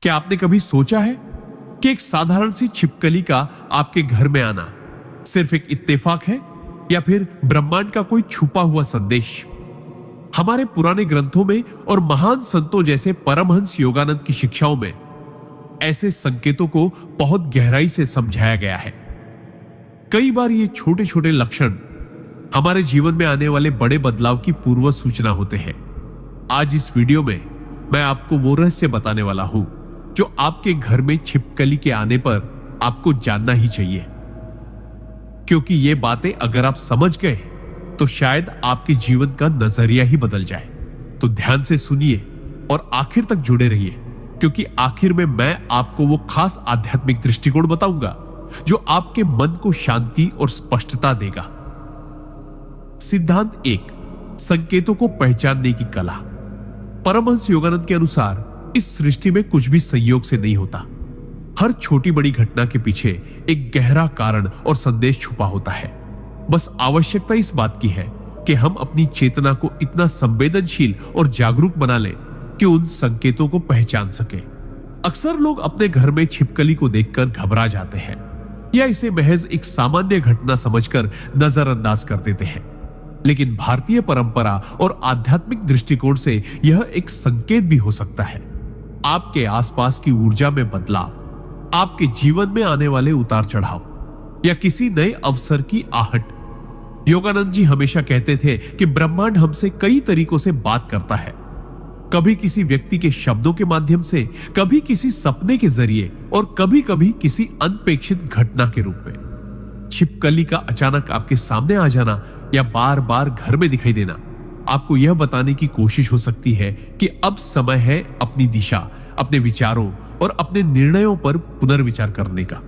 क्या आपने कभी सोचा है कि एक साधारण सी छिपकली का आपके घर में आना सिर्फ एक इत्तेफाक है या फिर ब्रह्मांड का कोई छुपा हुआ संदेश? हमारे पुराने ग्रंथों में और महान संतों जैसे परमहंस योगानंद की शिक्षाओं में ऐसे संकेतों को बहुत गहराई से समझाया गया है। कई बार ये छोटे छोटे लक्षण हमारे जीवन में आने वाले बड़े बदलाव की पूर्व सूचना होते हैं। आज इस वीडियो में मैं आपको वो रहस्य बताने वाला हूं जो आपके घर में छिपकली के आने पर आपको जानना ही चाहिए, क्योंकि ये बातें अगर आप समझ गए तो शायद आपके जीवन का नजरिया ही बदल जाए। तो ध्यान से सुनिए और आखिर तक जुड़े रहिए, क्योंकि आखिर में मैं आपको वो खास आध्यात्मिक दृष्टिकोण बताऊंगा जो आपके मन को शांति और स्पष्टता देगा। सिद्धांत 1, संकेतों को पहचानने की कला। परमहंस योगानंद के अनुसार इस सृष्टि में कुछ भी संयोग से नहीं होता। हर छोटी बड़ी घटना के पीछे एक गहरा कारण और संदेश छुपा होता है। बस आवश्यकता इस बात की है कि हम अपनी चेतना को इतना संवेदनशील और जागरूक बना लें कि उन संकेतों को पहचान सके। अक्सर लोग अपने घर में छिपकली को देखकर घबरा जाते हैं या इसे महज एक सामान्य घटना समझकर नजरअंदाज कर देते हैं, लेकिन भारतीय परंपरा और आध्यात्मिक दृष्टिकोण से यह एक संकेत भी हो सकता है। आपके आसपास की ऊर्जा में बदलाव, आपके जीवन में आने वाले उतार चढ़ाव या किसी नए अवसर की आहट। योगानंद जी हमेशा कहते थे कि ब्रह्मांड हमसे कई तरीकों से बात करता है, कभी किसी व्यक्ति के शब्दों के माध्यम से, कभी किसी सपने के जरिए और कभी कभी किसी अनपेक्षित घटना के रूप में। छिपकली का अचानक आपके सामने आ जाना या बार बार घर में दिखाई देना आपको यह बताने की कोशिश हो सकती है कि अब समय है अपनी दिशा, अपने विचारों और अपने निर्णयों पर पुनर्विचार करने का।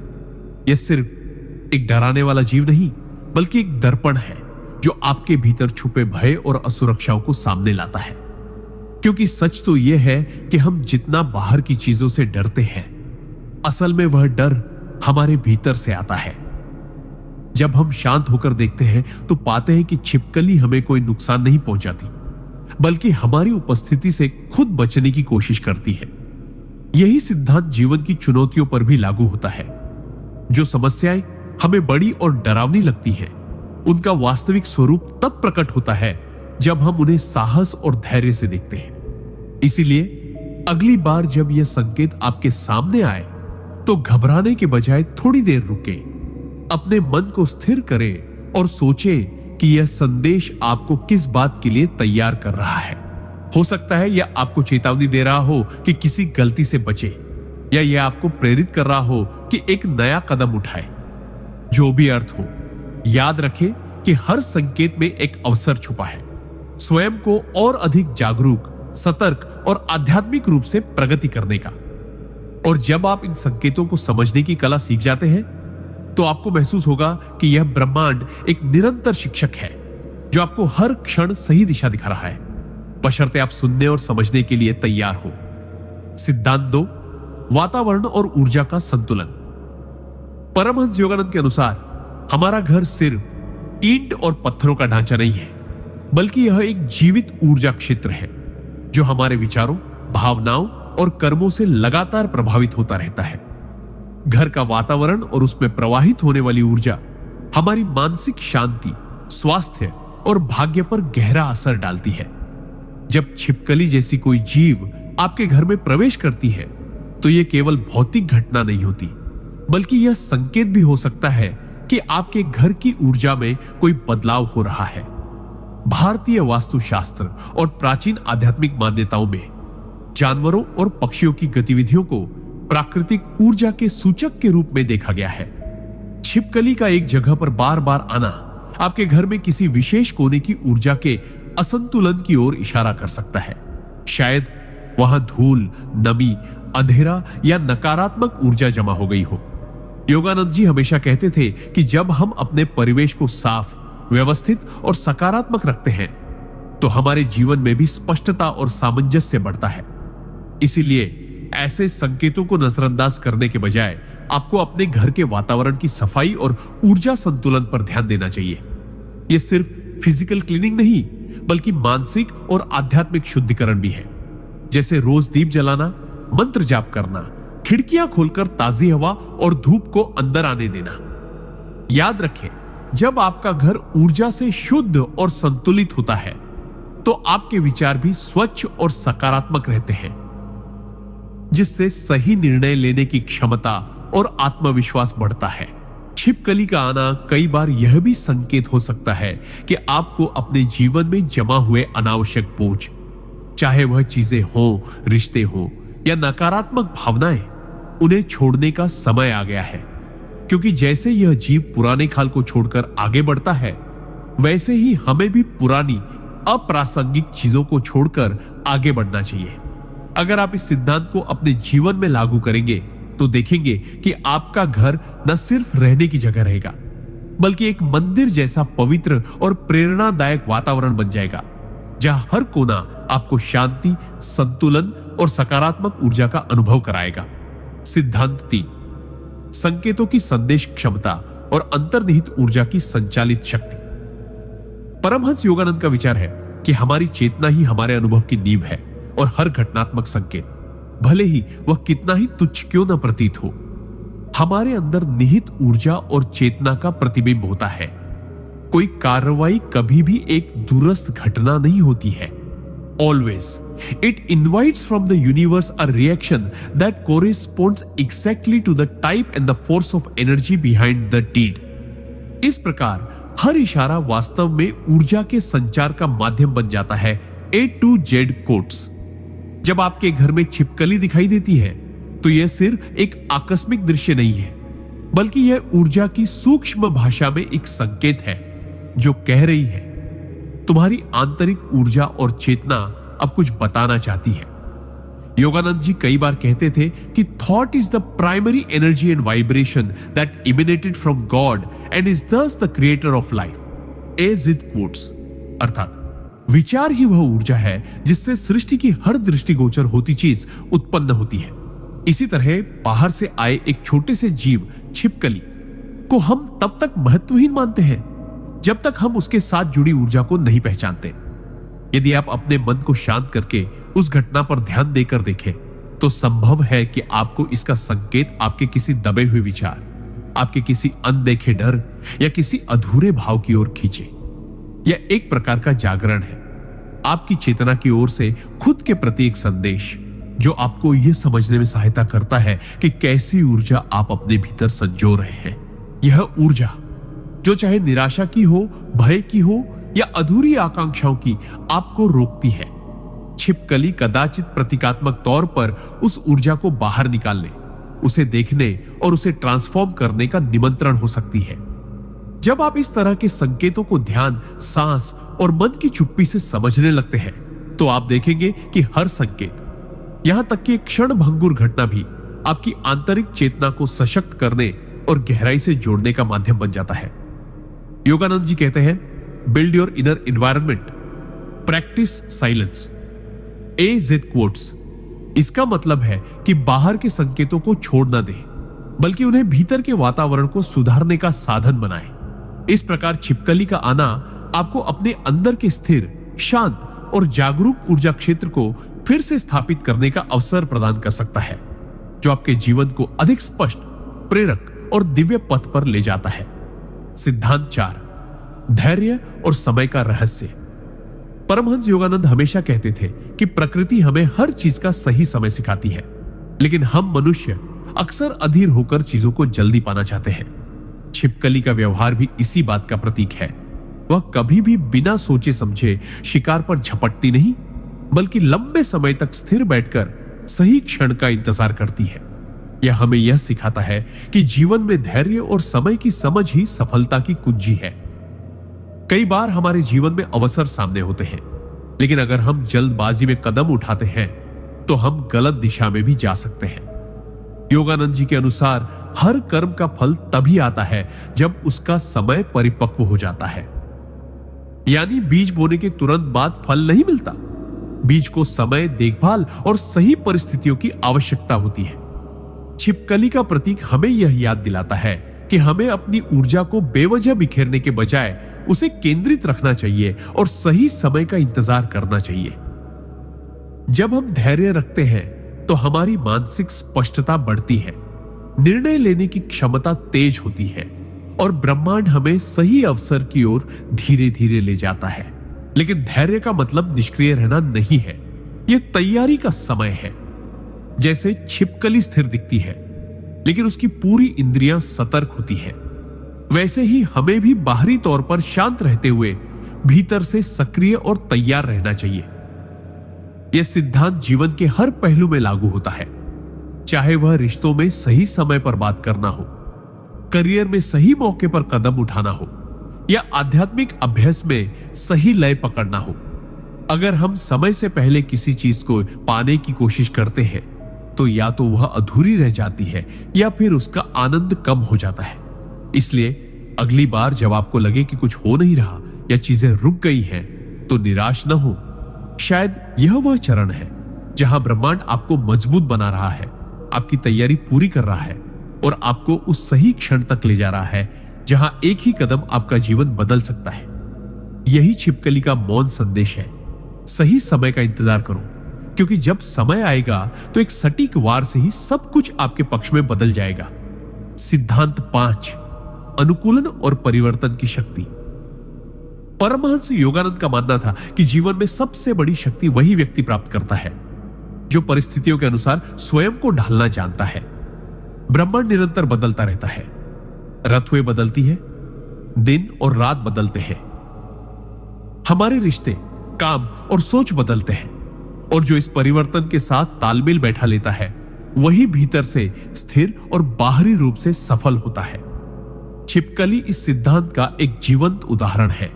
यह सिर्फ एक डराने वाला जीव नहीं, बल्कि एक दर्पण है जो आपके भीतर छुपे भय और असुरक्षाओं को सामने लाता है। क्योंकि सच तो यह है कि हम जितना बाहर की चीजों से डरते हैं, असल में वह डर हमारे भीतर से आता है। जब हम शांत होकर देखते हैं तो पाते हैं कि छिपकली हमें कोई नुकसान नहीं पहुंचाती, बल्कि हमारी उपस्थिति से खुद बचने की कोशिश करती है। यही सिद्धांत जीवन की चुनौतियों पर भी लागू होता है। जो समस्याएं हमें बड़ी और डरावनी लगती हैं, उनका वास्तविक स्वरूप तब प्रकट होता है जब हम उन्हें साहस और धैर्य से देखते हैं। इसीलिए अगली बार जब यह संकेत आपके सामने आए तो घबराने के बजाय थोड़ी देर रुके, अपने मन को स्थिर करें और सोचें कि यह संदेश आपको किस बात के लिए तैयार कर रहा है। हो सकता है यह आपको चेतावनी दे रहा हो कि किसी गलती से बचे, या यह आपको प्रेरित कर रहा हो कि एक नया कदम उठाए। जो भी अर्थ हो, याद रखें कि हर संकेत में एक अवसर छुपा है स्वयं को और अधिक जागरूक, सतर्क और आध्यात्मिक रूप से प्रगति करने का। और जब आप इन संकेतों को समझने की कला सीख जाते हैं तो आपको महसूस होगा कि यह ब्रह्मांड एक निरंतर शिक्षक है जो आपको हर क्षण सही दिशा दिखा रहा है, बशर्ते आप सुनने और समझने के लिए तैयार हो। सिद्धांत 2, वातावरण और ऊर्जा का संतुलन। परमहंस योगानंद के अनुसार हमारा घर सिर्फ ईंट और पत्थरों का ढांचा नहीं है, बल्कि यह एक जीवित ऊर्जा क्षेत्र है जो हमारे विचारों, भावनाओं और कर्मों से लगातार प्रभावित होता रहता है। घर का वातावरण और उसमें प्रवाहित होने वाली ऊर्जा हमारी मानसिक शांति, स्वास्थ्य और भाग्य पर गहरा असर डालती है। जब छिपकली जैसी कोई जीव आपके घर में प्रवेश करती है तो यह केवल भौतिक घटना नहीं होती, बल्कि यह संकेत भी हो सकता है कि आपके घर की ऊर्जा में कोई बदलाव हो रहा है। भारतीय वास्तुशास्त्र और प्राचीन आध्यात्मिक मान्यताओं में जानवरों और पक्षियों की गतिविधियों को प्राकृतिक ऊर्जा के सूचक के रूप में देखा गया है। छिपकली का एक जगह पर बार बार आना आपके घर में किसी विशेष कोने की ऊर्जा के असंतुलन की ओर इशारा कर सकता है। शायद वहां धूल, नमी, अंधेरा या नकारात्मक ऊर्जा जमा हो गई हो। योगानंद जी हमेशा कहते थे कि जब हम अपने परिवेश को साफ, व्यवस्थित और सकारात्मक रखते हैं तो हमारे जीवन में भी स्पष्टता और सामंजस्य बढ़ता है। इसीलिए ऐसे संकेतों को नजरअंदाज करने के बजाय आपको अपने घर के वातावरण की सफाई और ऊर्जा संतुलन पर ध्यान देना चाहिए। यह सिर्फ फिजिकल क्लीनिंग नहीं, बल्कि मानसिक और आध्यात्मिक शुद्धिकरण भी है। जैसे रोज दीप जलाना मंत्र जाप करना, खिड़कियां खोलकर ताजी हवा और धूप को अंदर आने देना। याद रखें, जब आपका घर ऊर्जा से शुद्ध और संतुलित होता है तो आपके विचार भी स्वच्छ और सकारात्मक रहते हैं, जिससे सही निर्णय लेने की क्षमता और आत्मविश्वास बढ़ता है। छिपकली का आना कई बार यह भी संकेत हो सकता है कि आपको अपने जीवन में जमा हुए अनावश्यक बोझ, चाहे वह चीजें हो, रिश्ते हो या नकारात्मक भावनाएं, उन्हें छोड़ने का समय आ गया है। क्योंकि जैसे यह जीव पुराने खाल को छोड़कर आगे बढ़ता है, वैसे ही हमें भी पुरानी अप्रासंगिक चीजों को छोड़कर आगे बढ़ना चाहिए। अगर आप इस सिद्धांत को अपने जीवन में लागू करेंगे तो देखेंगे कि आपका घर न सिर्फ रहने की जगह रहेगा, बल्कि एक मंदिर जैसा पवित्र और प्रेरणादायक वातावरण बन जाएगा, जहां हर कोना आपको शांति, संतुलन और सकारात्मक ऊर्जा का अनुभव कराएगा। सिद्धांत 3, संकेतों की संदेश क्षमता और अंतर्निहित ऊर्जा की संचालित शक्ति। परमहंस योगानंद का विचार है कि हमारी चेतना ही हमारे अनुभव की नींव है और हर घटनात्मक संकेत, भले ही वह कितना ही तुच्छ क्यों न प्रतीत हो, हमारे अंदर निहित ऊर्जा और चेतना का प्रतिबिंब होता है। कोई कार्रवाई कभी भी एक दूरस्थ घटना नहीं होती है। Always, it invites from the universe a reaction that corresponds exactly to the type and the force of energy behind the deed. इस प्रकार हर इशारा वास्तव में ऊर्जा के संचार का माध्यम बन जाता है। A to Z quotes. जब आपके घर में छिपकली दिखाई देती है तो यह सिर्फ एक आकस्मिक दृश्य नहीं है, बल्कि यह ऊर्जा की सूक्ष्म भाषा में एक संकेत है जो कह रही है तुम्हारी आंतरिक ऊर्जा और चेतना अब कुछ बताना चाहती है। योगानंद जी कई बार कहते थे कि thought is the primary energy and vibration that emanated from God and is thus the creator of life. As it quotes, अर्थात विचार ही वह ऊर्जा है जिससे सृष्टि की हर दृष्टिगोचर होती चीज उत्पन्न होती है। इसी तरह बाहर से आए एक छोटे से जीव छिपकली को हम तब तक महत्वहीन मानते हैं जब तक हम उसके साथ जुड़ी ऊर्जा को नहीं पहचानते। यदि आप अपने मन को शांत करके उस घटना पर ध्यान देकर देखें तो संभव है कि आपको इसका संकेत आपके किसी दबे हुए विचार, आपके किसी अनदेखे डर या किसी अधूरे भाव की ओर खींचे। यह एक प्रकार का जागरण है, आपकी चेतना की ओर से खुद के प्रति एक संदेश, जो आपको यह समझने में सहायता करता है कि कैसी ऊर्जा आप अपने भीतर संजो रहे हैं। यह ऊर्जा जो चाहे निराशा की हो, भय की हो या अधूरी आकांक्षाओं की, आपको रोकती है। छिपकली कदाचित प्रतीकात्मक तौर पर उस ऊर्जा को बाहर निकालने, उसे देखने और उसे ट्रांसफॉर्म करने का निमंत्रण हो सकती है। जब आप इस तरह के संकेतों को ध्यान, सांस और मन की चुप्पी से समझने लगते हैं तो आप देखेंगे कि हर संकेत, यहां तक कि एक क्षण भंगुर घटना भी आपकी आंतरिक चेतना को सशक्त करने और गहराई से जोड़ने का माध्यम बन जाता है। योगानंद जी कहते हैं, build your inner environment, practice silence. As quotes. इसका मतलब है कि बाहर के संकेतों को छोड़ ना दें, बल्कि उन्हें भीतर के वातावरण को सुधारने का साधन बनाएं। इस प्रकार छिपकली का आना आपको अपने अंदर के स्थिर, शांत और जागरूक ऊर्जा क्षेत्र को फिर से स्थापित करने का अवसर प्रदान कर सकता है, जो आपके जीवन को अधिक स्पष्ट, प्रेरक और दिव्य पथ पर ले जाता है। सिद्धांत 4, धैर्य और समय का रहस्य। परमहंस योगानंद हमेशा कहते थे कि प्रकृति हमें हर चीज का सही समय सिखाती है, लेकिन हम मनुष्य अक्सर अधीर होकर चीजों को जल्दी पाना चाहते हैं। छिपकली का व्यवहार भी इसी बात का प्रतीक है। वह कभी भी बिना सोचे समझे शिकार पर झपटती नहीं, बल्कि लंबे समय तक स्थिर बैठकर सही क्षण का इंतजार करती है। यह हमें यह सिखाता है कि जीवन में धैर्य और समय की समझ ही सफलता की कुंजी है। कई बार हमारे जीवन में अवसर सामने होते हैं, लेकिन अगर हम जल्दबाजी में कदम उठाते हैं तो हम गलत दिशा में भी जा सकते हैं। योगानंद जी के अनुसार हर कर्म का फल तभी आता है जब उसका समय परिपक्व हो जाता है। यानी बीज बोने के तुरंत बाद फल नहीं मिलता। बीज को समय, देखभाल और सही परिस्थितियों की आवश्यकता होती है। छिपकली का प्रतीक हमें यह याद दिलाता है कि हमें अपनी ऊर्जा को बेवजह बिखेरने के बजाय उसे केंद्रित रखना चाहिए और सही समय का इंतजार करना चाहिए। जब हम धैर्य रखते हैं तो हमारी मानसिक स्पष्टता बढ़ती है, निर्णय लेने की क्षमता तेज होती है और ब्रह्मांड हमें सही अवसर की ओर धीरे धीरे ले जाता है। लेकिन धैर्य का मतलब निष्क्रिय रहना नहीं है, यह तैयारी का समय है। जैसे छिपकली स्थिर दिखती है लेकिन उसकी पूरी इंद्रियां सतर्क होती है, वैसे ही हमें भी बाहरी तौर पर शांत रहते हुए भीतर से सक्रिय और तैयार रहना चाहिए। यह सिद्धांत जीवन के हर पहलू में लागू होता है, चाहे वह रिश्तों में सही समय पर बात करना हो, करियर में सही मौके पर कदम उठाना हो या आध्यात्मिक अभ्यास में सही लय पकड़ना हो। अगर हम समय से पहले किसी चीज को पाने की कोशिश करते हैं तो या तो वह अधूरी रह जाती है या फिर उसका आनंद कम हो जाता है। इसलिए अगली बार जब आपको लगे कि कुछ हो नहीं रहा या चीजें रुक गई हैं, तो निराश न हो। शायद यह वह चरण है जहां ब्रह्मांड आपको मजबूत बना रहा है, आपकी तैयारी पूरी कर रहा है और आपको उस सही क्षण तक ले जा रहा है जहां एक ही कदम आपका जीवन बदल सकता है। यही छिपकली का मौन संदेश है। सही समय का इंतजार करो, क्योंकि जब समय आएगा तो एक सटीक वार से ही सब कुछ आपके पक्ष में बदल जाएगा। सिद्धांत 5, अनुकूलन और परिवर्तन की शक्ति। परमहंस योगानंद का मानना था कि जीवन में सबसे बड़ी शक्ति वही व्यक्ति प्राप्त करता है जो परिस्थितियों के अनुसार स्वयं को ढालना जानता है। ब्रह्मांड निरंतर बदलता रहता है, ऋतुएं बदलती है, दिन और रात बदलते हैं, हमारे रिश्ते, काम और सोच बदलते हैं, और जो इस परिवर्तन के साथ तालमेल बैठा लेता है वही भीतर से स्थिर और बाहरी रूप से सफल होता है। छिपकली इस सिद्धांत का एक जीवंत उदाहरण है।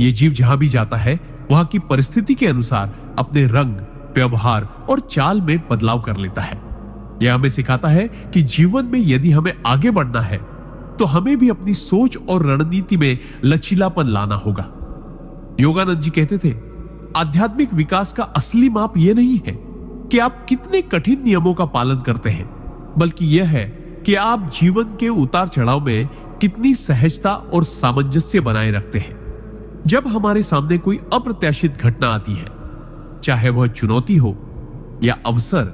यह जीव जहां भी जाता है वहां की परिस्थिति के अनुसार अपने रंग, व्यवहार और चाल में बदलाव कर लेता है। यह हमें सिखाता है कि जीवन में यदि हमें आगे बढ़ना है तो हमें भी अपनी सोच और रणनीति में लचीलापन लाना होगा। योगानंद जी कहते थे, आध्यात्मिक विकास का असली माप यह नहीं है कि आप कितने कठिन नियमों का पालन करते हैं, बल्कि यह है कि आप जीवन के उतार चढ़ाव में कितनी सहजता और सामंजस्य बनाए रखते हैं। जब हमारे सामने कोई अप्रत्याशित घटना आती है, चाहे वह चुनौती हो या अवसर,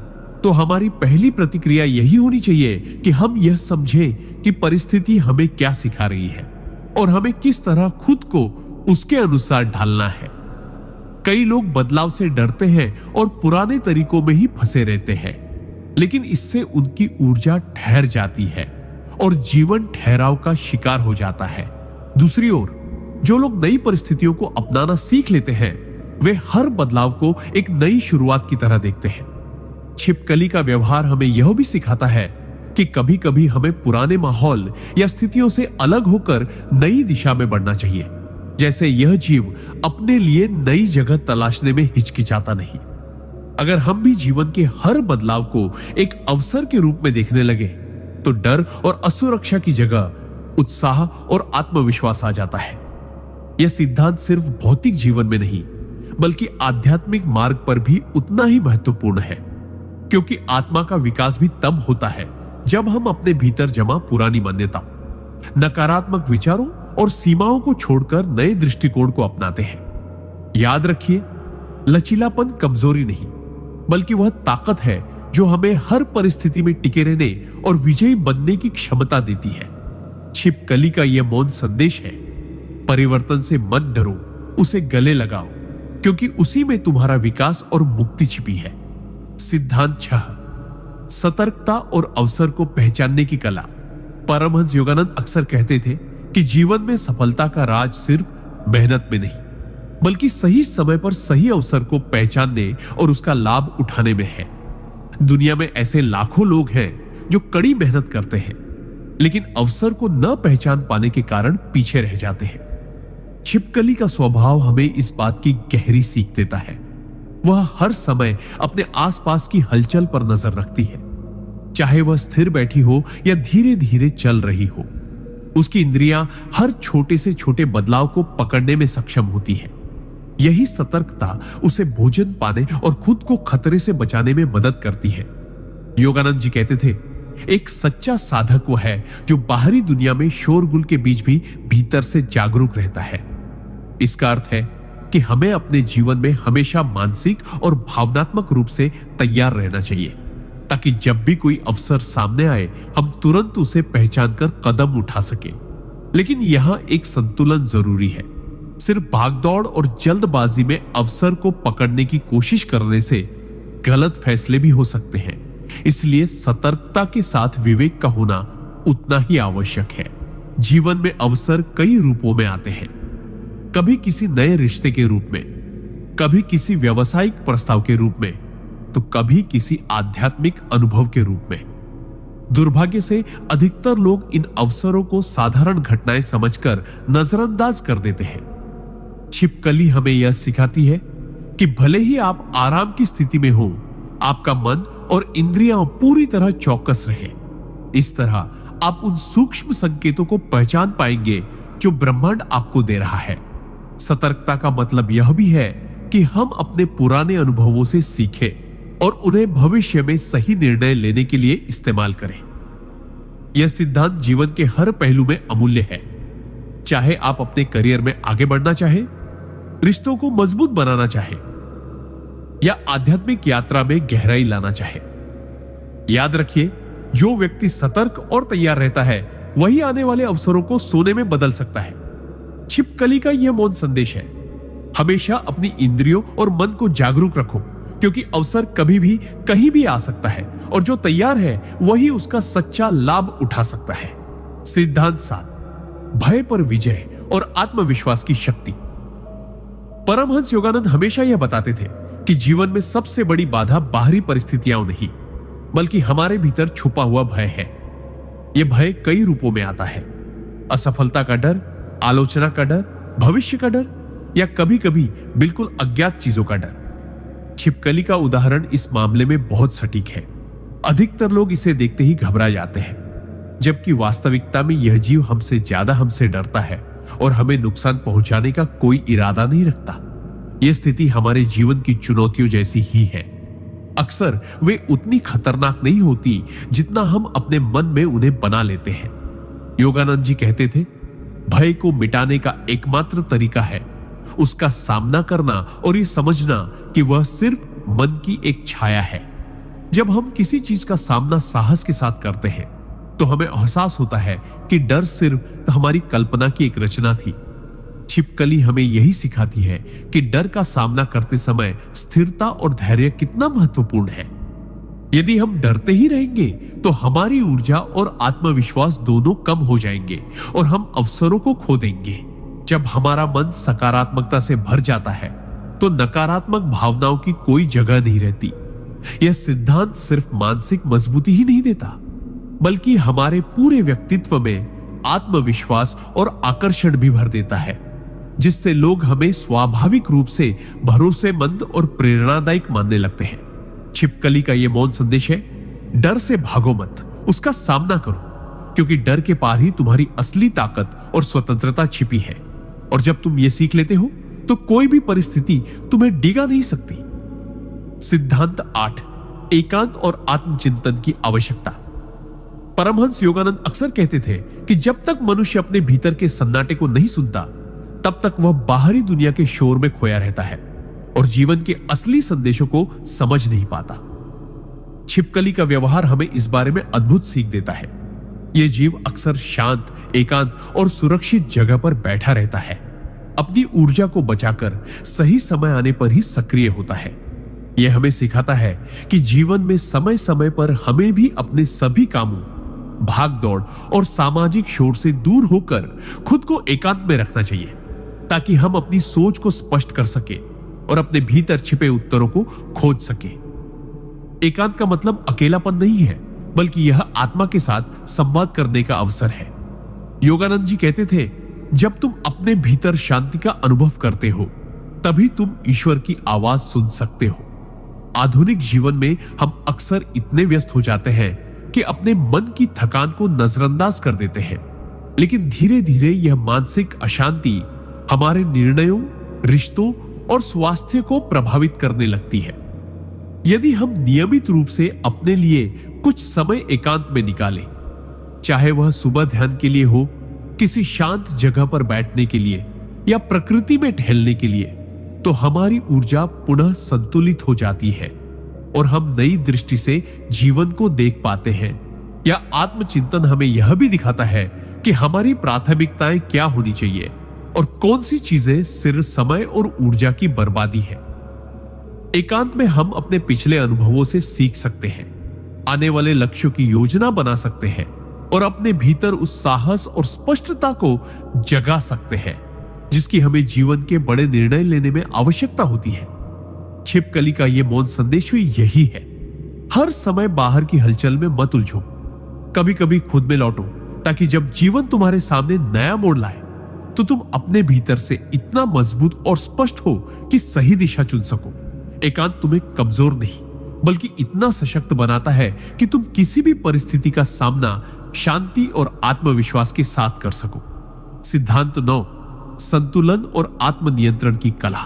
तो हमारी पहली प्रतिक्रिया यही होनी चाहिए कि हम यह समझें कि परिस्थिति हमें क्या सिखा रही है और हमें किस तरह खुद को उसके अनुसार ढालना है। कई लोग बदलाव से डरते हैं और पुराने तरीकों में ही फंसे रहते हैं, लेकिन इससे उनकी ऊर्जा ठहर जाती है और जीवन ठहराव का शिकार हो जाता है। दूसरी ओर जो लोग नई परिस्थितियों को अपनाना सीख लेते हैं, वे हर बदलाव को एक नई शुरुआत की तरह देखते हैं। छिपकली का व्यवहार हमें यह भी सिखाता है कि कभी कभी हमें पुराने माहौल या स्थितियों से अलग होकर नई दिशा में बढ़ना चाहिए। जैसे यह जीव अपने लिए नई जगह तलाशने में हिचकिचाता नहीं। अगर हम भी जीवन के हर बदलाव को एक अवसर के रूप में देखने लगे तो डर और असुरक्षा की जगह उत्साह और आत्मविश्वास आ जाता है। यह सिद्धांत सिर्फ भौतिक जीवन में नहीं बल्कि आध्यात्मिक मार्ग पर भी उतना ही महत्वपूर्ण है, क्योंकि आत्मा का विकास भी तब होता है जब हम अपने भीतर जमा पुरानी मान्यताओं, नकारात्मक विचारों और सीमाओं को छोड़कर नए दृष्टिकोण को अपनाते हैं। याद रखिए, लचीलापन कमजोरी नहीं बल्कि वह ताकत है जो हमें हर परिस्थिति में टिके रहने और विजयी बनने की क्षमता देती है। छिपकली का यह मौन संदेश है, परिवर्तन से मत डरो, उसे गले लगाओ, क्योंकि उसी में तुम्हारा विकास और मुक्ति छिपी है। सिद्धांत 6, सतर्कता और अवसर को पहचानने की कला। परमहंस योगानंद अक्सर कहते थे कि जीवन में सफलता का राज सिर्फ मेहनत में नहीं बल्कि सही समय पर सही अवसर को पहचानने और उसका लाभ उठाने में है। दुनिया में ऐसे लाखों लोग हैं जो कड़ी मेहनत करते हैं लेकिन अवसर को न पहचान पाने के कारण पीछे रह जाते हैं। छिपकली का स्वभाव हमें इस बात की गहरी सीख देता है। वह हर समय अपने आसपास की हलचल पर नजर रखती है, चाहे वह स्थिर बैठी हो या धीरे धीरे चल रही हो। उसकी इंद्रियां हर छोटे से छोटे बदलाव को पकड़ने में सक्षम होती है। यही सतर्कता उसे भोजन पाने और खुद को खतरे से बचाने में मदद करती है। योगानंद जी कहते थे, एक सच्चा साधक वह है जो बाहरी दुनिया में शोरगुल के बीच भी भीतर से जागरूक रहता है। इसका अर्थ है कि हमें अपने जीवन में हमेशा मानसिक और भावनात्मक रूप से तैयार रहना चाहिए, ताकि जब भी कोई अवसर सामने आए हम तुरंत उसे पहचान कर कदम उठा सके। लेकिन यहां एक संतुलन जरूरी है। सिर्फ भागदौड़ और जल्दबाजी में अवसर को पकड़ने की कोशिश करने से गलत फैसले भी हो सकते हैं। इसलिए सतर्कता के साथ विवेक का होना उतना ही आवश्यक है। जीवन में अवसर कई रूपों में आते हैं, कभी किसी नए रिश्ते के रूप में, कभी किसी व्यावसायिक प्रस्ताव के रूप में, तो कभी किसी आध्यात्मिक अनुभव के रूप में। दुर्भाग्य से अधिकतर लोग इन अवसरों को साधारण घटनाएं समझकर नजरअंदाज कर देते हैं। छिपकली हमें यह सिखाती है कि भले ही आप आराम की स्थिति में हो, आपका मन और इंद्रियां पूरी तरह चौकस रहे। इस तरह आप उन सूक्ष्म संकेतों को पहचान पाएंगे जो ब्रह्मांड आपको दे रहा है। सतर्कता का मतलब यह भी है कि हम अपने पुराने अनुभवों से सीखें और उन्हें भविष्य में सही निर्णय लेने के लिए इस्तेमाल करें। यह सिद्धांत जीवन के हर पहलू में अमूल्य है। चाहे आप अपने करियर में आगे बढ़ना चाहे, रिश्तों को मजबूत बनाना चाहे या आध्यात्मिक यात्रा में गहराई लाना चाहे, याद रखिए, जो व्यक्ति सतर्क और तैयार रहता है वही आने वाले अवसरों को सोने में बदल सकता है। छिपकली का यह मौन संदेश है, हमेशा अपनी इंद्रियों और मन को जागरूक रखो, क्योंकि अवसर कभी भी कहीं भी आ सकता है और जो तैयार है वही उसका सच्चा लाभ उठा सकता है। सिद्धांत 7, भय पर विजय और आत्मविश्वास की शक्ति। परमहंस योगानंद हमेशा यह बताते थे कि जीवन में सबसे बड़ी बाधा बाहरी परिस्थितियां नहीं, बल्कि हमारे भीतर छुपा हुआ भय है। यह भय कई रूपों में आता है। असफलता का डर, आलोचना का डर, भविष्य का डर या कभी कभी बिल्कुल अज्ञात चीजों का डर। छिपकली का उदाहरण इस मामले में बहुत सटीक है। अधिकतर लोग इसे देखते ही घबरा जाते हैं, जबकि वास्तविकता में यह जीव हमसे डरता है और हमें नुकसान पहुंचाने का कोई इरादा नहीं रखता। यह स्थिति हमारे जीवन की चुनौतियों जैसी ही है। अक्सर वे उतनी खतरनाक नहीं होती जितना हम अपने मन में उन्हें बना लेते हैं। योगानंद जी कहते थे, भय को मिटाने का एकमात्र तरीका है उसका सामना करना और ये समझना कि वह सिर्फ मन की एक छाया है। जब हम किसी चीज का सामना साहस के साथ करते हैं तो हमें एहसास होता है कि डर सिर्फ हमारी कल्पना की एक रचना थी। छिपकली हमें यही सिखाती है कि डर का सामना करते समय स्थिरता और धैर्य कितना महत्वपूर्ण है। यदि हम डरते ही रहेंगे तो हमारी ऊर्जा और आत्मविश्वास दोनों कम हो जाएंगे और हम अवसरों को खो देंगे। जब हमारा मन सकारात्मकता से भर जाता है तो नकारात्मक भावनाओं की कोई जगह नहीं रहती। यह सिद्धांत सिर्फ मानसिक मजबूती ही नहीं देता, बल्कि हमारे पूरे व्यक्तित्व में आत्मविश्वास और आकर्षण भी भर देता है, जिससे लोग हमें स्वाभाविक रूप से भरोसेमंद और प्रेरणादायक मानने लगते हैं। छिपकली का यह मौन संदेश है, डर से भागो मत, उसका सामना करो, क्योंकि डर के पार ही तुम्हारी असली ताकत और स्वतंत्रता छिपी है। और जब तुम ये सीख लेते हो तो कोई भी परिस्थिति तुम्हें डिगा नहीं सकती। सिद्धांत 8, एकांत और आत्मचिंतन की आवश्यकता। परमहंस योगानंद अक्सर कहते थे कि जब तक मनुष्य अपने भीतर के सन्नाटे को नहीं सुनता, तब तक वह बाहरी दुनिया के शोर में खोया रहता है और जीवन के असली संदेशों को समझ नहीं पाता। छिपकली का व्यवहार हमें इस बारे में अद्भुत सीख देता है। यह जीव अक्सर शांत, एकांत और सुरक्षित जगह पर बैठा रहता है, अपनी ऊर्जा को बचाकर सही समय आने पर ही सक्रिय होता है। यह हमें सिखाता है कि जीवन में समय समय पर हमें भी अपने सभी कामों, भागदौड़ और सामाजिक शोर से दूर होकर खुद को एकांत में रखना चाहिए, ताकि हम अपनी सोच को स्पष्ट कर सके और अपने भीतर छिपे उत्तरों को खोज सके। एकांत का मतलब अकेलापन नहीं है, बल्कि यह आत्मा के साथ संवाद करने का अवसर है। योगानंद जी कहते थे, जब तुम अपने भीतर शांति का अनुभव करते हो, तभी तुम ईश्वर की आवाज सुन सकते हो। आधुनिक जीवन में हम अक्सर इतने व्यस्त हो जाते हैं कि अपने मन की थकान को नजरअंदाज कर देते हैं, लेकिन धीरे धीरे यह मानसिक अशांति हमारे निर्णयों, रिश्तों और स्वास्थ्य को प्रभावित करने लगती है। यदि हम नियमित रूप से अपने लिए कुछ समय एकांत में निकालें, चाहे वह सुबह ध्यान के लिए हो, किसी शांत जगह पर बैठने के लिए या प्रकृति में टहलने के लिए, तो हमारी ऊर्जा पुनः संतुलित हो जाती है और हम नई दृष्टि से जीवन को देख पाते हैं। या आत्मचिंतन हमें यह भी दिखाता है कि हमारी प्राथमिकताएं क्या होनी चाहिए और कौन सी चीजें सिर्फ समय और ऊर्जा की बर्बादी है। एकांत में हम अपने पिछले अनुभवों से सीख सकते हैं, आने वाले लक्ष्यों की योजना बना सकते हैं और अपने भीतर उस साहस और स्पष्टता को जगा सकते हैं जिसकी हमें जीवन के बड़े निर्णय लेने में आवश्यकता होती है। छिपकली का यह मौन संदेश भी यही है। हर समय बाहर की हलचल में मत उलझो, कभी कभी खुद में लौटो, ताकि जब जीवन तुम्हारे सामने नया मोड़ लाए तो तुम अपने भीतर से इतना मजबूत और स्पष्ट हो कि सही दिशा चुन सको। एकांत तुम्हें कमजोर नहीं बल्कि इतना सशक्त बनाता है कि तुम किसी भी परिस्थिति का सामना शांति और आत्मविश्वास के साथ कर सको। सिद्धांत 9, संतुलन और आत्मनियंत्रण की कला।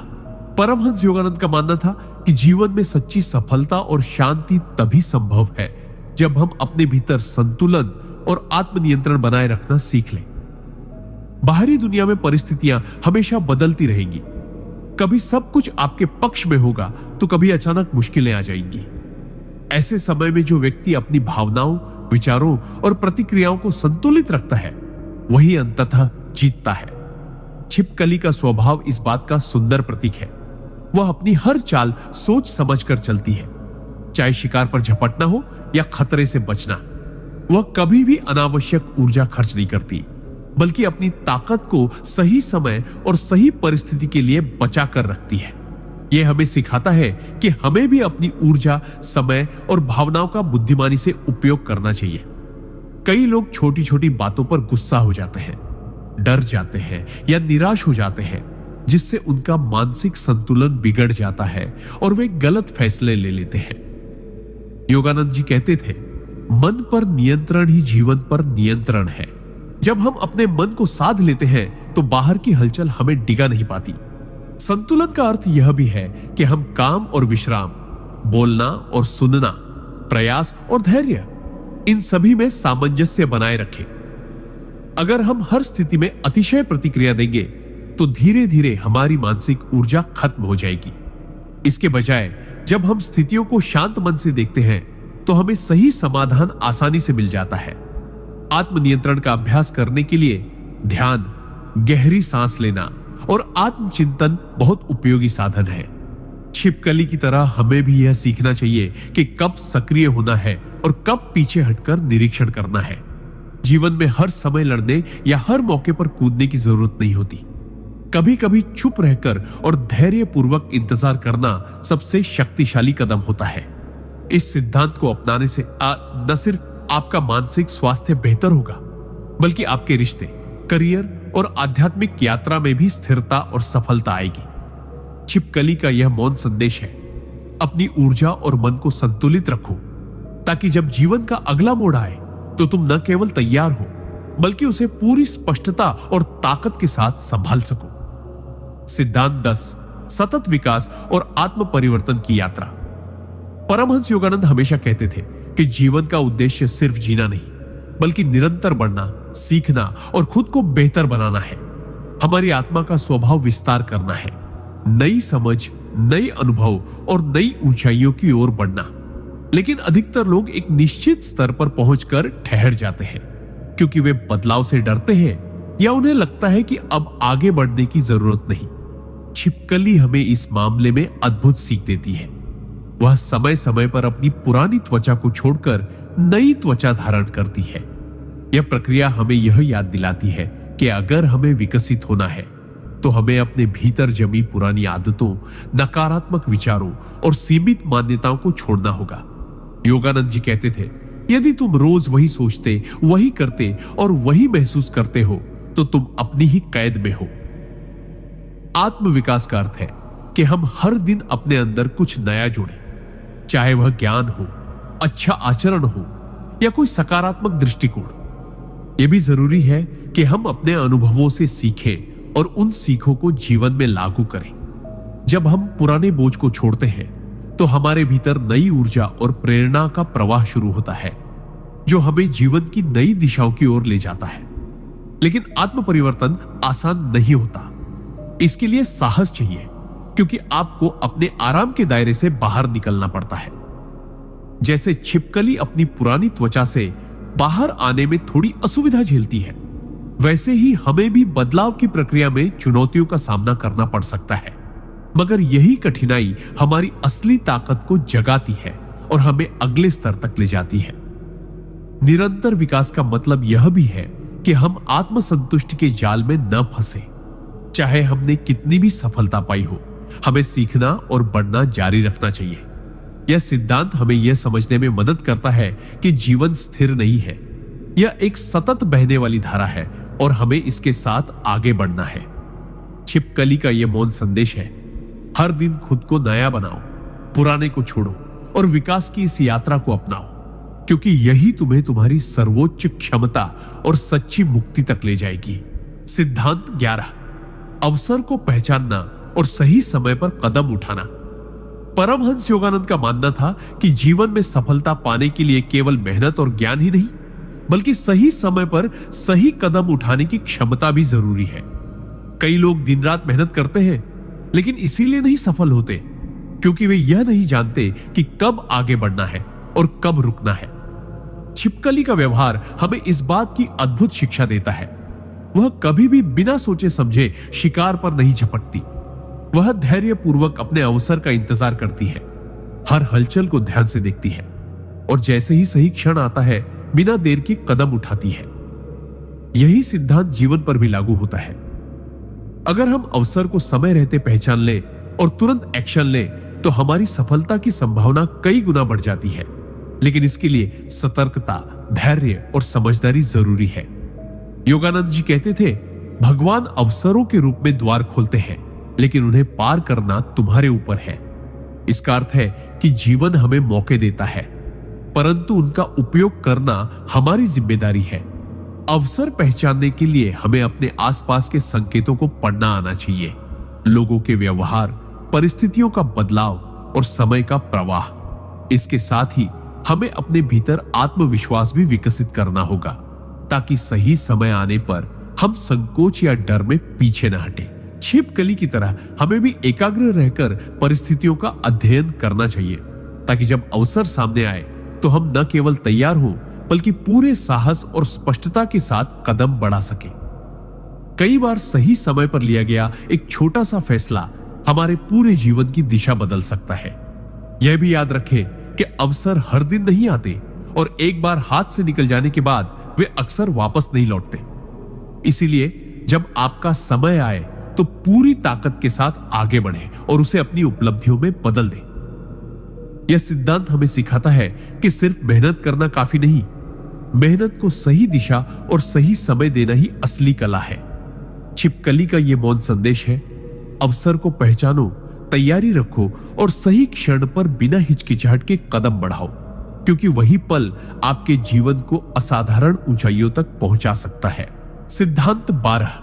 परमहंस योगानंद का मानना था कि जीवन में सच्ची सफलता और शांति तभी संभव है जब हम अपने भीतर संतुलन और आत्मनियंत्रण बनाए रखना सीख लें। बाहरी दुनिया में परिस्थितियां हमेशा बदलती रहेंगी, कभी सब कुछ आपके पक्ष में होगा तो कभी अचानक मुश्किलें आ जाएंगी। ऐसे समय में जो व्यक्ति अपनी भावनाओं, विचारों और प्रतिक्रियाओं को संतुलित रखता है वही अंततः जीतता है। छिपकली का स्वभाव इस बात का सुंदर प्रतीक है। वह अपनी हर चाल सोच समझकर चलती है, चाहे शिकार पर झपटना हो या खतरे से बचना। वह कभी भी अनावश्यक ऊर्जा खर्च नहीं करती, बल्कि अपनी ताकत को सही समय और सही परिस्थिति के लिए बचा कर रखती है। यह हमें सिखाता है कि हमें भी अपनी ऊर्जा, समय और भावनाओं का बुद्धिमानी से उपयोग करना चाहिए। कई लोग छोटी छोटी बातों पर गुस्सा हो जाते हैं, डर जाते हैं या निराश हो जाते हैं, जिससे उनका मानसिक संतुलन बिगड़ जाता है और वे गलत फैसले ले लेते हैं। योगानंद जी कहते थे, मन पर नियंत्रण ही जीवन पर नियंत्रण है। जब हम अपने मन को साध लेते हैं तो बाहर की हलचल हमें डिगा नहीं पाती। संतुलन का अर्थ यह भी है कि हम काम और विश्राम, बोलना और सुनना, प्रयास और धैर्य, इन सभी में सामंजस्य बनाए रखें। अगर हम हर स्थिति में अतिशय प्रतिक्रिया देंगे तो धीरे धीरे हमारी मानसिक ऊर्जा खत्म हो जाएगी। इसके बजाय जब हम स्थितियों को शांत मन से देखते हैं तो हमें सही समाधान आसानी से मिल जाता है। आत्मनियंत्रण का अभ्यास करने के लिए ध्यान, गहरी सांस लेना और आत्मचिंतन बहुत उपयोगी साधन है। छिपकली की तरह हमें भी यह सीखना चाहिए कि कब सक्रिय होना है और कब पीछे हटकर निरीक्षण करना है। जीवन में हर समय लड़ने या हर मौके पर कूदने की जरूरत नहीं होती। कभी कभी चुप रहकर और धैर्यपूर्वक इंतजार करना सबसे शक्तिशाली कदम होता है। इस सिद्धांत को अपनाने से न सिर्फ आपका मानसिक स्वास्थ्य बेहतर होगा, बल्कि आपके रिश्ते, करियर और आध्यात्मिक यात्रा में भी स्थिरता और सफलता आएगी। छिपकली का यह मौन संदेश है, अपनी ऊर्जा और मन को संतुलित रखो, ताकि जब जीवन का अगला मोड़ आए तो तुम न केवल तैयार हो, बल्कि उसे पूरी स्पष्टता और ताकत के साथ संभाल सको। सिद्धांत 10, सतत विकास और आत्म परिवर्तन की यात्रा। परमहंस योगानंद हमेशा कहते थे कि जीवन का उद्देश्य सिर्फ जीना नहीं, बल्कि निरंतर बढ़ना, सीखना और खुद को बेहतर बनाना है। हमारी आत्मा का स्वभाव विस्तार करना है, नई समझ, नए अनुभव और नई ऊंचाइयों की ओर बढ़ना। लेकिन अधिकतर लोग एक निश्चित स्तर पर पहुंचकर ठहर जाते हैं, क्योंकि वे बदलाव से डरते हैं या उन्हें लगता है कि अब आगे बढ़ने की जरूरत नहीं। छिपकली हमें इस मामले में अद्भुत सीख देती है। वह समय समय पर अपनी पुरानी त्वचा को छोड़कर नई त्वचा धारण करती है। यह प्रक्रिया हमें यह याद दिलाती है कि अगर हमें विकसित होना है तो हमें अपने भीतर जमी पुरानी आदतों, नकारात्मक विचारों और सीमित मान्यताओं को छोड़ना होगा। योगानंद जी कहते थे, यदि तुम रोज वही सोचते, वही करते और वही महसूस करते हो तो तुम अपनी ही कैद में हो। आत्मविकास का अर्थ है कि हम हर दिन अपने अंदर कुछ नया जोड़ें, चाहे वह ज्ञान हो, अच्छा आचरण हो या कोई सकारात्मक दृष्टिकोण। यह भी जरूरी है कि हम अपने अनुभवों से सीखें और उन सीखों को जीवन में लागू करें। जब हम पुराने बोझ को छोड़ते हैं तो हमारे भीतर नई ऊर्जा और प्रेरणा का प्रवाह शुरू होता है, जो हमें जीवन की नई दिशाओं की ओर ले जाता है। लेकिन आत्म परिवर्तन आसान नहीं होता। इसके लिए साहस चाहिए, क्योंकि आपको अपने आराम के दायरे से बाहर निकलना पड़ता है। जैसे छिपकली अपनी पुरानी त्वचा से बाहर आने में थोड़ी असुविधा झेलती है, वैसे ही हमें भी बदलाव की प्रक्रिया में चुनौतियों का सामना करना पड़ सकता है। मगर यही कठिनाई हमारी असली ताकत को जगाती है और हमें अगले स्तर तक ले जाती है। निरंतर विकास का मतलब यह भी है कि हम आत्मसंतुष्टि के जाल में न फंसे। चाहे हमने कितनी भी सफलता पाई हो, हमें सीखना और बढ़ना जारी रखना चाहिए। यह सिद्धांत हमें यह समझने में मदद करता है कि जीवन स्थिर नहीं है, यह एक सतत बहने वाली धारा है और हमें इसके साथ आगे बढ़ना है। छिपकली का यह मौन संदेश है, हर दिन खुद को नया बनाओ, पुराने को छोड़ो और विकास की इस यात्रा को अपनाओ, क्योंकि यही तुम्हें तुम्हारी सर्वोच्च क्षमता और सच्ची मुक्ति तक ले जाएगी। सिद्धांत 11, अवसर को पहचानना और सही समय पर कदम उठाना। परमहंस योगानंद का मानना था कि जीवन में सफलता पाने के लिए केवल मेहनत और ज्ञान ही नहीं, बल्कि सही समय पर सही कदम उठाने की क्षमता भी जरूरी है। कई लोग दिन रात मेहनत करते हैं, लेकिन इसीलिए नहीं सफल होते क्योंकि वे यह नहीं जानते कि कब आगे बढ़ना है और कब रुकना है। छिपकली का व्यवहार हमें इस बात की अद्भुत शिक्षा देता है। वह कभी भी बिना सोचे समझे शिकार पर नहीं झपटती। वह धैर्यपूर्वक अपने अवसर का इंतजार करती है, हर हलचल को ध्यान से देखती है और जैसे ही सही क्षण आता है बिना देर की कदम उठाती है। यही सिद्धांत जीवन पर भी लागू होता है। अगर हम अवसर को समय रहते पहचान लें और तुरंत एक्शन लें तो हमारी सफलता की संभावना कई गुना बढ़ जाती है। लेकिन इसके लिए सतर्कता, धैर्य और समझदारी जरूरी है। योगानंद जी कहते थे, भगवान अवसरों के रूप में द्वार खोलते हैं, लेकिन उन्हें पार करना तुम्हारे ऊपर है। इसका अर्थ है कि जीवन हमें मौके देता है, परंतु उनका उपयोग करना हमारी जिम्मेदारी है। अवसर पहचानने के लिए हमें अपने आसपास के संकेतों को पढ़ना आना चाहिए। लोगों के व्यवहार, परिस्थितियों का बदलाव और समय का प्रवाह। इसके साथ ही हमें अपने भीतर आत्मविश्वास भी विकसित करना होगा, ताकि सही समय आने पर हम संकोच या डर में पीछे न हटे। छिपकली की तरह हमें भी एकाग्र रहकर परिस्थितियों का अध्ययन करना चाहिए, ताकि जब अवसर सामने आए तो हम न केवल तैयार हों, बल्कि पूरे साहस और स्पष्टता के साथ कदम बढ़ा सके। कई बार सही समय पर लिया गया एक छोटा सा फैसला हमारे पूरे जीवन की दिशा बदल सकता है। यह भी याद रखें कि अवसर हर दिन नहीं आते और एक बार हाथ से निकल जाने के बाद वे अक्सर वापस नहीं लौटते। इसीलिए जब आपका समय आए तो पूरी ताकत के साथ आगे बढ़े और उसे अपनी उपलब्धियों में बदल दे। यह सिद्धांत हमें सिखाता है कि सिर्फ मेहनत करना काफी नहीं, मेहनत को सही दिशा और सही समय देना ही असली कला है। छिपकली का यह मौन संदेश है, अवसर को पहचानो, तैयारी रखो और सही क्षण पर बिना हिचकिचाहट के कदम बढ़ाओ, क्योंकि वही पल आपके जीवन को असाधारण ऊंचाइयों तक पहुंचा सकता है। सिद्धांत 12,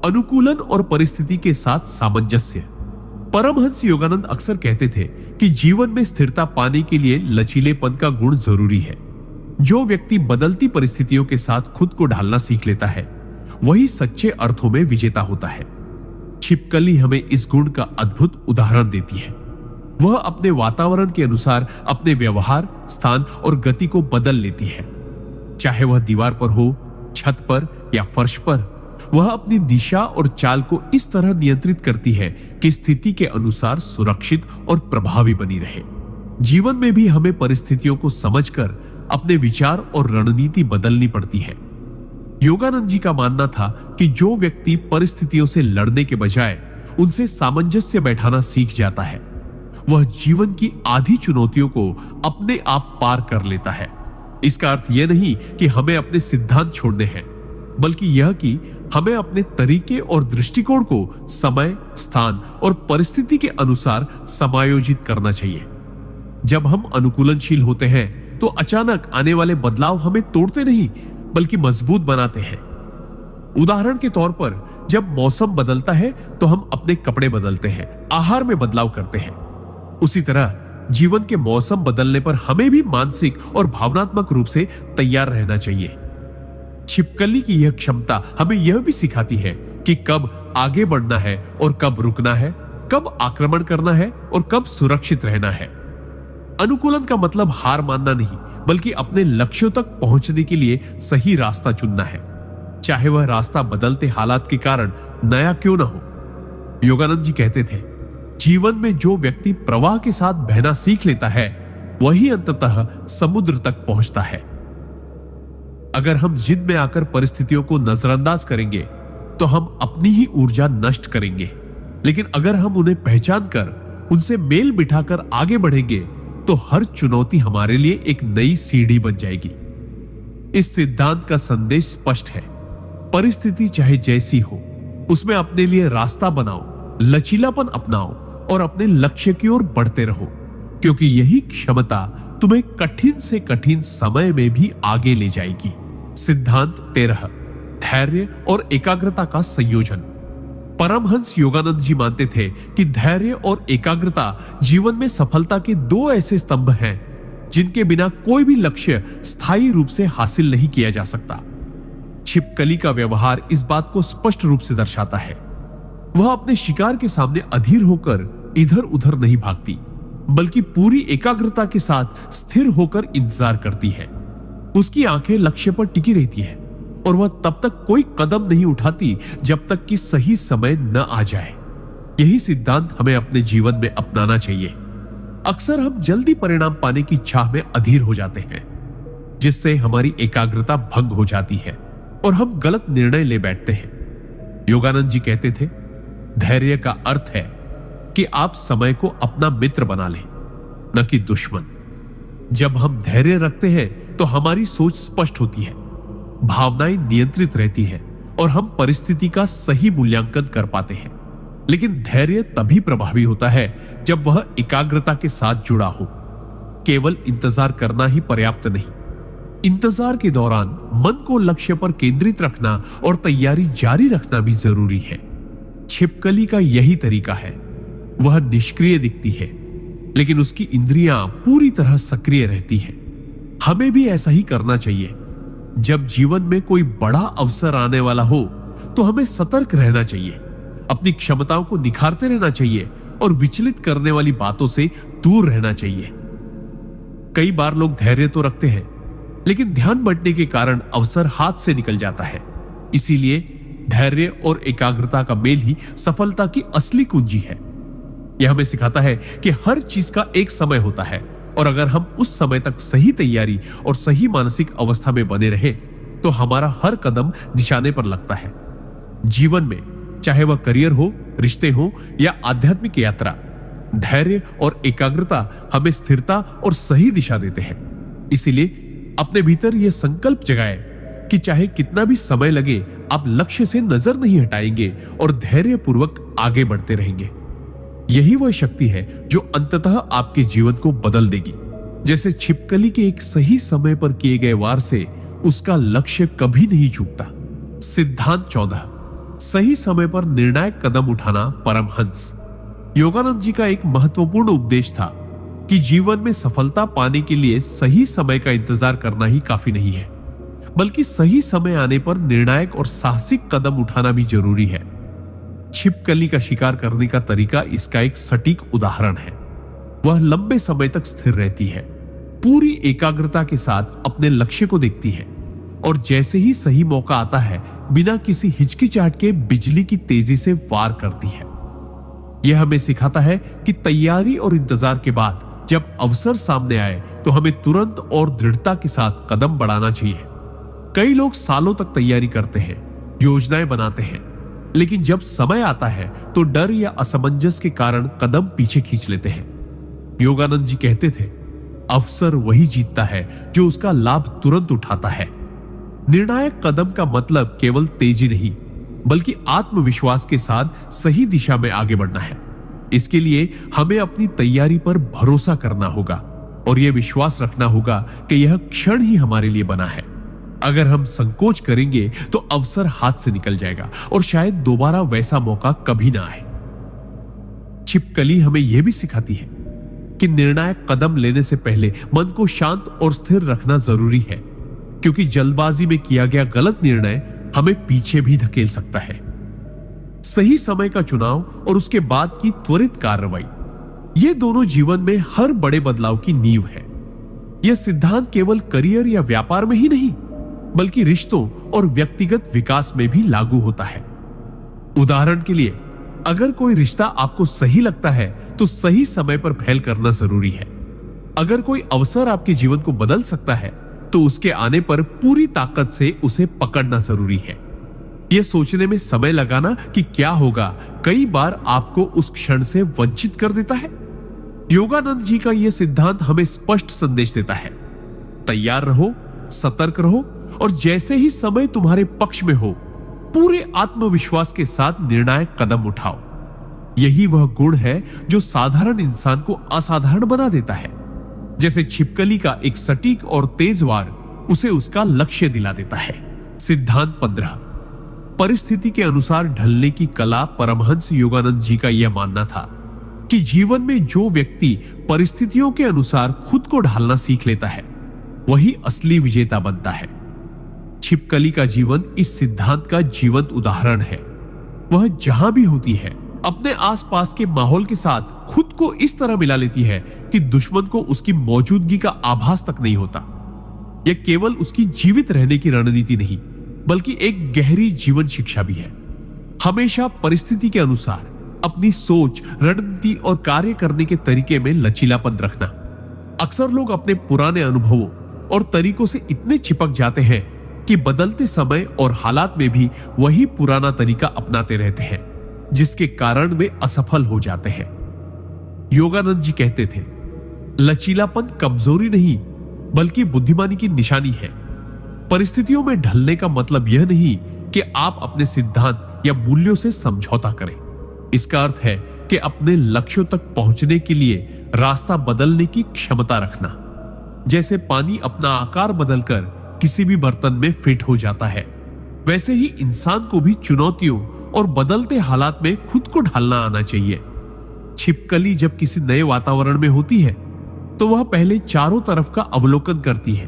अनुकूलन और परिस्थिति के साथ सामंजस्य। परमहंस योगानंद अक्सर कहते थे कि जीवन में स्थिरता पाने के लिए लचीलेपन का गुण जरूरी है। जो व्यक्ति बदलती परिस्थितियों के साथ खुद को ढालना सीख लेता है, वही सच्चे अर्थों में विजेता होता है। छिपकली हमें इस गुण का अद्भुत उदाहरण देती है। वह अपने वातावरण के अनुसार अपने व्यवहार, स्थान और गति को बदल लेती है। चाहे वह दीवार पर हो, छत पर या फर्श पर, वह अपनी दिशा और चाल को इस तरह नियंत्रित करती है कि स्थिति के अनुसार सुरक्षित और प्रभावी बनी रहे। जीवन में भी हमें परिस्थितियों को समझकर अपने विचार और रणनीति बदलनी पड़ती है। योगानंद जी का मानना था कि जो व्यक्ति परिस्थितियों से लड़ने के बजाय उनसे सामंजस्य बैठाना सीख जाता है, वह जीवन की आधी चुनौतियों को अपने आप पार कर लेता है। इसका अर्थ यह नहीं कि हमें अपने सिद्धांत छोड़ने हैं, बल्कि यह कि हमें अपने तरीके और दृष्टिकोण को समय, स्थान और परिस्थिति के अनुसार समायोजित करना चाहिए। जब हम अनुकूलनशील होते हैं तो अचानक आने वाले बदलाव हमें तोड़ते नहीं, बल्कि मजबूत बनाते हैं। उदाहरण के तौर पर, जब मौसम बदलता है तो हम अपने कपड़े बदलते हैं, आहार में बदलाव करते हैं। उसी तरह जीवन के मौसम बदलने पर हमें भी मानसिक और भावनात्मक रूप से तैयार रहना चाहिए। छिपकली की यह क्षमता हमें यह भी सिखाती है कि कब आगे बढ़ना है और कब रुकना है, कब आक्रमण करना है और कब सुरक्षित रहना है। अनुकूलन का मतलब हार मानना नहीं, बल्कि अपने लक्ष्यों तक पहुंचने के लिए सही रास्ता चुनना है, चाहे वह रास्ता बदलते हालात के कारण नया क्यों ना हो। योगानंद जी कहते थे, जीवन में जो व्यक्ति प्रवाह के साथ बहना सीख लेता है वही अंततः समुद्र तक पहुंचता है। अगर हम जिद में आकर परिस्थितियों को नजरअंदाज करेंगे तो हम अपनी ही ऊर्जा नष्ट करेंगे, लेकिन अगर हम उन्हें पहचान कर उनसे मेल बिठाकर आगे बढ़ेंगे तो हर चुनौती हमारे लिए एक नई सीढ़ी बन जाएगी। इस सिद्धांत का संदेश स्पष्ट है, परिस्थिति चाहे जैसी हो उसमें अपने लिए रास्ता बनाओ, लचीलापन अपनाओ और अपने लक्ष्य की ओर बढ़ते रहो, क्योंकि यही क्षमता तुम्हें कठिन से कठिन समय में भी आगे ले जाएगी। सिद्धांत 13, धैर्य और एकाग्रता का संयोजन। परमहंस योगानंद जी मानते थे कि धैर्य और एकाग्रता जीवन में सफलता के दो ऐसे स्तंभ हैं जिनके बिना कोई भी लक्ष्य स्थायी रूप से हासिल नहीं किया जा सकता। छिपकली का व्यवहार इस बात को स्पष्ट रूप से दर्शाता है। वह अपने शिकार के सामने अधीर होकर इधर उधर नहीं भागती, बल्कि पूरी एकाग्रता के साथ स्थिर होकर इंतजार करती है। उसकी आंखें लक्ष्य पर टिकी रहती है और वह तब तक कोई कदम नहीं उठाती जब तक कि सही समय न आ जाए। यही सिद्धांत हमें अपने जीवन में अपनाना चाहिए। अक्सर हम जल्दी परिणाम पाने की चाह में अधीर हो जाते हैं, जिससे हमारी एकाग्रता भंग हो जाती है और हम गलत निर्णय ले बैठते हैं। योगानंद जी कहते थे, धैर्य का अर्थ है कि आप समय को अपना मित्र बना लें, न कि दुश्मन। जब हम धैर्य रखते हैं तो हमारी सोच स्पष्ट होती है, भावनाएं नियंत्रित रहती है और हम परिस्थिति का सही मूल्यांकन कर पाते हैं। लेकिन धैर्य तभी प्रभावी होता है जब वह एकाग्रता के साथ जुड़ा हो। केवल इंतजार करना ही पर्याप्त नहीं, इंतजार के दौरान मन को लक्ष्य पर केंद्रित रखना और तैयारी जारी रखना भी जरूरी है। छिपकली का यही तरीका है। वह निष्क्रिय दिखती है, लेकिन उसकी इंद्रियां पूरी तरह सक्रिय रहती हैं। हमें भी ऐसा ही करना चाहिए। जब जीवन में कोई बड़ा अवसर आने वाला हो तो हमें सतर्क रहना चाहिए, अपनी क्षमताओं को निखारते रहना चाहिए और विचलित करने वाली बातों से दूर रहना चाहिए। कई बार लोग धैर्य तो रखते हैं, लेकिन ध्यान बंटने के कारण अवसर हाथ से निकल जाता है। इसीलिए धैर्य और एकाग्रता का मेल ही सफलता की असली कुंजी है। यह हमें सिखाता है कि हर चीज का एक समय होता है और अगर हम उस समय तक सही तैयारी और सही मानसिक अवस्था में बने रहे तो हमारा हर कदम निशाने पर लगता है। जीवन में चाहे वह करियर हो, रिश्ते हो या आध्यात्मिक यात्रा, धैर्य और एकाग्रता हमें स्थिरता और सही दिशा देते हैं। इसीलिए अपने भीतर यह संकल्प जगाए कि चाहे कितना भी समय लगे, आप लक्ष्य से नजर नहीं हटाएंगे और धैर्यपूर्वक आगे बढ़ते रहेंगे। यही वह शक्ति है जो अंततः आपके जीवन को बदल देगी। जैसे छिपकली के एक सही समय पर किए गए वार से उसका लक्ष्य कभी नहीं चूकता। सिद्धांत 14, सही समय पर निर्णायक कदम उठाना। परमहंस योगानंद जी का एक महत्वपूर्ण उपदेश था कि जीवन में सफलता पाने के लिए सही समय का इंतजार करना ही काफी नहीं है, बल्कि सही समय आने पर निर्णायक और साहसिक कदम उठाना भी जरूरी है। छिपकली का शिकार करने का तरीका इसका एक सटीक उदाहरण है। वह लंबे समय तक स्थिर रहती है, पूरी एकाग्रता के साथ अपने लक्ष्य को देखती है और जैसे ही सही मौका आता है बिना किसी हिचकिचाहट के बिजली की तेजी से वार करती है। यह हमें सिखाता है कि तैयारी और इंतजार के बाद जब अवसर सामने आए तो हमें तुरंत और दृढ़ता के साथ कदम बढ़ाना चाहिए। कई लोग सालों तक तैयारी करते हैं, योजनाएं बनाते हैं, लेकिन जब समय आता है तो डर या असमंजस के कारण कदम पीछे खींच लेते हैं। योगानंद जी कहते थे, अवसर वही जीतता है जो उसका लाभ तुरंत उठाता है। निर्णायक कदम का मतलब केवल तेजी नहीं, बल्कि आत्मविश्वास के साथ सही दिशा में आगे बढ़ना है। इसके लिए हमें अपनी तैयारी पर भरोसा करना होगा और यह विश्वास रखना होगा कि यह क्षण ही हमारे लिए बना है। अगर हम संकोच करेंगे तो अवसर हाथ से निकल जाएगा और शायद दोबारा वैसा मौका कभी ना आए। छिपकली हमें यह भी सिखाती है कि निर्णायक कदम लेने से पहले मन को शांत और स्थिर रखना जरूरी है, क्योंकि जल्दबाजी में किया गया गलत निर्णय हमें पीछे भी धकेल सकता है। सही समय का चुनाव और उसके बाद की त्वरित कार्रवाई, ये दोनों जीवन में हर बड़े बदलाव की नींव है। यह सिद्धांत केवल करियर या व्यापार में ही नहीं, बल्कि रिश्तों और व्यक्तिगत विकास में भी लागू होता है। उदाहरण के लिए, अगर कोई रिश्ता आपको सही लगता है तो सही समय पर पहल करना जरूरी है। अगर कोई अवसर आपके जीवन को बदल सकता है तो उसके आने पर पूरी ताकत से उसे पकड़ना जरूरी है। यह सोचने में समय लगाना कि क्या होगा, कई बार आपको उस क्षण से वंचित कर देता है। योगानंद जी का यह सिद्धांत हमें स्पष्ट संदेश देता है, तैयार रहो, सतर्क रहो और जैसे ही समय तुम्हारे पक्ष में हो, पूरे आत्मविश्वास के साथ निर्णायक कदम उठाओ। यही वह गुण है जो साधारण इंसान को असाधारण बना देता है। जैसे छिपकली का एक सटीक और तेज वार उसे उसका लक्ष्य दिला देता है। सिद्धांत 15, परिस्थिति के अनुसार ढलने की कला। परमहंस योगानंद जी का यह मानना था कि जीवन में जो व्यक्ति परिस्थितियों के अनुसार खुद को ढालना सीख लेता है, वही असली विजेता बनता है। छिपकली का जीवन इस सिद्धांत का जीवंत उदाहरण है। वह जहां भी होती है, अपने आसपास के माहौल के साथ खुद को इस तरह मिला लेती है कि दुश्मन को उसकी मौजूदगी का आभास तक नहीं होता। यह केवल उसकी जीवित रहने की रणनीति नहीं, बल्कि एक गहरी जीवन शिक्षा भी है। हमेशा परिस्थिति के अनुसार अपनी सोच, रणनीति और कार्य करने के तरीके में लचीलापन रखना। अक्सर लोग अपने पुराने अनुभवों और तरीकों से इतने चिपक जाते हैं कि बदलते समय और हालात में भी वही पुराना तरीका अपनाते रहते हैं, जिसके कारण वे असफल हो जाते हैं। योगानंद जी कहते थे, लचीलापन कमजोरी नहीं, बल्कि बुद्धिमानी की निशानी है। परिस्थितियों में ढलने का मतलब यह नहीं कि आप अपने सिद्धांत या मूल्यों से समझौता करें। इसका अर्थ है कि अपने लक्ष्यों तक पहुंचने के लिए रास्ता बदलने की क्षमता रखना। जैसे पानी अपना आकार बदलकर किसी भी बर्तन में फिट हो जाता है, वैसे ही इंसान को भी चुनौतियों और बदलते हालात में खुद को ढालना आना चाहिए। छिपकली जब किसी नए वातावरण में होती है तो वह पहले चारों तरफ का अवलोकन करती है,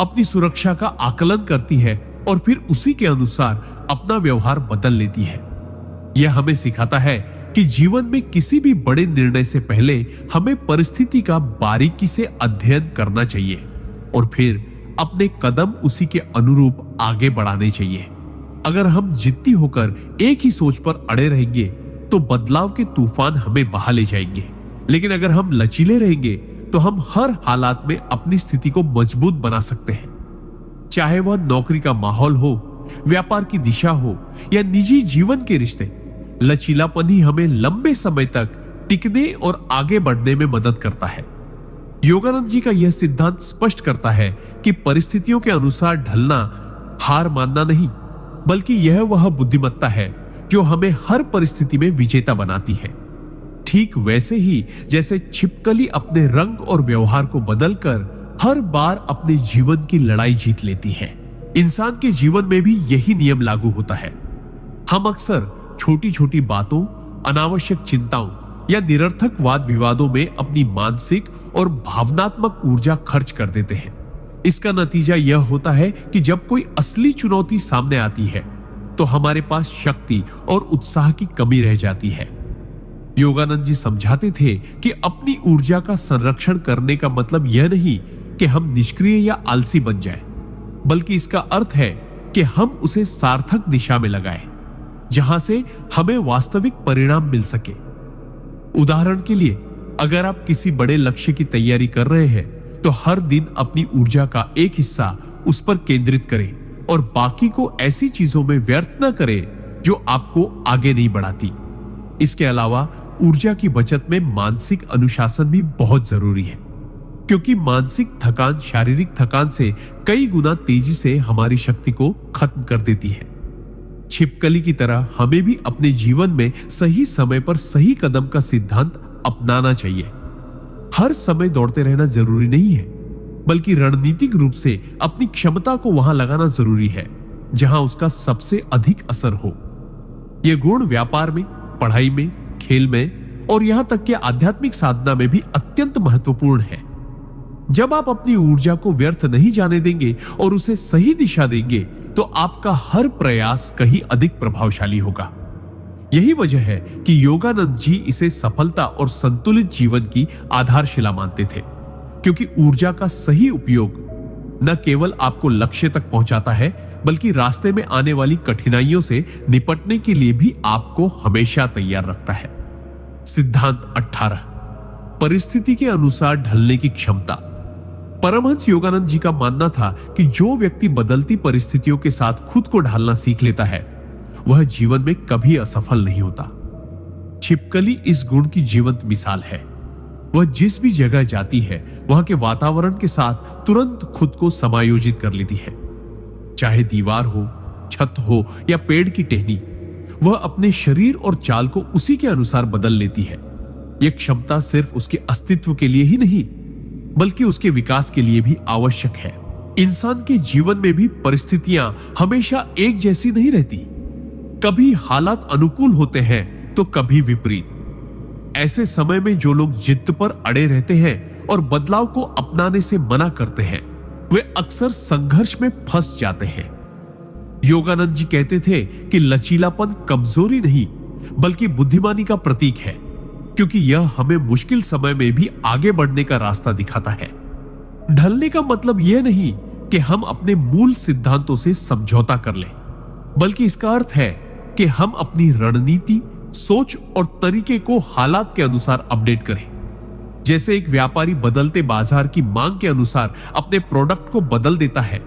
अपनी सुरक्षा का आकलन करती है और फिर उसी के अनुसार अपना व्यवहार बदल लेती है। यह हमें सिखाता है कि जीवन में किसी भी बड़े निर्णय से पहले हमें परिस्थिति का बारीकी से अध्ययन करना चाहिए और फिर अपने कदम उसी के अनुरूप आगे बढ़ाने चाहिए। अगर हम जिद्दी होकर एक ही सोच पर अड़े रहेंगे तो बदलाव के तूफान हमें बहा ले जाएंगे, लेकिन अगर हम लचीले रहेंगे तो हम हर हालात में अपनी स्थिति को मजबूत बना सकते हैं। चाहे वह नौकरी का माहौल हो, व्यापार की दिशा हो या निजी जीवन के रिश्ते, लचीलापन ही हमें लंबे समय तक टिकने और आगे बढ़ने में मदद करता है। योगानंद जी का यह सिद्धांत स्पष्ट करता है कि परिस्थितियों के अनुसार ढलना हार मानना नहीं, बल्कि यह वह बुद्धिमत्ता है जो हमें हर परिस्थिति में विजेता बनाती है। ठीक वैसे ही जैसे छिपकली अपने रंग और व्यवहार को बदलकर हर बार अपने जीवन की लड़ाई जीत लेती है, इंसान के जीवन में भी यही नियम लागू होता है। हम अक्सर छोटी छोटी बातों, अनावश्यक चिंताओं या निरर्थक वाद विवादों में अपनी मानसिक और भावनात्मक ऊर्जा खर्च कर देते हैं। इसका नतीजा यह होता है कि जब कोई असली चुनौती सामने आती है तो हमारे पास शक्ति और उत्साह की कमी रह जाती है। योगानंद जी समझाते थे कि अपनी ऊर्जा का संरक्षण करने का मतलब यह नहीं कि हम निष्क्रिय या आलसी बन जाएं, बल्कि इसका अर्थ है कि हम उसे सार्थक दिशा में लगाएं, जहां से हमें वास्तविक परिणाम मिल सके। उदाहरण के लिए, अगर आप किसी बड़े लक्ष्य की तैयारी कर रहे हैं तो हर दिन अपनी ऊर्जा का एक हिस्सा उस पर केंद्रित करें और बाकी को ऐसी चीजों में व्यर्थ न करें जो आपको आगे नहीं बढ़ाती। इसके अलावा ऊर्जा की बचत में मानसिक अनुशासन भी बहुत जरूरी है, क्योंकि मानसिक थकान शारीरिक थकान से कई गुना तेजी से हमारी शक्ति को खत्म कर देती है। छिपकली की तरह हमें भी अपने जीवन में सही समय पर सही कदम का सिद्धांत अपनाना चाहिए। हर समय दौड़ते रहना जरूरी नहीं है, बल्कि रणनीतिक रूप से अपनी क्षमता को वहां लगाना जरूरी है जहां उसका सबसे अधिक असर हो। यह गुण व्यापार में, पढ़ाई में, खेल में और यहां तक कि आध्यात्मिक साधना में भी अत्यंत महत्वपूर्ण है। जब आप अपनी ऊर्जा को व्यर्थ नहीं जाने देंगे और उसे सही दिशा देंगे तो आपका हर प्रयास कहीं अधिक प्रभावशाली होगा। यही वजह है कि योगानंद जी इसे सफलता और संतुलित जीवन की आधारशिला मानते थे, क्योंकि ऊर्जा का सही उपयोग न केवल आपको लक्ष्य तक पहुंचाता है, बल्कि रास्ते में आने वाली कठिनाइयों से निपटने के लिए भी आपको हमेशा तैयार रखता है। सिद्धांत 18, परिस्थिति के अनुसार ढलने की क्षमता। परमहंस योगानंद जी का मानना था कि जो व्यक्ति बदलती परिस्थितियों के साथ खुद को ढालना सीख लेता है, वह जीवन में कभी असफल नहीं होता। छिपकली इस गुण की जीवंत मिसाल है। वह जिस भी जगह जाती है, वहां के वातावरण के साथ तुरंत खुद को समायोजित कर लेती है। चाहे दीवार हो, छत हो या पेड़ की टहनी, वह अपने शरीर और चाल को उसी के अनुसार बदल लेती है। यह क्षमता सिर्फ उसके अस्तित्व के लिए ही नहीं, बल्कि उसके विकास के लिए भी आवश्यक है। इंसान के जीवन में भी परिस्थितियां हमेशा एक जैसी नहीं रहती। कभी हालात अनुकूल होते हैं तो कभी विपरीत। ऐसे समय में जो लोग जिद पर अड़े रहते हैं और बदलाव को अपनाने से मना करते हैं, वे अक्सर संघर्ष में फंस जाते हैं। योगानंद जी कहते थे कि लचीलापन कमजोरी नहीं, बल्कि बुद्धिमानी का प्रतीक है, क्योंकि यह हमें मुश्किल समय में भी आगे बढ़ने का रास्ता दिखाता है। ढलने का मतलब यह नहीं कि हम अपने मूल सिद्धांतों से समझौता कर लें, बल्कि इसका अर्थ है कि हम अपनी रणनीति, सोच और तरीके को हालात के अनुसार अपडेट करें। जैसे एक व्यापारी बदलते बाजार की मांग के अनुसार अपने प्रोडक्ट को बदल देता है,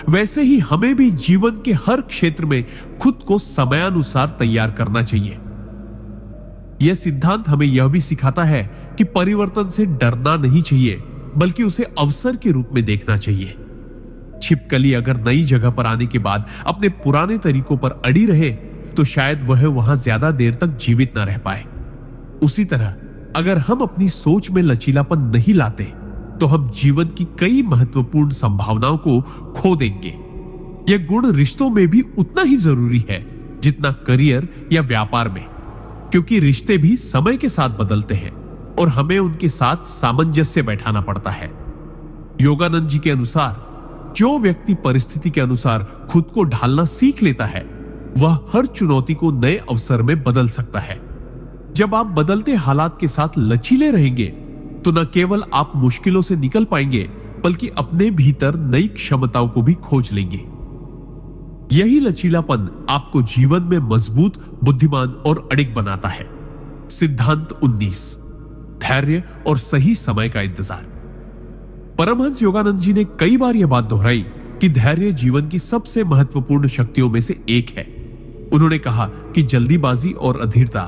वैसे ही हमें भी जीवन के हर क्षेत्र में खुद को समयानुसार तैयार करना चाहिए। यह सिद्धांत हमें यह भी सिखाता है कि परिवर्तन से डरना नहीं चाहिए, बल्कि उसे अवसर के रूप में देखना चाहिए। छिपकली अगर नई जगह पर आने के बाद अपने पुराने तरीकों पर अड़ी रहे, तो शायद वह वहां ज्यादा देर तक जीवित न रह पाए। उसी तरह अगर हम अपनी सोच में लचीलापन नहीं लाते, तो हम जीवन की कई महत्वपूर्ण संभावनाओं को खो देंगे। यह गुण रिश्तों में भी उतना ही जरूरी है जितना करियर या व्यापार में, क्योंकि रिश्ते भी समय के साथ बदलते हैं और हमें उनके साथ सामंजस्य बैठाना पड़ता है। योगानंद जी के अनुसार जो व्यक्ति परिस्थिति के अनुसार खुद को ढालना सीख लेता है, वह हर चुनौती को नए अवसर में बदल सकता है। जब आप बदलते हालात के साथ लचीले रहेंगे, तो न केवल आप मुश्किलों से निकल पाएंगे, बल्कि अपने भीतर नई क्षमताओं को भी खोज लेंगे। यही लचीलापन आपको जीवन में मजबूत, बुद्धिमान और अडिग बनाता है। सिद्धांत 19, धैर्य और सही समय का इंतजार। परमहंस योगानंद जी ने कई बार यह बात दोहराई कि धैर्य जीवन की सबसे महत्वपूर्ण शक्तियों में से एक है। उन्होंने कहा कि जल्दीबाजी और अधीरता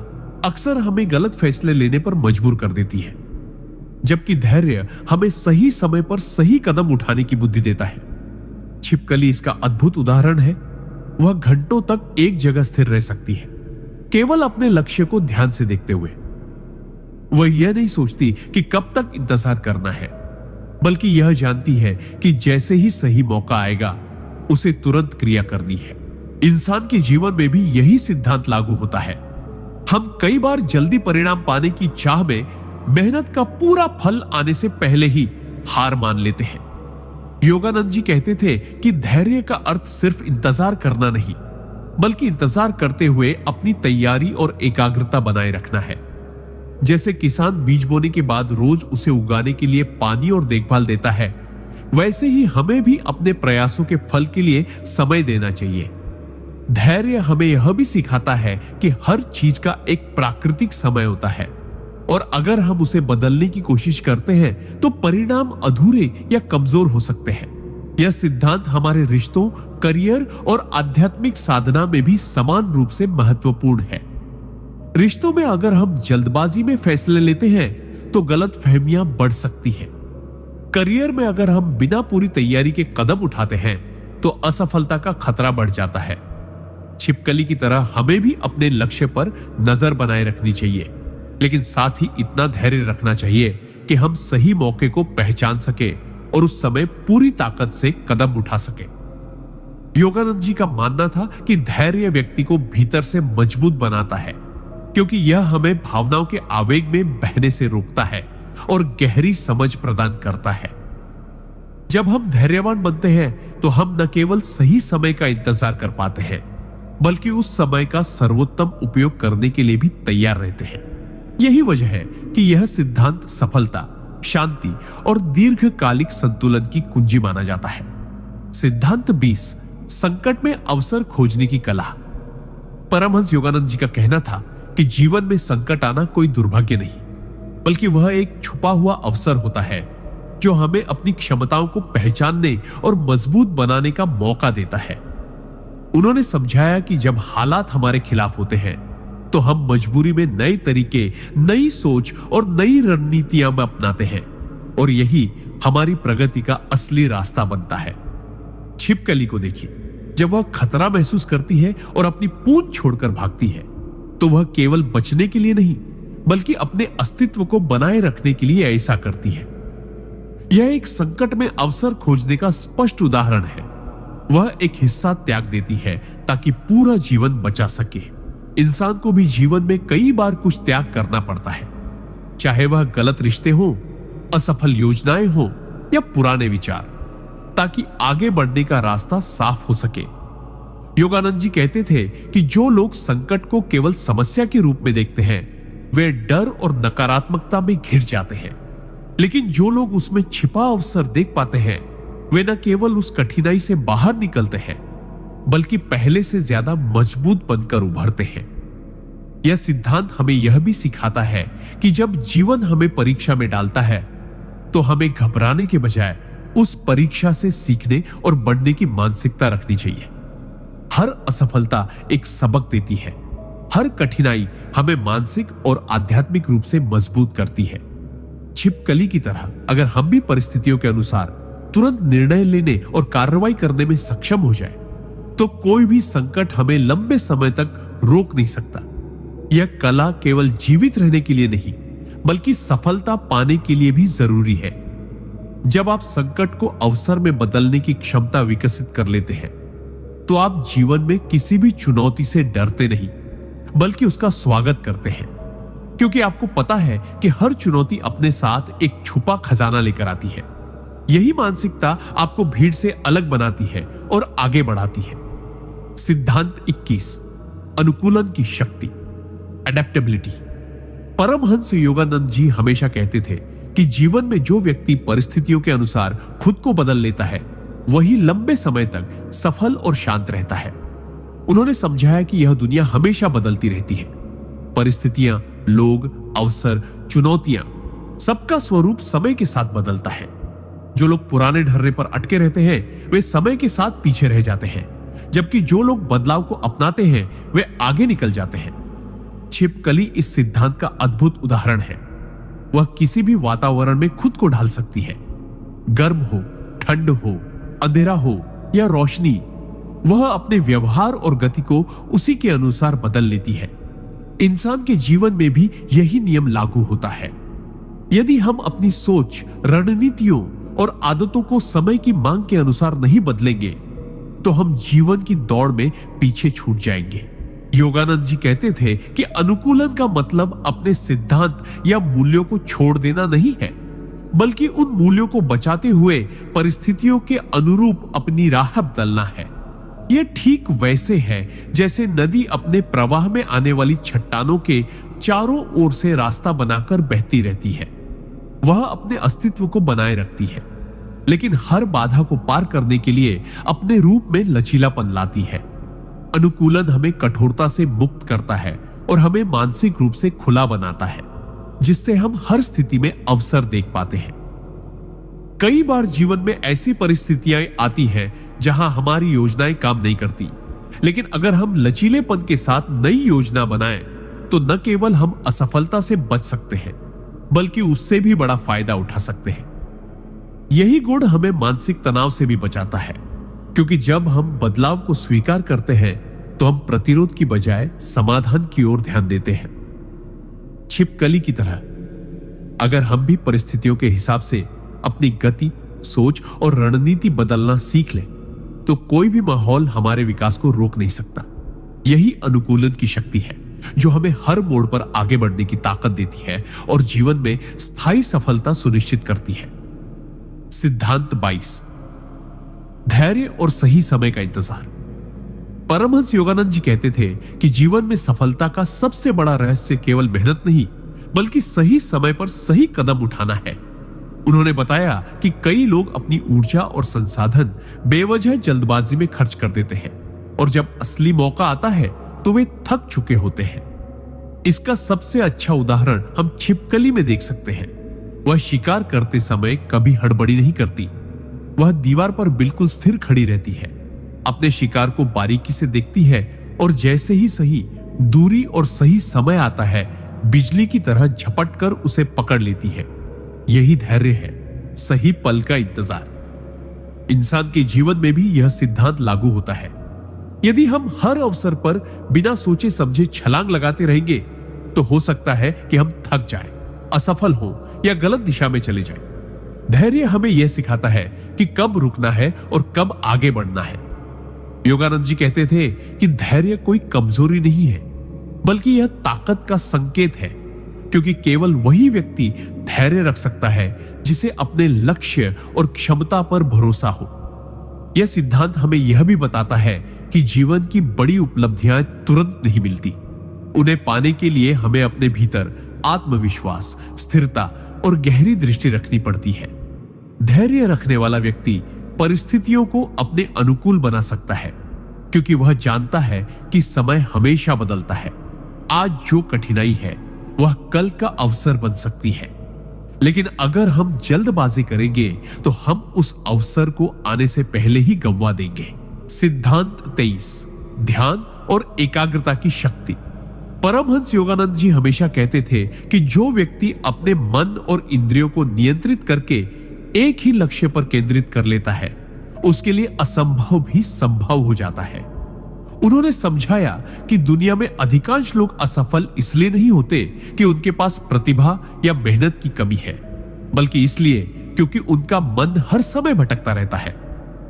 अक्सर हमें गलत फैसले लेने पर मजबूर कर देती है, जबकि धैर्य हमें सही समय पर सही कदम उठाने की बुद्धि देता है। छिपकली इसका अद्भुत उदाहरण है। वह घंटों तक एक जगह स्थिर रह सकती है, केवल अपने लक्ष्य को ध्यान से देखते हुए। वह यह नहीं सोचती कि कब तक इंतजार करना है, बल्कि यह जानती है कि जैसे ही सही मौका आएगा, उसे तुरंत क्रिया करनी है। इंसान के जीवन में भी यही सिद्धांत लागू होता है। हम कई बार जल्दी परिणाम पाने की चाह में मेहनत का पूरा फल आने से पहले ही हार मान लेते हैं। योगानंद जी कहते थे कि धैर्य का अर्थ सिर्फ इंतजार करना नहीं, बल्कि इंतजार करते हुए अपनी तैयारी और एकाग्रता बनाए रखना है। जैसे किसान बीज बोने के बाद रोज उसे उगाने के लिए पानी और देखभाल देता है, वैसे ही हमें भी अपने प्रयासों के फल के लिए समय देना चाहिए। धैर्य हमें यह भी सिखाता है कि हर चीज का एक प्राकृतिक समय होता है, और अगर हम उसे बदलने की कोशिश करते हैं, तो परिणाम अधूरे या कमजोर हो सकते हैं। यह सिद्धांत हमारे रिश्तों, करियर और आध्यात्मिक साधना में भी समान रूप से महत्वपूर्ण है। रिश्तों में अगर हम जल्दबाजी में फैसले लेते हैं, तो गलतफहमियां बढ़ सकती हैं। करियर में अगर हम बिना पूरी तैयारी के कदम उठाते हैं, तो असफलता का खतरा बढ़ जाता है। छिपकली की तरह हमें भी अपने लक्ष्य पर नजर बनाए रखनी चाहिए, लेकिन साथ ही इतना धैर्य रखना चाहिए कि हम सही मौके को पहचान सके और उस समय पूरी ताकत से कदम उठा सके। योगानंद जी का मानना था कि धैर्य व्यक्ति को भीतर से मजबूत बनाता है, क्योंकि यह हमें भावनाओं के आवेग में बहने से रोकता है और गहरी समझ प्रदान करता है। जब हम धैर्यवान बनते हैं, तो हम न केवल सही समय का इंतजार कर पाते हैं, बल्कि उस समय का सर्वोत्तम उपयोग करने के लिए भी तैयार रहते हैं। यही वजह है कि यह सिद्धांत सफलता, शांति और दीर्घकालिक संतुलन की कुंजी माना जाता है। सिद्धांत 20, संकट में अवसर खोजने की कला। परमहंस योगानंद जी का कहना था कि जीवन में संकट आना कोई दुर्भाग्य नहीं, बल्कि वह एक छुपा हुआ अवसर होता है जो हमें अपनी क्षमताओं को पहचानने और मजबूत बनाने का मौका देता है। उन्होंने समझाया कि जब हालात हमारे खिलाफ होते हैं तो हम मजबूरी में नए तरीके, नई सोच और नई रणनीतियां अपनाते हैं, और यही हमारी प्रगति का असली रास्ता बनता है। छिपकली को देखिए, जब वह खतरा महसूस करती है और अपनी पूंछ छोड़कर भागती है तो वह केवल बचने के लिए नहीं बल्कि अपने अस्तित्व को बनाए रखने के लिए ऐसा करती है। यह एक संकट में अवसर खोजने का स्पष्ट उदाहरण है। वह एक हिस्सा त्याग देती है ताकि पूरा जीवन बचा सके। इंसान को भी जीवन में कई बार कुछ त्याग करना पड़ता है, चाहे वह गलत रिश्ते हो, असफल योजनाएं हो या पुराने विचार, ताकि आगे बढ़ने का रास्ता साफ हो सके। योगानंद जी कहते थे कि जो लोग संकट को केवल समस्या के रूप में देखते हैं वे डर और नकारात्मकता में घिर जाते हैं, लेकिन जो लोग उसमें छिपा अवसर देख पाते हैं वे न केवल उस कठिनाई से बाहर निकलते हैं बल्कि पहले से ज्यादा मजबूत बनकर उभरते हैं। यह सिद्धांत हमें यह भी सिखाता है कि जब जीवन हमें परीक्षा में डालता है तो हमें घबराने के बजाय उस परीक्षा से सीखने और बढ़ने की मानसिकता रखनी चाहिए। हर असफलता एक सबक देती है, हर कठिनाई हमें मानसिक और आध्यात्मिक रूप से मजबूत करती है। छिपकली की तरह अगर हम भी परिस्थितियों के अनुसार तुरंत निर्णय लेने और कार्रवाई करने में सक्षम हो जाए तो कोई भी संकट हमें लंबे समय तक रोक नहीं सकता। यह कला केवल जीवित रहने के लिए नहीं बल्कि सफलता पाने के लिए भी जरूरी है। जब आप संकट को अवसर में बदलने की क्षमता विकसित कर लेते हैं तो आप जीवन में किसी भी चुनौती से डरते नहीं बल्कि उसका स्वागत करते हैं, क्योंकि आपको पता है कि हर चुनौती अपने साथ एक छुपा खजाना लेकर आती है। यही मानसिकता आपको भीड़ से अलग बनाती है और आगे बढ़ाती है। सिद्धांत 21, अनुकूलन की शक्ति, एडेप्टेबिलिटी। परमहंस योगानंद जी हमेशा कहते थे कि जीवन में जो व्यक्ति परिस्थितियों के अनुसार खुद को बदल लेता है वही लंबे समय तक सफल और शांत रहता है। उन्होंने समझाया कि यह दुनिया हमेशा बदलती रहती है। परिस्थितियां, लोग, अवसर, चुनौतियां, सबका स्वरूप समय के साथ बदलता है। जो लोग पुराने ढर्रे पर अटके रहते हैं वे समय के साथ पीछे रह जाते हैं, जबकि जो लोग बदलाव को अपनाते हैं वे आगे निकल जाते हैं। छिपकली इस सिद्धांत का अद्भुत उदाहरण है। वह किसी भी वातावरण में खुद को ढाल सकती है, गर्म हो, ठंड हो, अंधेरा हो या रोशनी। वह अपने व्यवहार और गति को उसी के अनुसार बदल लेती है। इंसान के जीवन में भी यही नियम लागू होता है। यदि हम अपनी सोच, रणनीतियों और आदतों को समय की मांग के अनुसार नहीं बदलेंगे तो हम जीवन की दौड़ में पीछे छूट जाएंगे। योगानंद जी कहते थे कि अनुकूलन का मतलब अपने सिद्धांत या मूल्यों को छोड़ देना नहीं है, बल्कि उन मूल्यों को बचाते हुए परिस्थितियों के अनुरूप अपनी राह बदलना है। यह ठीक वैसे है जैसे नदी अपने प्रवाह में आने वाली चट्टानों के चारों ओर से रास्ता बनाकर बहती रहती है। वह अपने अस्तित्व को बनाए रखती है, लेकिन हर बाधा को पार करने के लिए अपने रूप में लचीलापन लाती है। अनुकूलन हमें कठोरता से मुक्त करता है और हमें मानसिक रूप से खुला बनाता है, जिससे हम हर स्थिति में अवसर देख पाते हैं। कई बार जीवन में ऐसी परिस्थितियां आती हैं जहां हमारी योजनाएं काम नहीं करती, लेकिन अगर हम लचीलेपन के साथ नई योजना बनाएं तो न केवल हम असफलता से बच सकते हैं बल्कि उससे भी बड़ा फायदा उठा सकते हैं। यही गुण हमें मानसिक तनाव से भी बचाता है, क्योंकि जब हम बदलाव को स्वीकार करते हैं तो हम प्रतिरोध की बजाय समाधान की ओर ध्यान देते हैं। छिपकली की तरह अगर हम भी परिस्थितियों के हिसाब से अपनी गति, सोच और रणनीति बदलना सीख लें तो कोई भी माहौल हमारे विकास को रोक नहीं सकता। यही अनुकूलन की शक्ति है जो हमें हर मोड़ पर आगे बढ़ने की ताकत देती है और जीवन में स्थायी सफलता सुनिश्चित करती है। सिद्धांत 22, धैर्य और सही समय का इंतजार। परमहंस योगानंद जी कहते थे कि जीवन में सफलता का सबसे बड़ा रहस्य केवल मेहनत नहीं, बल्कि सही समय पर सही कदम उठाना है। उन्होंने बताया कि कई लोग अपनी ऊर्जा और संसाधन बेवजह जल्दबाजी में खर्च कर देते हैं और जब असली मौका आता है तो वे थक चुके होते हैं। इसका सबसे अच्छा उदाहरण हम छिपकली में देख सकते हैं। वह शिकार करते समय कभी हड़बड़ी नहीं करती। वह दीवार पर बिल्कुल स्थिर खड़ी रहती है, अपने शिकार को बारीकी से देखती है और जैसे ही सही दूरी और सही समय आता है, बिजली की तरह झपट कर उसे पकड़ लेती है। यही धैर्य है, सही पल का इंतजार। इंसान के जीवन में भी यह सिद्धांत लागू होता है। यदि हम हर अवसर पर बिना सोचे समझे छलांग लगाते रहेंगे तो हो सकता है कि हम थक जाएं, असफल हो या गलत दिशा में चले जाएं। धैर्य हमें यह सिखाता है कि कब रुकना है और कब आगे बढ़ना है। योगानंद जी कहते थे कि धैर्य कोई कमजोरी नहीं है, बल्कि यह ताकत का संकेत है, क्योंकि केवल वही व्यक्ति धैर्य रख सकता है जिसे अपने लक्ष्य और क्षमता पर भरोसा हो। यह सिद्धांत हमें यह भी बताता है कि जीवन की बड़ी उपलब्धियां तुरंत नहीं मिलती। उन्हें पाने के लिए हमें अपने भीतर आत्मविश्वास, स्थिरता और गहरी दृष्टि रखनी पड़ती है। धैर्य रखने वाला व्यक्ति परिस्थितियों को अपने अनुकूल बना सकता है, क्योंकि वह जानता है कि समय हमेशा बदलता है। आज जो कठिनाई है वह कल का अवसर बन सकती है, लेकिन अगर हम जल्दबाजी करेंगे तो हम उस अवसर को आने से पहले ही गंवा देंगे। सिद्धांत 23, ध्यान और एकाग्रता की शक्ति। परमहंस योगानंद जी हमेशा कहते थे कि जो व्यक्ति अपने मन और इंद्रियों को नियंत्रित करके एक ही लक्ष्य पर केंद्रित कर लेता है, उसके लिए असंभव भी संभव हो जाता है। उन्होंने समझाया कि दुनिया में अधिकांश लोग असफल इसलिए नहीं होते कि उनके पास प्रतिभा या मेहनत की कमी है, बल्कि इसलिए क्योंकि उनका मन हर समय भटकता रहता है।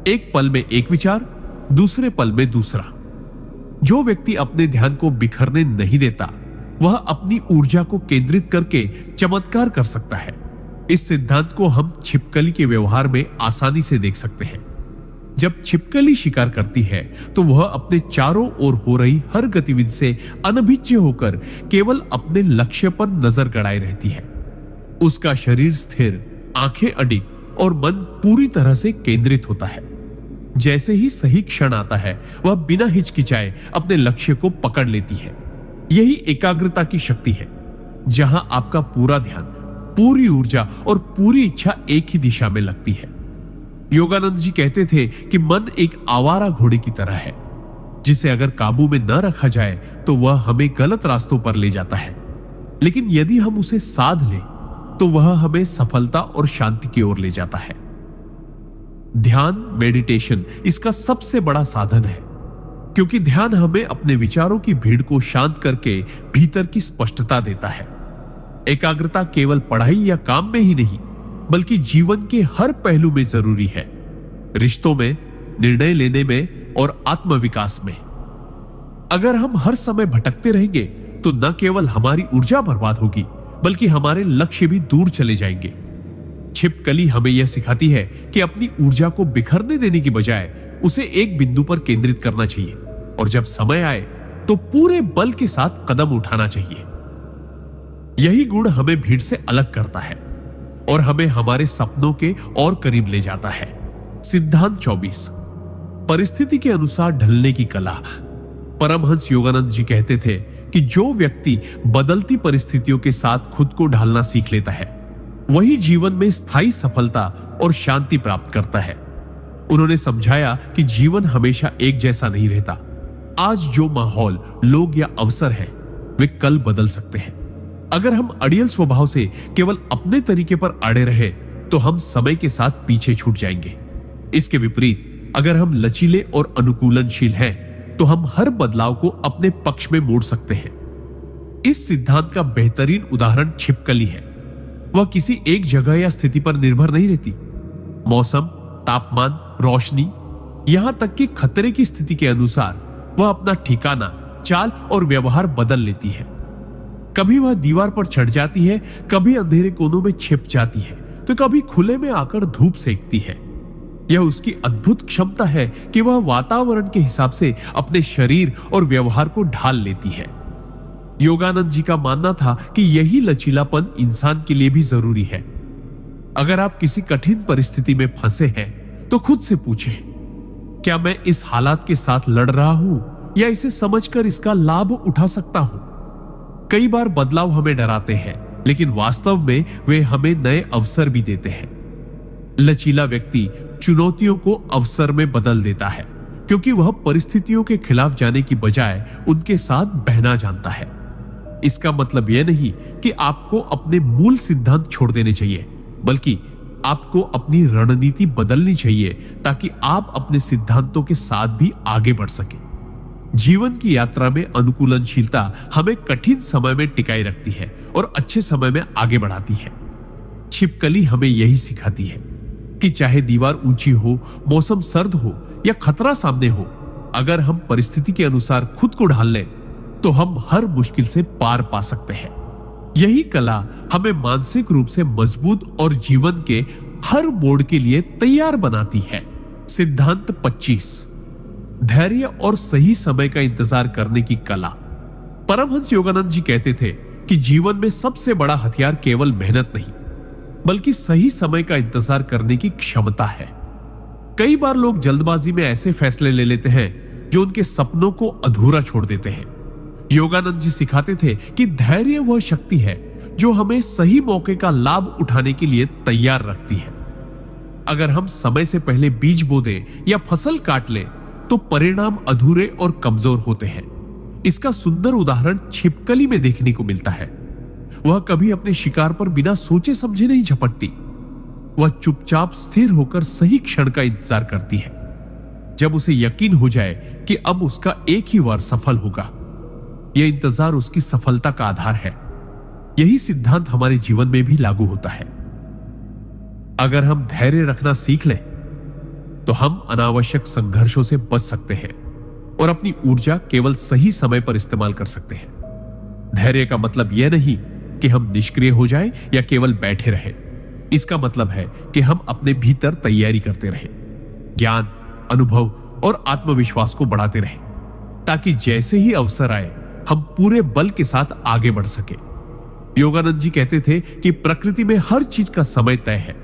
एक पल में एक विचार, दूसरे पल में दूसरा। जो व्यक्ति अपने ध्यान को बिखरने नहीं देता, वह अपनी ऊर्जा को केंद्रित करके चमत्कार कर सकता है। इस सिद्धांत को हम छिपकली के व्यवहार में आसानी से देख सकते हैं। जब छिपकली शिकार करती है तो वह अपने चारों ओर हो रही हर गतिविधि से अनभिज्ञ होकर केवल अपने लक्ष्य पर नजर गड़ाए रहती है। उसका शरीर स्थिर, आंखें अडिग और मन पूरी तरह से केंद्रित होता है। जैसे ही सही क्षण आता है, वह बिना हिचकिचाए अपने लक्ष्य को पकड़ लेती है। यही एकाग्रता की शक्ति है, जहां आपका पूरा ध्यान, पूरी ऊर्जा और पूरी इच्छा एक ही दिशा में लगती है। योगानंद जी कहते थे कि मन एक आवारा घोड़े की तरह है, जिसे अगर काबू में न रखा जाए तो वह हमें गलत रास्तों पर ले जाता है, लेकिन यदि हम उसे साध लें तो वह हमें सफलता और शांति की ओर ले जाता है। ध्यान, मेडिटेशन इसका सबसे बड़ा साधन है, क्योंकि ध्यान हमें अपने विचारों की भीड़ को शांत करके भीतर की स्पष्टता देता है। एकाग्रता केवल पढ़ाई या काम में ही नहीं, बल्कि जीवन के हर पहलू में जरूरी है। रिश्तों में, निर्णय लेने में और आत्मविकास में। अगर हम हर समय भटकते रहेंगे तो न केवल हमारी ऊर्जा बर्बाद होगी, बल्कि हमारे लक्ष्य भी दूर चले जाएंगे। छिपकली हमें यह सिखाती है कि अपनी ऊर्जा को बिखरने देने की बजाय उसे एक बिंदु पर केंद्रित करना चाहिए और जब समय आए तो पूरे बल के साथ कदम उठाना चाहिए। यही गुण हमें भीड़ से अलग करता है और हमें हमारे सपनों के और करीब ले जाता है। सिद्धांत 24, परिस्थिति के अनुसार ढलने की कला। परमहंस योगानंद जी कहते थे कि जो व्यक्ति बदलती परिस्थितियों के साथ खुद को ढालना सीख लेता है, वही जीवन में स्थायी सफलता और शांति प्राप्त करता है। उन्होंने समझाया कि जीवन हमेशा एक जैसा नहीं रहता। आज जो माहौल, लोग या अवसर है, वे कल बदल सकते हैं। अगर हम अड़ियल स्वभाव से केवल अपने तरीके पर अड़े रहे तो हम समय के साथ पीछे छूट जाएंगे। इसके विपरीत अगर हम लचीले और अनुकूलनशील हैं तो हम हर बदलाव को अपने पक्ष में मोड़ सकते हैं। इस सिद्धांत का बेहतरीन उदाहरण छिपकली है। वह किसी एक जगह या स्थिति पर निर्भर नहीं रहती। मौसम, तापमान, रोशनी, यहां तक कि खतरे की स्थिति के अनुसार वह अपना ठिकाना, चाल और व्यवहार बदल लेती है। कभी वह दीवार पर चढ़ जाती है, कभी अंधेरे कोनों में छिप जाती है, तो कभी खुले में आकर धूप सेकती है। इस सिद्धांत का बेहतरीन उदाहरण छिपकली है। वह किसी एक जगह या स्थिति पर निर्भर नहीं रहती। मौसम, तापमान, रोशनी, यहां तक कि खतरे की स्थिति के अनुसार वह अपना ठिकाना, चाल और व्यवहार बदल लेती है। कभी वह दीवार पर चढ़ जाती है, कभी अंधेरे कोनों में छिप जाती है, तो कभी खुले में आकर धूप सेकती है। यह उसकी अद्भुत क्षमता है कि वह वातावरण के हिसाब से अपने शरीर और व्यवहार को ढाल लेती है। योगानंद जी का मानना था कि यही लचीलापन इंसान के लिए भी जरूरी है। अगर आप किसी कठिन परिस्थिति में फंसे हैं तो खुद से पूछें, क्या मैं इस हालात के साथ लड़ रहा हूं या इसे समझकर इसका लाभ उठा सकता हूं? कई बार बदलाव हमें डराते हैं, लेकिन वास्तव में वे हमें नए अवसर भी देते हैं। लचीला व्यक्ति चुनौतियों को अवसर में बदल देता है, क्योंकि वह परिस्थितियों के खिलाफ जाने की बजाय उनके साथ बहना जानता है। इसका मतलब यह नहीं कि आपको अपने मूल सिद्धांत छोड़ देने चाहिए, बल्कि आपको अपनी रणनीति बदलनी चाहिए ताकि आप अपने सिद्धांतों के साथ भी आगे बढ़ सके। जीवन की यात्रा में अनुकूलनशीलता हमें कठिन समय में टिकाए रखती है और अच्छे समय में आगे बढ़ाती है। छिपकली हमें यही सिखाती है कि चाहे दीवार ऊंची हो, मौसम सर्द हो या खतरा सामने हो, अगर हम परिस्थिति के अनुसार खुद को ढाल लें तो हम हर मुश्किल से पार पा सकते हैं। यही कला हमें मानसिक रूप से मजबूत और जीवन के हर मोड़ के लिए तैयार बनाती है। सिद्धांत 25, धैर्य और सही समय का इंतजार करने की कला। परमहंस योगानंद जी कहते थे कि जीवन में सबसे बड़ा हथियार केवल मेहनत नहीं, बल्कि सही समय का इंतजार करने की क्षमता है। कई बार लोग जल्दबाजी में ऐसे फैसले ले लेते हैं जो उनके सपनों को अधूरा छोड़ देते हैं। योगानंद जी सिखाते थे कि धैर्य वह शक्ति है जो हमें सही मौके का लाभ उठाने के लिए तैयार रखती है। अगर हम समय से पहले बीज बो दें या फसल काट लें तो परिणाम अधूरे और कमजोर होते हैं। इसका सुंदर उदाहरण छिपकली में देखने को मिलता है। वह कभी अपने शिकार पर बिना सोचे समझे नहीं झपटती। वह चुपचाप स्थिर होकर सही क्षण का इंतजार करती है, जब उसे यकीन हो जाए कि अब उसका एक ही वार सफल होगा। यह इंतजार उसकी सफलता का आधार है। यही सिद्धांत हमारे जीवन में भी लागू होता है। अगर हम धैर्य रखना सीख लें तो हम अनावश्यक संघर्षों से बच सकते हैं और अपनी ऊर्जा केवल सही समय पर इस्तेमाल कर सकते हैं। धैर्य का मतलब यह नहीं कि हम निष्क्रिय हो जाएं या केवल बैठे रहें। इसका मतलब है कि हम अपने भीतर तैयारी करते रहें, ज्ञान, अनुभव और आत्मविश्वास को बढ़ाते रहें, ताकि जैसे ही अवसर आए हम पूरे बल के साथ आगे बढ़ सके। योगानंद जी कहते थे कि प्रकृति में हर चीज का समय तय है।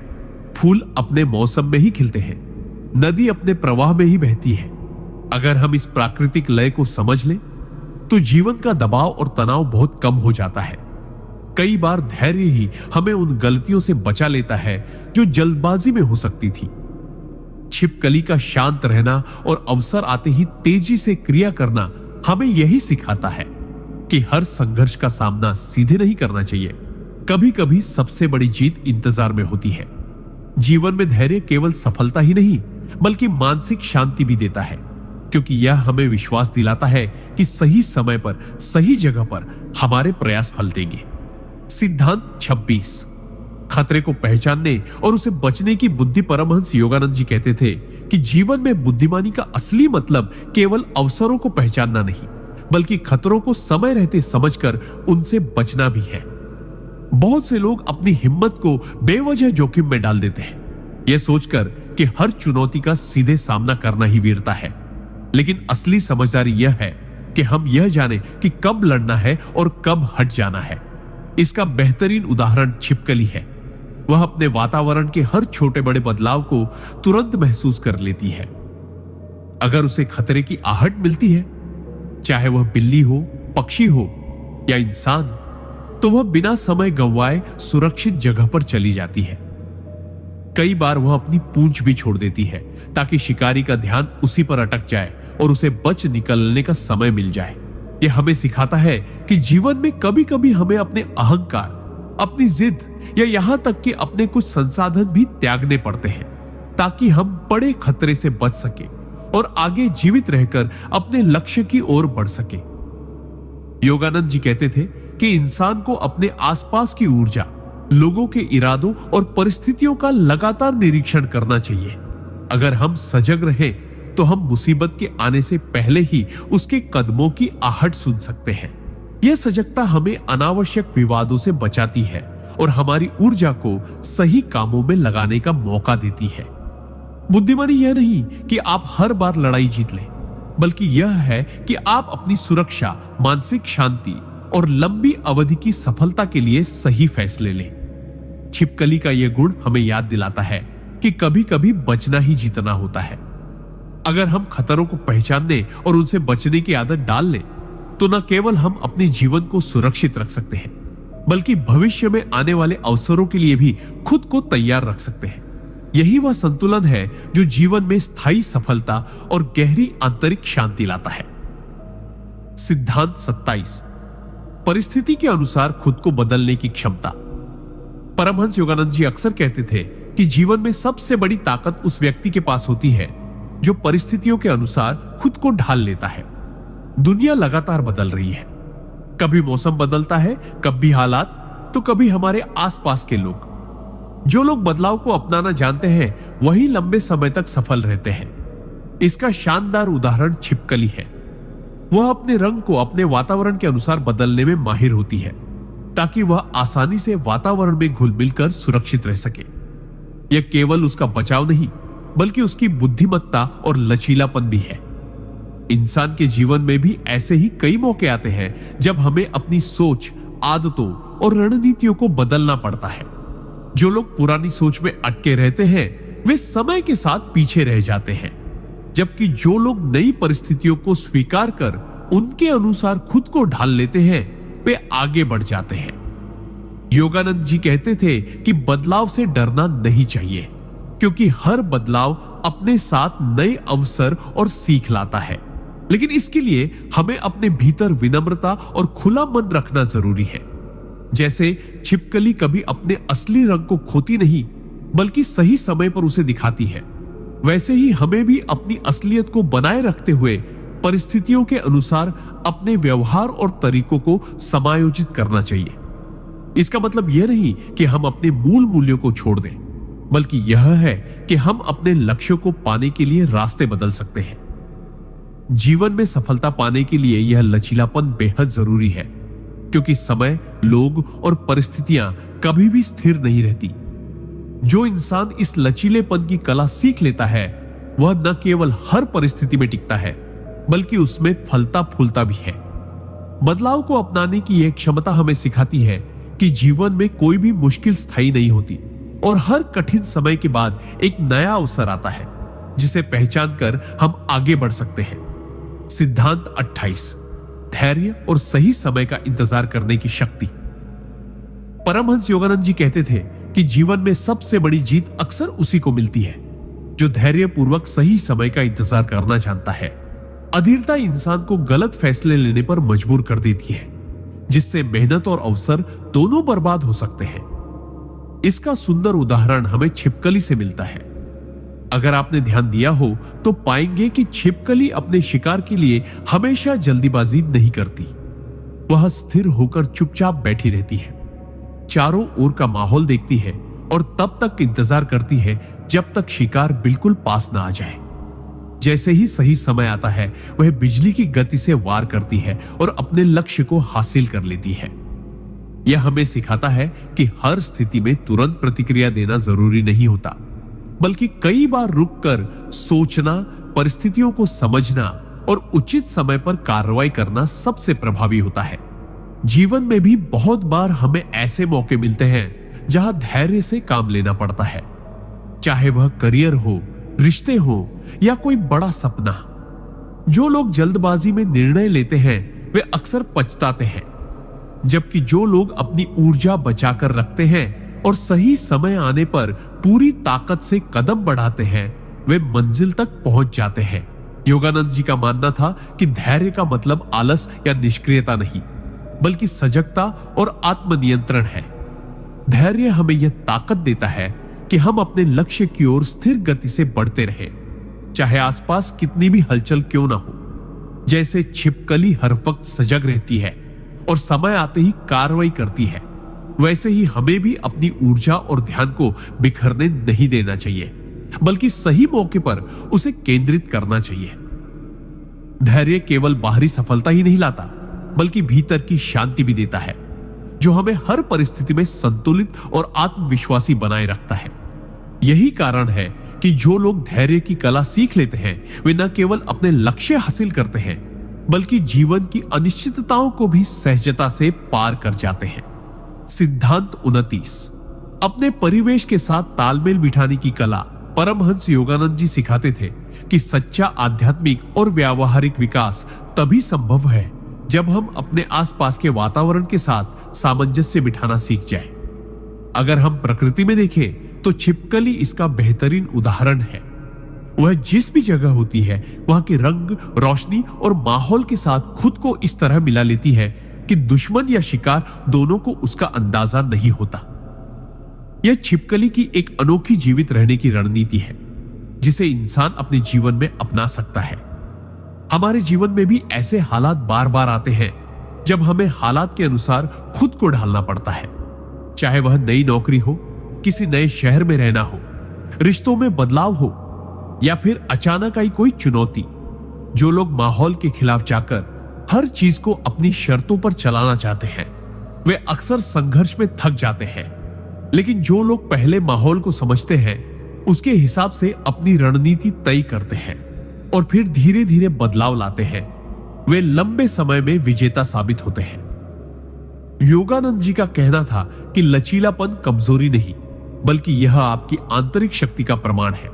फूल अपने मौसम में ही खिलते हैं, नदी अपने प्रवाह में ही बहती है। अगर हम इस प्राकृतिक लय को समझ लें तो जीवन का दबाव और तनाव बहुत कम हो जाता है। कई बार धैर्य ही हमें उन गलतियों से बचा लेता है जो जल्दबाजी में हो सकती थी। छिपकली का शांत रहना और अवसर आते ही तेजी से क्रिया करना हमें यही सिखाता है कि हर संघर्ष का सामना सीधे नहीं करना चाहिए। कभी कभी सबसे बड़ी जीत इंतजार में होती है। जीवन में धैर्य केवल सफलता ही नहीं, बल्कि मानसिक शांति भी देता है, क्योंकि यह हमें विश्वास दिलाता है कि सही समय पर सही जगह पर हमारे प्रयास फल देंगे। सिद्धांत 26, खतरे को पहचानने और उसे बचने की बुद्धि। परमहंस योगानंद जी कहते थे कि जीवन में बुद्धिमानी का असली मतलब केवल अवसरों को पहचानना नहीं, बल्कि खतरों को समय रहते समझकर उनसे बचना भी है। बहुत से लोग अपनी हिम्मत को बेवजह जोखिम में डाल देते हैं, यह सोचकर कि हर चुनौती का सीधे सामना करना ही वीरता है। लेकिन असली समझदारी यह है कि हम यह जाने कि कब लड़ना है और कब हट जाना है। इसका बेहतरीन उदाहरण छिपकली है। वह अपने वातावरण के हर छोटे बड़े बदलाव को तुरंत महसूस कर लेती है। अगर उसे खतरे की आहट मिलती है, चाहे वह बिल्ली हो, पक्षी हो या इंसान, तो वह बिना समय गंवाए सुरक्षित जगह पर चली जाती है। कई बार वह अपनी पूंछ भी छोड़ देती है ताकि शिकारी का ध्यान उसी पर अटक जाए और उसे बच निकलने का समय मिल जाए। यह हमें सिखाता है कि जीवन में कभी कभी हमें अपने अहंकार, अपनी जिद या यहां तक कि अपने कुछ संसाधन भी त्यागने पड़ते हैं, ताकि हम बड़े खतरे से बच सके और आगे जीवित रहकर अपने लक्ष्य की ओर बढ़ सके। योगानंद जी कहते थे कि इंसान को अपने आसपास की ऊर्जा, लोगों के इरादों और परिस्थितियों का लगातार निरीक्षण करना चाहिए। अगर हम सजग रहें तो हम मुसीबत के आने से पहले ही उसके कदमों की आहट सुन सकते हैं। यह सजगता हमें अनावश्यक विवादों से बचाती है और हमारी ऊर्जा को सही कामों में लगाने का मौका देती है। बुद्धिमानी यह नहीं कि आप हर बार लड़ाई जीत लें, बल्कि यह है कि आप अपनी सुरक्षा, मानसिक शांति और लंबी अवधि की सफलता के लिए सही फैसले लें। छिपकली का यह गुण हमें याद दिलाता है कि कभी कभी बचना ही जीतना होता है। अगर हम खतरों को पहचानने और उनसे बचने की आदत डाल लें, तो न केवल हम अपने जीवन को सुरक्षित रख सकते हैं, बल्कि भविष्य में आने वाले अवसरों के लिए भी खुद को तैयार रख सकते हैं। यही वह संतुलन है जो जीवन में स्थायी सफलता और गहरी आंतरिक शांति लाता है। सिद्धांत 27, परिस्थिति के अनुसार खुद को बदलने की क्षमता। परमहंस योगानंद जी अक्सर कहते थे कि जीवन में सबसे बड़ी ताकत उस व्यक्ति के पास होती है जो परिस्थितियों के अनुसार खुद को ढाल लेता है। दुनिया लगातार बदल रही है, कभी मौसम बदलता है, कभी हालात, तो कभी हमारे आसपास के लोग। जो लोग बदलाव को अपनाना जानते हैं वही लंबे समय तक सफल रहते हैं। इसका शानदार उदाहरण छिपकली है। वह अपने रंग को अपने वातावरण के अनुसार बदलने में माहिर होती है, ताकि वह आसानी से वातावरण में घुल मिलकर सुरक्षित रह सके। यह केवल उसका बचाव नहीं, बल्कि उसकी बुद्धिमत्ता और लचीलापन भी है। इंसान के जीवन में भी ऐसे ही कई मौके आते हैं जब हमें अपनी सोच, आदतों और रणनीतियों को बदलना पड़ता है। जो लोग पुरानी सोच में अटके रहते हैं वे समय के साथ पीछे रह जाते हैं, जबकि जो लोग नई परिस्थितियों को स्वीकार कर उनके अनुसार खुद को ढाल लेते हैं वे आगे बढ़ जाते हैं। योगानंद जी कहते थे कि बदलाव से डरना नहीं चाहिए, क्योंकि हर बदलाव अपने साथ नए अवसर और सीख लाता है। लेकिन इसके लिए हमें अपने भीतर विनम्रता और खुला मन रखना जरूरी है। जैसे छिपकली कभी अपने असली रंग को खोती नहीं, बल्कि सही समय पर उसे दिखाती है, वैसे ही हमें भी अपनी असलियत को बनाए रखते हुए परिस्थितियों के अनुसार अपने व्यवहार और तरीकों को समायोजित करना चाहिए। इसका मतलब यह नहीं कि हम अपने मूल मूल्यों को छोड़ दें, बल्कि यह है कि हम अपने लक्ष्यों को पाने के लिए रास्ते बदल सकते हैं। जीवन में सफलता पाने के लिए यह लचीलापन बेहद जरूरी है, क्योंकि समय, लोग और परिस्थितियां कभी भी स्थिर नहीं रहती। जो इंसान इस लचीलेपन की कला सीख लेता है वह न केवल हर परिस्थिति में टिकता है, बल्कि उसमें फलता फूलता भी है। बदलाव को अपनाने की यह क्षमता हमें सिखाती है कि जीवन में कोई भी मुश्किल स्थायी नहीं होती और हर कठिन समय के बाद एक नया अवसर आता है जिसे पहचान कर हम आगे बढ़ सकते हैं। सिद्धांत 28, धैर्य और सही समय का इंतजार करने की शक्ति। परमहंस योगानंद जी कहते थे कि जीवन में सबसे बड़ी जीत अक्सर उसी को मिलती है जो धैर्यपूर्वक सही समय का इंतजार करना जानता है। अधीरता इंसान को गलत फैसले लेने पर मजबूर कर देती है, जिससे मेहनत और अवसर दोनों बर्बाद हो सकते हैं। इसका सुंदर उदाहरण हमें छिपकली से मिलता है। अगर आपने ध्यान दिया हो तो पाएंगे कि छिपकली अपने शिकार के लिए हमेशा जल्दीबाजी नहीं करती। वह स्थिर होकर चुपचाप बैठी रहती है, चारों ओर का माहौल देखती है और तब तक इंतजार करती है जब तक शिकार बिल्कुल पास ना आ जाए। जैसे ही सही समय आता है वह बिजली की गति से वार करती है और अपने लक्ष्य को हासिल कर लेती है। यह हमें सिखाता है कि हर स्थिति में तुरंत प्रतिक्रिया देना जरूरी नहीं होता, बल्कि कई बार रुककर सोचना, परिस्थितियों को समझना और उचित समय पर कार्रवाई करना सबसे प्रभावी होता है। जीवन में भी बहुत बार हमें ऐसे मौके मिलते हैं जहां धैर्य से काम लेना पड़ता है, चाहे वह करियर हो, रिश्ते हो या कोई बड़ा सपना। जो लोग जल्दबाजी में निर्णय लेते हैं वे अक्सर पछताते हैं, जबकि जो लोग अपनी ऊर्जा बचाकर रखते हैं और सही समय आने पर पूरी ताकत से कदम बढ़ाते हैं वे मंजिल तक पहुंच जाते हैं। योगानंद जी का मानना था कि धैर्य का मतलब आलस या निष्क्रियता नहीं, बल्कि सजगता और आत्मनियंत्रण है। धैर्य हमें यह ताकत देता है कि हम अपने लक्ष्य की ओर स्थिर गति से बढ़ते रहें, चाहे आसपास कितनी भी हलचल क्यों ना हो। जैसे छिपकली हर वक्त सजग रहती है और समय आते ही कार्रवाई करती है, वैसे ही हमें भी अपनी ऊर्जा और ध्यान को बिखरने नहीं देना चाहिए, बल्कि सही मौके पर उसे केंद्रित करना चाहिए। धैर्य केवल बाहरी सफलता ही नहीं लाता, बल्कि भीतर की शांति भी देता है, जो हमें हर परिस्थिति में संतुलित और आत्मविश्वासी बनाए रखता है। यही कारण है कि जो लोग धैर्य की कला सीख लेते हैं वे न केवल अपने लक्ष्य हासिल करते हैं बल्कि जीवन की अनिश्चितताओं को भी सहजता से पार कर जाते हैं। सिद्धांत 29। अपने परिवेश के साथ तालमेल बिठाने की कला। परमहंस योगानंद जी सिखाते थे कि सच्चा आध्यात्मिक और व्यावहारिक विकास तभी संभव है जब हम अपने आसपास के वातावरण के साथ सामंजस्य बिठाना सीख जाए। अगर हम प्रकृति में देखें तो छिपकली इसका बेहतरीन उदाहरण है। वह जिस भी जगह होती है वहां के रंग, रोशनी और माहौल के साथ खुद को इस तरह मिला लेती है कि दुश्मन या शिकार दोनों को उसका अंदाजा नहीं होता। यह छिपकली की एक अनोखी जीवित रहने की रणनीति है जिसे इंसान अपने जीवन में अपना सकता है। हमारे जीवन में भी ऐसे हालात बार बार आते हैं जब हमें हालात के अनुसार खुद को ढालना पड़ता है, चाहे वह नई नौकरी हो, किसी नए शहर में रहना हो, रिश्तों में बदलाव हो या फिर अचानक आई कोई चुनौती। जो लोग माहौल के खिलाफ जाकर हर चीज को अपनी शर्तों पर चलाना चाहते हैं वे अक्सर संघर्ष में थक जाते हैं, लेकिन जो लोग पहले माहौल को समझते हैं उसके हिसाब से अपनी रणनीति तय करते हैं और फिर धीरे धीरे बदलाव लाते हैं, वे लंबे समय में विजेता साबित होते हैं। योगानंद जी का कहना था कि लचीलापन कमजोरी नहीं बल्कि यह आपकी आंतरिक शक्ति का प्रमाण है।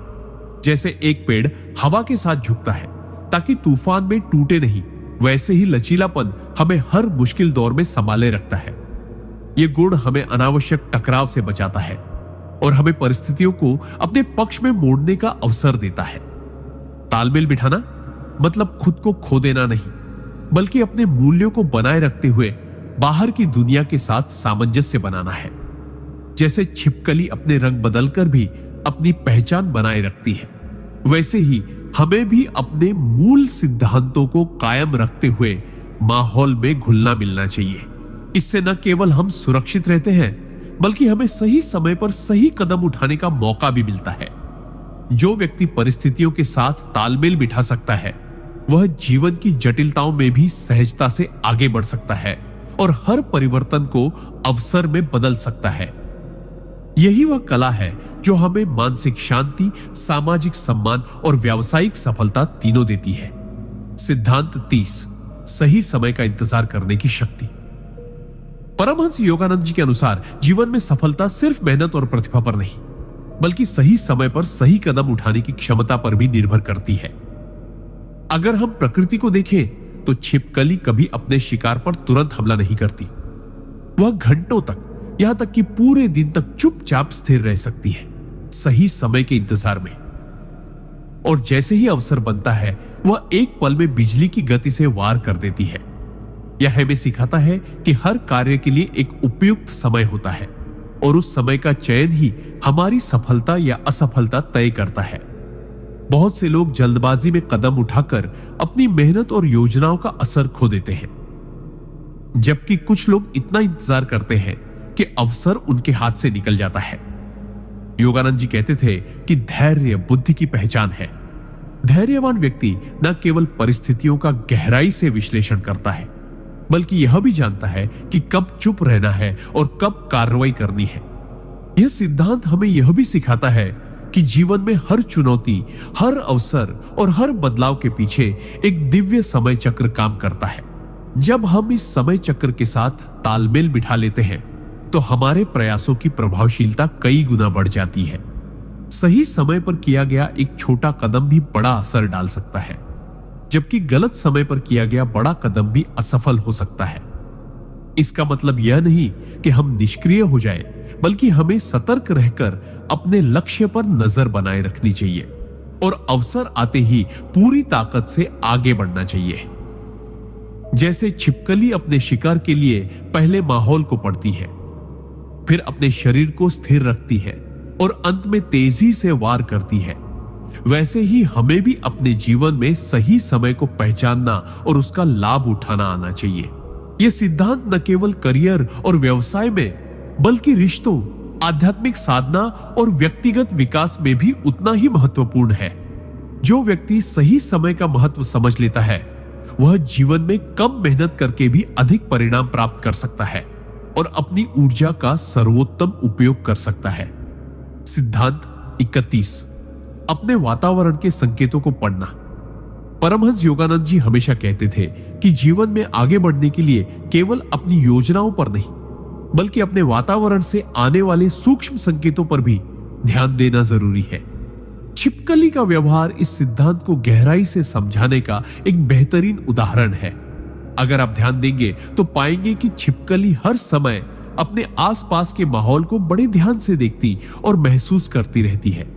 जैसे एक पेड़ हवा के साथ झुकता है ताकि तूफान में टूटे नहीं, वैसे ही लचीलापन हमें हर मुश्किल दौर में संभाले रखता है। यह गुण हमें अनावश्यक टकराव से बचाता है और हमें परिस्थितियों को अपने पक्ष में मोड़ने का अवसर देता है। तालमेल बिठाना मतलब खुद को खो देना नहीं बल्कि अपने मूल्यों को बनाए रखते हुए बाहर की दुनिया के साथ सामंजस्य बनाना है। जैसे छिपकली अपने रंग बदलकर भी अपनी पहचान बनाए रखती है, वैसे ही हमें भी अपने मूल सिद्धांतों को कायम रखते हुए माहौल में घुलना मिलना चाहिए। इससे न केवल हम सुरक्षित रहते हैं बल्कि हमें सही समय पर सही कदम उठाने का मौका भी मिलता है। जो व्यक्ति परिस्थितियों के साथ तालमेल बिठा सकता है वह जीवन की जटिलताओं में भी सहजता से आगे बढ़ सकता है और हर परिवर्तन को अवसर में बदल सकता है। यही वह कला है जो हमें मानसिक शांति, सामाजिक सम्मान और व्यावसायिक सफलता तीनों देती है। सिद्धांत 30। सही समय का इंतजार करने की शक्ति। परमहंस योगानंद जी के अनुसार जीवन में सफलता सिर्फ मेहनत और प्रतिभा पर नहीं बल्कि सही समय पर सही कदम उठाने की क्षमता पर भी निर्भर करती है। अगर हम प्रकृति को देखें तो छिपकली कभी अपने शिकार पर तुरंत हमला नहीं करती। वह घंटों तक, यहां तक कि पूरे दिन तक चुपचाप स्थिर रह सकती है, सही समय के इंतजार में। और जैसे ही अवसर बनता है वह एक पल में बिजली की गति से वार कर देती है। यह हमें सिखाता है कि हर कार्य के लिए एक उपयुक्त समय होता है और उस समय का चयन ही हमारी सफलता या असफलता तय करता है। बहुत से लोग जल्दबाजी में कदम उठाकर अपनी मेहनत और योजनाओं का असर खो देते हैं, जबकि कुछ लोग इतना इंतजार करते हैं कि अवसर उनके हाथ से निकल जाता है। योगानंद जी कहते थे कि धैर्य बुद्धि की पहचान है। धैर्यवान व्यक्ति न केवल परिस्थितियों का गहराई से विश्लेषण करता है बल्कि यह भी जानता है कि कब चुप रहना है और कब कार्रवाई करनी है। यह सिद्धांत हमें यह भी सिखाता है कि जीवन में हर चुनौती, हर अवसर और हर बदलाव के पीछे एक दिव्य समय चक्र काम करता है। जब हम इस समय चक्र के साथ तालमेल बिठा लेते हैं तो हमारे प्रयासों की प्रभावशीलता कई गुना बढ़ जाती है। सही समय पर किया गया एक छोटा कदम भी बड़ा असर डाल सकता है, जबकि गलत समय पर किया गया बड़ा कदम भी असफल हो सकता है। इसका मतलब यह नहीं कि हम निष्क्रिय हो जाएं, बल्कि हमें सतर्क रहकर अपने लक्ष्य पर नजर बनाए रखनी चाहिए और अवसर आते ही पूरी ताकत से आगे बढ़ना चाहिए। जैसे छिपकली अपने शिकार के लिए पहले माहौल को पढ़ती है, फिर अपने शरीर को स्थिर रखती है और अंत में तेजी से वार करती है, वैसे ही हमें भी अपने जीवन में सही समय को पहचानना और उसका लाभ उठाना आना चाहिए। यह सिद्धांत न केवल करियर और व्यवसाय में बल्कि रिश्तों, आध्यात्मिक साधना और व्यक्तिगत विकास में भी उतना ही महत्वपूर्ण है। जो व्यक्ति सही समय का महत्व समझ लेता है वह जीवन में कम मेहनत करके भी अधिक परिणाम प्राप्त कर सकता है और अपनी ऊर्जा का सर्वोत्तम उपयोग कर सकता है। सिद्धांत 31। अपने वातावरण के संकेतों को पढ़ना। परमहंस योगानंद जी हमेशा कहते थे कि जीवन में आगे बढ़ने के लिए केवल अपनी योजनाओं पर नहीं, बल्कि अपने वातावरण से आने वाले सूक्ष्म संकेतों पर भी ध्यान देना जरूरी है। छिपकली का व्यवहार इस सिद्धांत को गहराई से समझाने का एक बेहतरीन उदाहरण है। अगर आप ध्यान देंगे तो पाएंगे कि छिपकली हर समय अपने आसपास के माहौल को बड़े ध्यान से देखती और महसूस करती रहती है।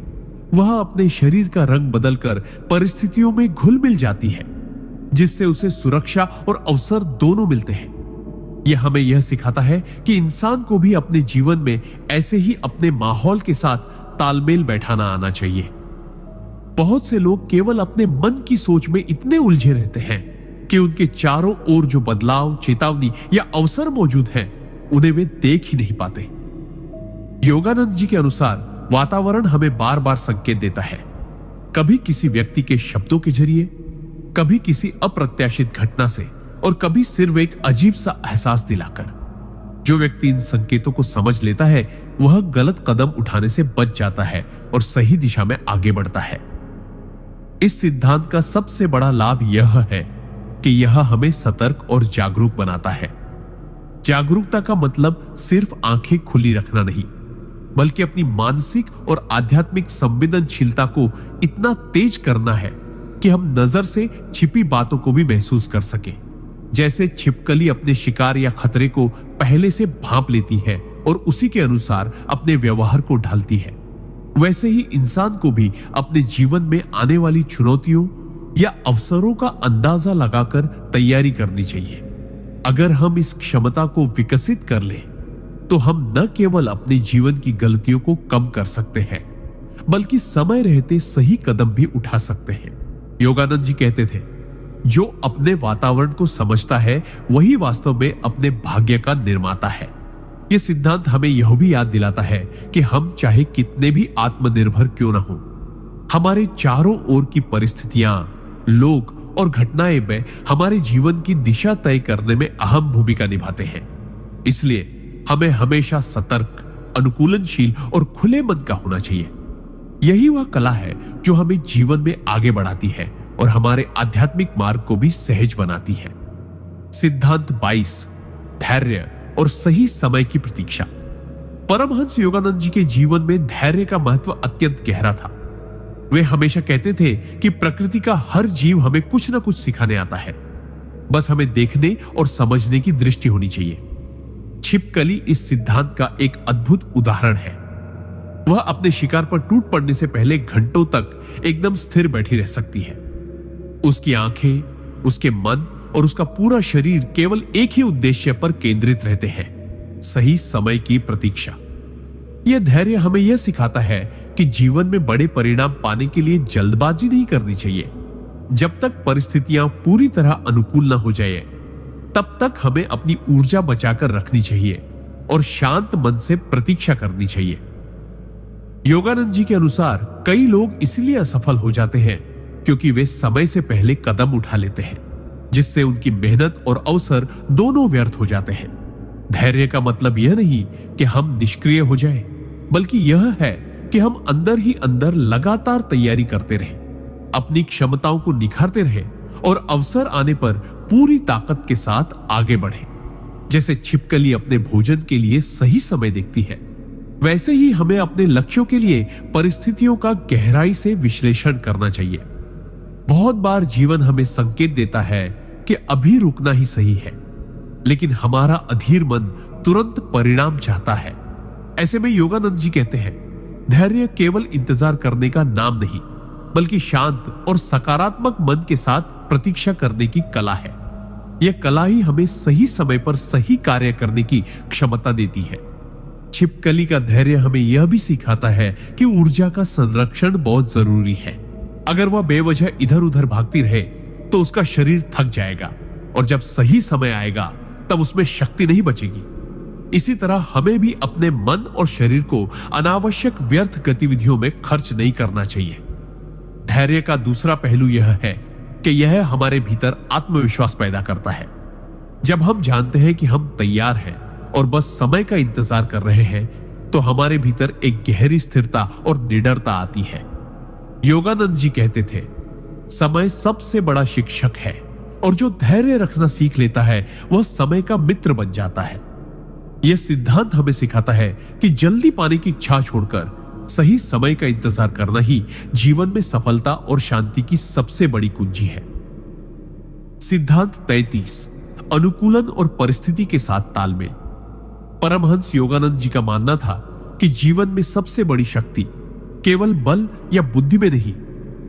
वह अपने शरीर का रंग बदलकर परिस्थितियों में घुल मिल जाती है, जिससे उसे सुरक्षा और अवसर दोनों मिलते हैं। यह हमें यह सिखाता है कि इंसान को भी अपने जीवन में ऐसे ही अपने माहौल के साथ तालमेल बैठाना आना चाहिए। बहुत से लोग केवल अपने मन की सोच में इतने उलझे रहते हैं कि उनके चारों ओर जो बदलाव, चेतावनी या अवसर मौजूद हैं, उन्हें वे देख ही नहीं पाते। योगानंद जी के अनुसार वातावरण हमें बार बार संकेत देता है, कभी किसी व्यक्ति के शब्दों के जरिए, कभी किसी अप्रत्याशित घटना से, और कभी सिर्फ एक अजीब सा एहसास दिलाकर। जो व्यक्ति इन संकेतों को समझ लेता है, वह गलत कदम उठाने से बच जाता है और सही दिशा में आगे बढ़ता है। इस सिद्धांत का सबसे बड़ा लाभ यह है कि यह हमें सतर्क और जागरूक बनाता है। जागरूकता का मतलब सिर्फ आंखें खुली रखना नहीं, बल्कि अपनी मानसिक और आध्यात्मिक संवेदनशीलता को इतना तेज करना है कि हम नजर से छिपी बातों को भी महसूस कर सके। जैसे छिपकली अपने शिकार या खतरे को पहले से भांप लेती है और उसी के अनुसार अपने व्यवहार को ढालती है, वैसे ही इंसान को भी अपने जीवन में आने वाली चुनौतियों या अवसरों का अंदाजा लगाकर तैयारी करनी चाहिए। अगर हम इस क्षमता को विकसित कर लें, तो हम न केवल अपने जीवन की गलतियों को कम कर सकते हैं, बल्कि समय रहते सही कदम भी उठा सकते हैं। योगानंद जी कहते थे, जो अपने वातावरण को समझता है वही वास्तव में अपने भाग्य का निर्माता है। यह सिद्धांत हमें यह भी याद दिलाता है कि हम चाहे कितने भी आत्मनिर्भर क्यों न हो, हमारे चारों ओर की परिस्थितियां, लोग और घटनाएं में हमारे जीवन की दिशा तय करने में अहम भूमिका निभाते हैं। इसलिए हमें हमेशा सतर्क, अनुकूलनशील और खुले मन का होना चाहिए। यही वह कला है जो हमें जीवन में आगे बढ़ाती है और हमारे आध्यात्मिक मार्ग को भी सहज बनाती है। सिद्धांत 22, धैर्य और सही समय की प्रतीक्षा। परमहंस योगानंद जी के जीवन में धैर्य का महत्व अत्यंत गहरा था। वे हमेशा कहते थे कि प्रकृति का हर जीव हमें कुछ न कुछ सिखाने आता है, बस हमें देखने और समझने की दृष्टि होनी चाहिए। छिपकली इस सिद्धांत का एक अद्भुत उदाहरण है। वह अपने शिकार पर टूट पड़ने से पहले घंटों तक एकदम स्थिर बैठी रह सकती है। उसकी आंखें, उसके मन और उसका पूरा शरीर केवल एक ही उद्देश्य पर केंद्रित रहते हैं, सही समय की प्रतीक्षा। यह धैर्य हमें यह सिखाता है कि जीवन में बड़े परिणाम पाने के लिए जल्दबाजी नहीं करनी चाहिए। जब तक परिस्थितियां पूरी तरह अनुकूल न हो जाए, तब तक हमें अपनी ऊर्जा बचाकर रखनी चाहिए और शांत मन से प्रतीक्षा करनी चाहिए। योगानंद जी के अनुसार कई लोग इसलिए असफल हो जाते हैं क्योंकि वे समय से पहले कदम उठा लेते हैं, जिससे उनकी मेहनत और अवसर दोनों व्यर्थ हो जाते हैं। धैर्य का मतलब यह नहीं कि हम निष्क्रिय हो जाएं, बल्कि यह है कि हम अंदर ही अंदर लगातार तैयारी करते रहें, अपनी क्षमताओं को निखारते रहें और अवसर आने पर पूरी ताकत के साथ आगे बढ़ें। जैसे छिपकली अपने भोजन के लिए सही समय देखती है, वैसे ही हमें अपने लक्ष्यों के लिए परिस्थितियों का गहराई से विश्लेषण करना चाहिए। बहुत बार जीवन हमें संकेत देता है कि अभी रुकना ही सही है, लेकिन हमारा अधीर मन तुरंत परिणाम चाहता है। ऐसे में योगानंद जी कहते हैं, धैर्य केवल इंतजार करने का नाम नहीं, बल्कि शांत और सकारात्मक मन के साथ प्रतीक्षा करने की कला है। यह कला ही हमें सही समय पर सही कार्य करने की क्षमता देती है। छिपकली का धैर्य हमें यह भी सिखाता है कि ऊर्जा का संरक्षण बहुत जरूरी है। अगर वह बेवजह इधर उधर भागती रहे तो उसका शरीर थक जाएगा और जब सही समय आएगा तब उसमें शक्ति नहीं बचेगी। इसी तरह हमें भी अपने मन और शरीर को अनावश्यक व्यर्थ गतिविधियों में खर्च नहीं करना चाहिए। धैर्य का दूसरा पहलू यह है कि यह हमारे भीतर आत्मविश्वास पैदा करता है। जब हम जानते हैं कि हम तैयार हैं और बस समय का इंतजार कर रहे हैं, तो हमारे भीतर एक गहरी स्थिरता और निडरता आती है। योगानंद जी कहते थे, समय सबसे बड़ा शिक्षक है और जो धैर्य रखना सीख लेता है वह समय का मित्र बन जाता है। यह सिद्धांत हमें सिखाता है कि जल्दी पाने की इच्छा छोड़कर सही समय का इंतजार करना ही जीवन में सफलता और शांति की सबसे बड़ी कुंजी है। सिद्धांत 33, अनुकूलन और परिस्थिति के साथ तालमेल। परमहंस योगानंद जी का मानना था कि जीवन में सबसे बड़ी शक्ति केवल बल या बुद्धि में नहीं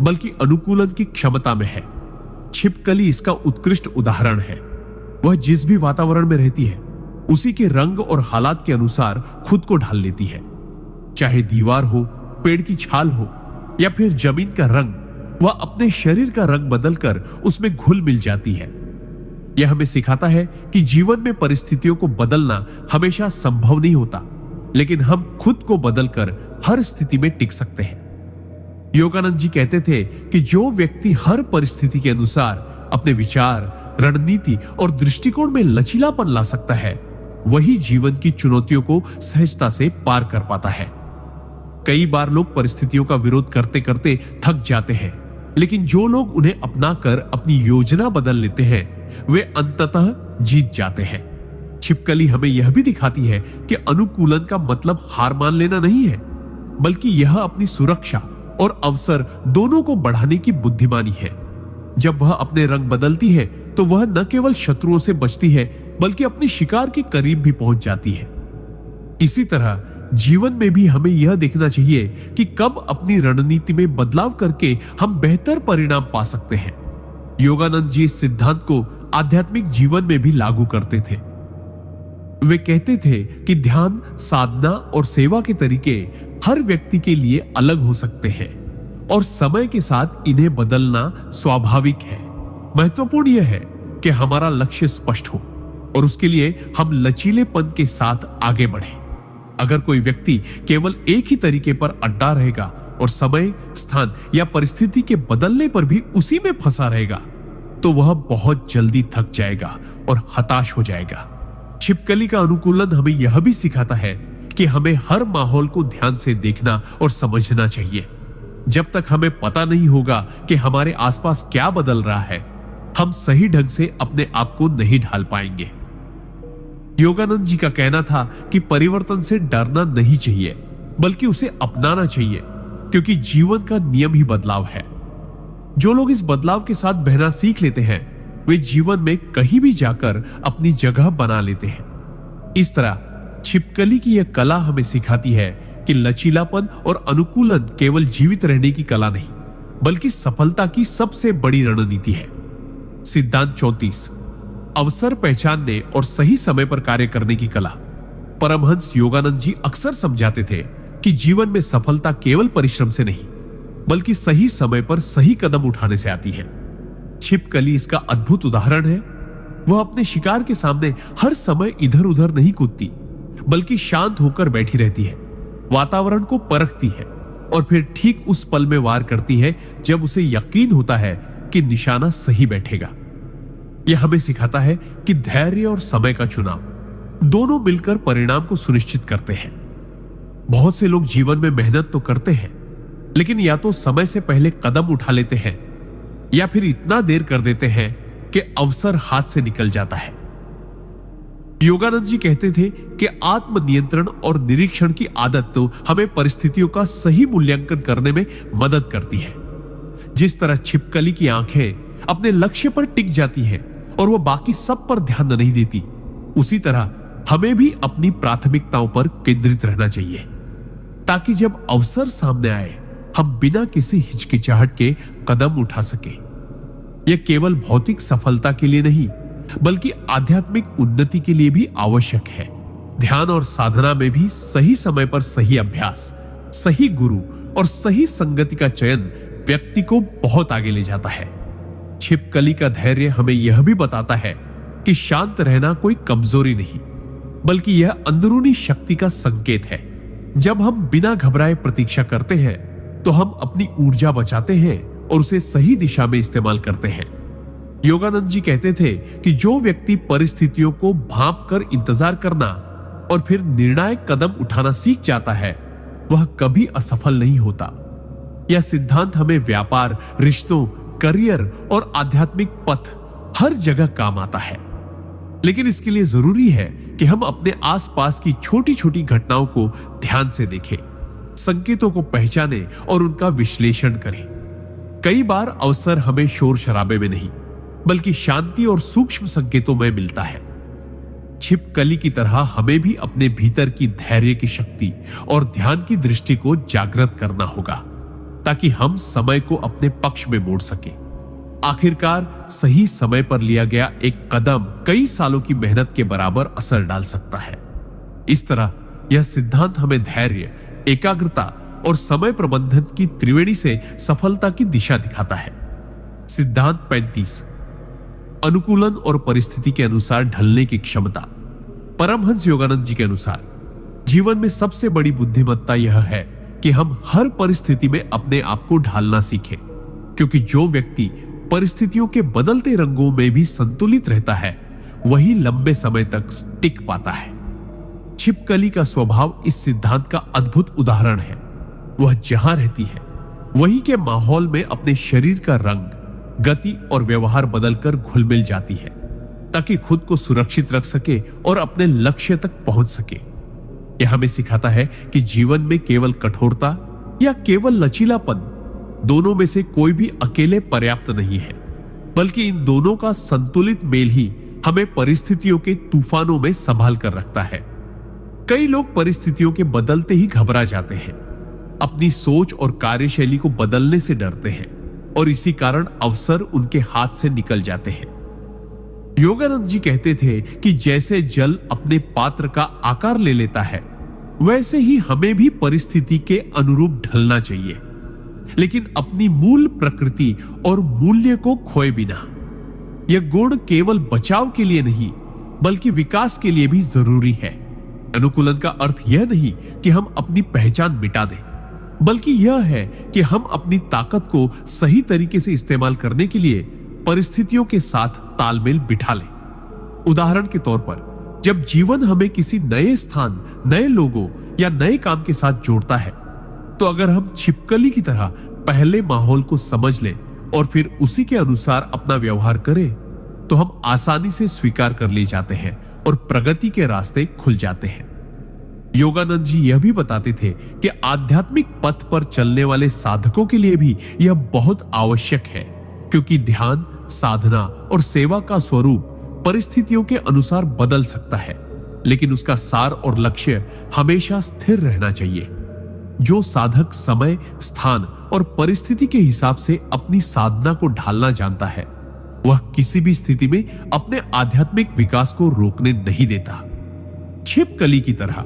बल्कि अनुकूलन की क्षमता में है। छिपकली इसका उत्कृष्ट उदाहरण है। वह जिस भी वातावरण में रहती है उसी के रंग और हालात के अनुसार खुद को ढाल लेती है। चाहे दीवार हो, पेड़ की छाल हो या फिर जमीन का रंग, वह अपने शरीर का रंग बदलकर उसमें घुल मिल जाती है। यह हमें सिखाता है कि जीवन में परिस्थितियों को बदलना हमेशा संभव नहीं होता, लेकिन हम खुद को बदलकर हर स्थिति में टिक सकते हैं। योगानंद जी कहते थे कि जो व्यक्ति हर परिस्थिति के अनुसार अपने विचार, रणनीति और दृष्टिकोण में लचीलापन ला सकता है, वही जीवन की चुनौतियों को सहजता से पार कर पाता है। कई बार लोग परिस्थितियों का विरोध करते करते थक जाते हैं, लेकिन जो लोग उन्हें अपनाकर अपनी योजना बदल लेते हैं वे अंततः जीत जाते हैं। छिपकली हमें यह भी दिखाती है कि अनुकूलन का मतलब हार मान लेना नहीं है, बल्कि यह अपनी सुरक्षा और अवसर दोनों को बढ़ाने की बुद्धिमानी है। जब वह अपने रंग बदलती है तो वह न केवल शत्रुओं से बचती है बल्कि अपने शिकार के करीब भी पहुंच जाती है। इसी तरह जीवन में भी हमें यह देखना चाहिए कि कब अपनी रणनीति में बदलाव करके हम बेहतर परिणाम पा सकते हैं। योगानंद जी इस सिद्धांत को आध्यात्मिक जीवन में भी लागू करते थे। वे कहते थे कि ध्यान, साधना और सेवा के तरीके हर व्यक्ति के लिए अलग हो सकते हैं और समय के साथ इन्हें बदलना स्वाभाविक है। महत्वपूर्ण यह है कि हमारा लक्ष्य स्पष्ट हो और उसके लिए हम लचीलेपन के साथ आगे बढ़ें। अगर कोई व्यक्ति केवल एक ही तरीके पर अड्डा रहेगा और समय, स्थान या परिस्थिति के बदलने पर भी उसी में फंसा रहेगा तो वह बहुत जल्दी थक जाएगा और हताश हो जाएगा। छिपकली का अनुकूलन हमें यह भी सिखाता है कि हमें हर माहौल को ध्यान से देखना और समझना चाहिए। जब तक हमें पता नहीं होगा कि हमारे आसपास क्या बदल रहा है, हम सही ढंग से अपने आप को नहीं ढाल पाएंगे। योगानंद जी का कहना था कि परिवर्तन से डरना नहीं चाहिए बल्कि उसे अपनाना चाहिए, क्योंकि जीवन का नियम ही बदलाव है। जो लोग इस बदलाव के साथ बहना सीख लेते हैं वे जीवन में कहीं भी जाकर अपनी जगह बना लेते हैं। इस तरह छिपकली की यह कला हमें सिखाती है कि लचीलापन और अनुकूलन केवल जीवित रहने की कला नहीं बल्कि सफलता की सबसे बड़ी रणनीति है। सिद्धांत 34, अवसर पहचानने और सही समय पर कार्य करने की कला। परमहंस योगानंद जी अक्सर समझाते थे कि जीवन में सफलता केवल परिश्रम से नहीं बल्कि सही समय पर सही कदम उठाने से आती है। छिपकली इसका अद्भुत उदाहरण है। वह अपने शिकार के सामने हर समय इधर उधर नहीं कूदती बल्कि शांत होकर बैठी रहती है, वातावरण को परखती है और फिर ठीक उस पल में वार करती है जब उसे यकीन होता है कि निशाना सही बैठेगा। यह हमें सिखाता है कि धैर्य और समय का चुनाव दोनों मिलकर परिणाम को सुनिश्चित करते हैं। बहुत से लोग जीवन में मेहनत तो करते हैं लेकिन या तो समय से पहले कदम उठा लेते हैं या फिर इतना देर कर देते हैं कि अवसर हाथ से निकल जाता है। योगानंद जी कहते थे कि आत्मनियंत्रण और निरीक्षण की आदत तो हमें परिस्थितियों का सही मूल्यांकन करने में मदद करती है। जिस तरह छिपकली की आंखें अपने लक्ष्य पर टिक जाती हैं और वो बाकी सब पर ध्यान नहीं देती, उसी तरह हमें भी अपनी प्राथमिकताओं पर केंद्रित रहना चाहिए ताकि जब अवसर सामने आए हम बिना किसी हिचकिचाहट के कदम उठा सके। यह केवल भौतिक सफलता के लिए नहीं बल्कि आध्यात्मिक उन्नति के लिए भी आवश्यक है। ध्यान और साधना में भी सही समय पर सही अभ्यास, सही गुरु और सही संगति का चयन व्यक्ति को बहुत आगे ले जाता है। छिपकली का धैर्य हमें यह भी बताता है कि शांत रहना कोई कमजोरी नहीं बल्कि यह अंदरूनी शक्ति का संकेत है। जब हम बिना घबराए प्रतीक्षा करते हैं तो हम अपनी ऊर्जा बचाते हैं और उसे सही दिशा में इस्तेमाल करते हैं। योगानंद जी कहते थे कि जो व्यक्ति परिस्थितियों को भांप कर इंतजार करना और फिर निर्णायक कदम उठाना सीख जाता है वह कभी असफल नहीं होता। यह सिद्धांत हमें व्यापार, रिश्तों, करियर और आध्यात्मिक पथ हर जगह काम आता है। लेकिन इसके लिए जरूरी है कि हम अपने आसपास की छोटी छोटी घटनाओं को ध्यान से देखें, संकेतों को पहचानें और उनका विश्लेषण करें। कई बार अवसर हमें शोर शराबे में नहीं, बल्कि शांति और सूक्ष्म संकेतों में मिलता है। छिपकली की तरह हमें भी अपने भीतर की धैर्य की शक्ति और ध्यान की दृष्टि को जागृत करना होगा, ताकि हम समय को अपने पक्ष में मोड़ सके। आखिरकार सही समय पर लिया गया एक कदम कई सालों की मेहनत के बराबर असर डाल सकता है। इस तरह यह सिद्धांत हमें धैर्य, एकाग्रता और समय प्रबंधन की त्रिवेणी से सफलता की दिशा दिखाता है। सिद्धांत 35, अनुकूलन और परिस्थिति के अनुसार ढलने की क्षमता। परमहंस योगानंद जी के अनुसार जीवन में सबसे बड़ी बुद्धिमत्ता यह है कि हम हर परिस्थिति में अपने आप को ढालना सीखें, क्योंकि जो व्यक्ति परिस्थितियों के बदलते रंगों में भी संतुलित रहता है, वही लंबे समय तक टिक पाता है। छिपकली का स्वभाव इस सिद्धांत का अद्भुत उदाहरण है। वह जहां रहती है, वहीं के माहौल में अपने शरीर का रंग, गति और व्यवहार बदलकर घुल मिल जाती है, ताकि खुद को सुरक्षित रख सके और अपने लक्ष्य तक पहुंच सके। यह हमें सिखाता है कि जीवन में केवल कठोरता या केवल लचीलापन, दोनों में से कोई भी अकेले पर्याप्त नहीं है, बल्कि इन दोनों का संतुलित मेल ही हमें परिस्थितियों के तूफानों में संभाल कर रखता है। कई लोग परिस्थितियों के बदलते ही घबरा जाते हैं, अपनी सोच और कार्यशैली को बदलने से डरते हैं और इसी कारण अवसर उनके हाथ से निकल जाते हैं। योगानंद जी कहते थे कि जैसे जल अपने पात्र का आकार ले लेता है, वैसे ही हमें भी परिस्थिति के अनुरूप ढलना चाहिए, लेकिन अपनी मूल प्रकृति और मूल्य को खोए बिना। यह गुण केवल बचाव के लिए नहीं, बल्कि विकास के लिए भी जरूरी है। अनुकूलन का अर्थ यह नहीं कि हम अपनी पहचान मिटा दें, बल्कि यह है कि हम अपनी ताकत को सही तरीके से इस्तेमाल करने के लिए परिस्थितियों के साथ तालमेल बिठा लें। उदाहरण के तौर पर, जब जीवन हमें किसी नए स्थान, नए लोगों या नए काम के साथ जोड़ता है, तो अगर हम छिपकली की तरह पहले माहौल को समझ लें और फिर उसी के अनुसार अपना व्यवहार करें, तो हम आसानी से स्वीकार कर लिए जाते हैं और प्रगति के रास्ते खुल जाते हैं। योगानंद जी यह भी बताते थे कि आध्यात्मिक पथ पर चलने वाले साधकों के लिए भी यह बहुत आवश्यक है, क्योंकि ध्यान, साधना और सेवा का स्वरूप परिस्थितियों के अनुसार बदल सकता है, लेकिन उसका सार और लक्ष्य हमेशा स्थिर रहना चाहिए। जो साधक समय, स्थान और परिस्थिति के हिसाब से अपनी साधना को ढालना जानता है, वह किसी भी स्थिति में अपने आध्यात्मिक विकास को रोकने नहीं देता। छिपकली की तरह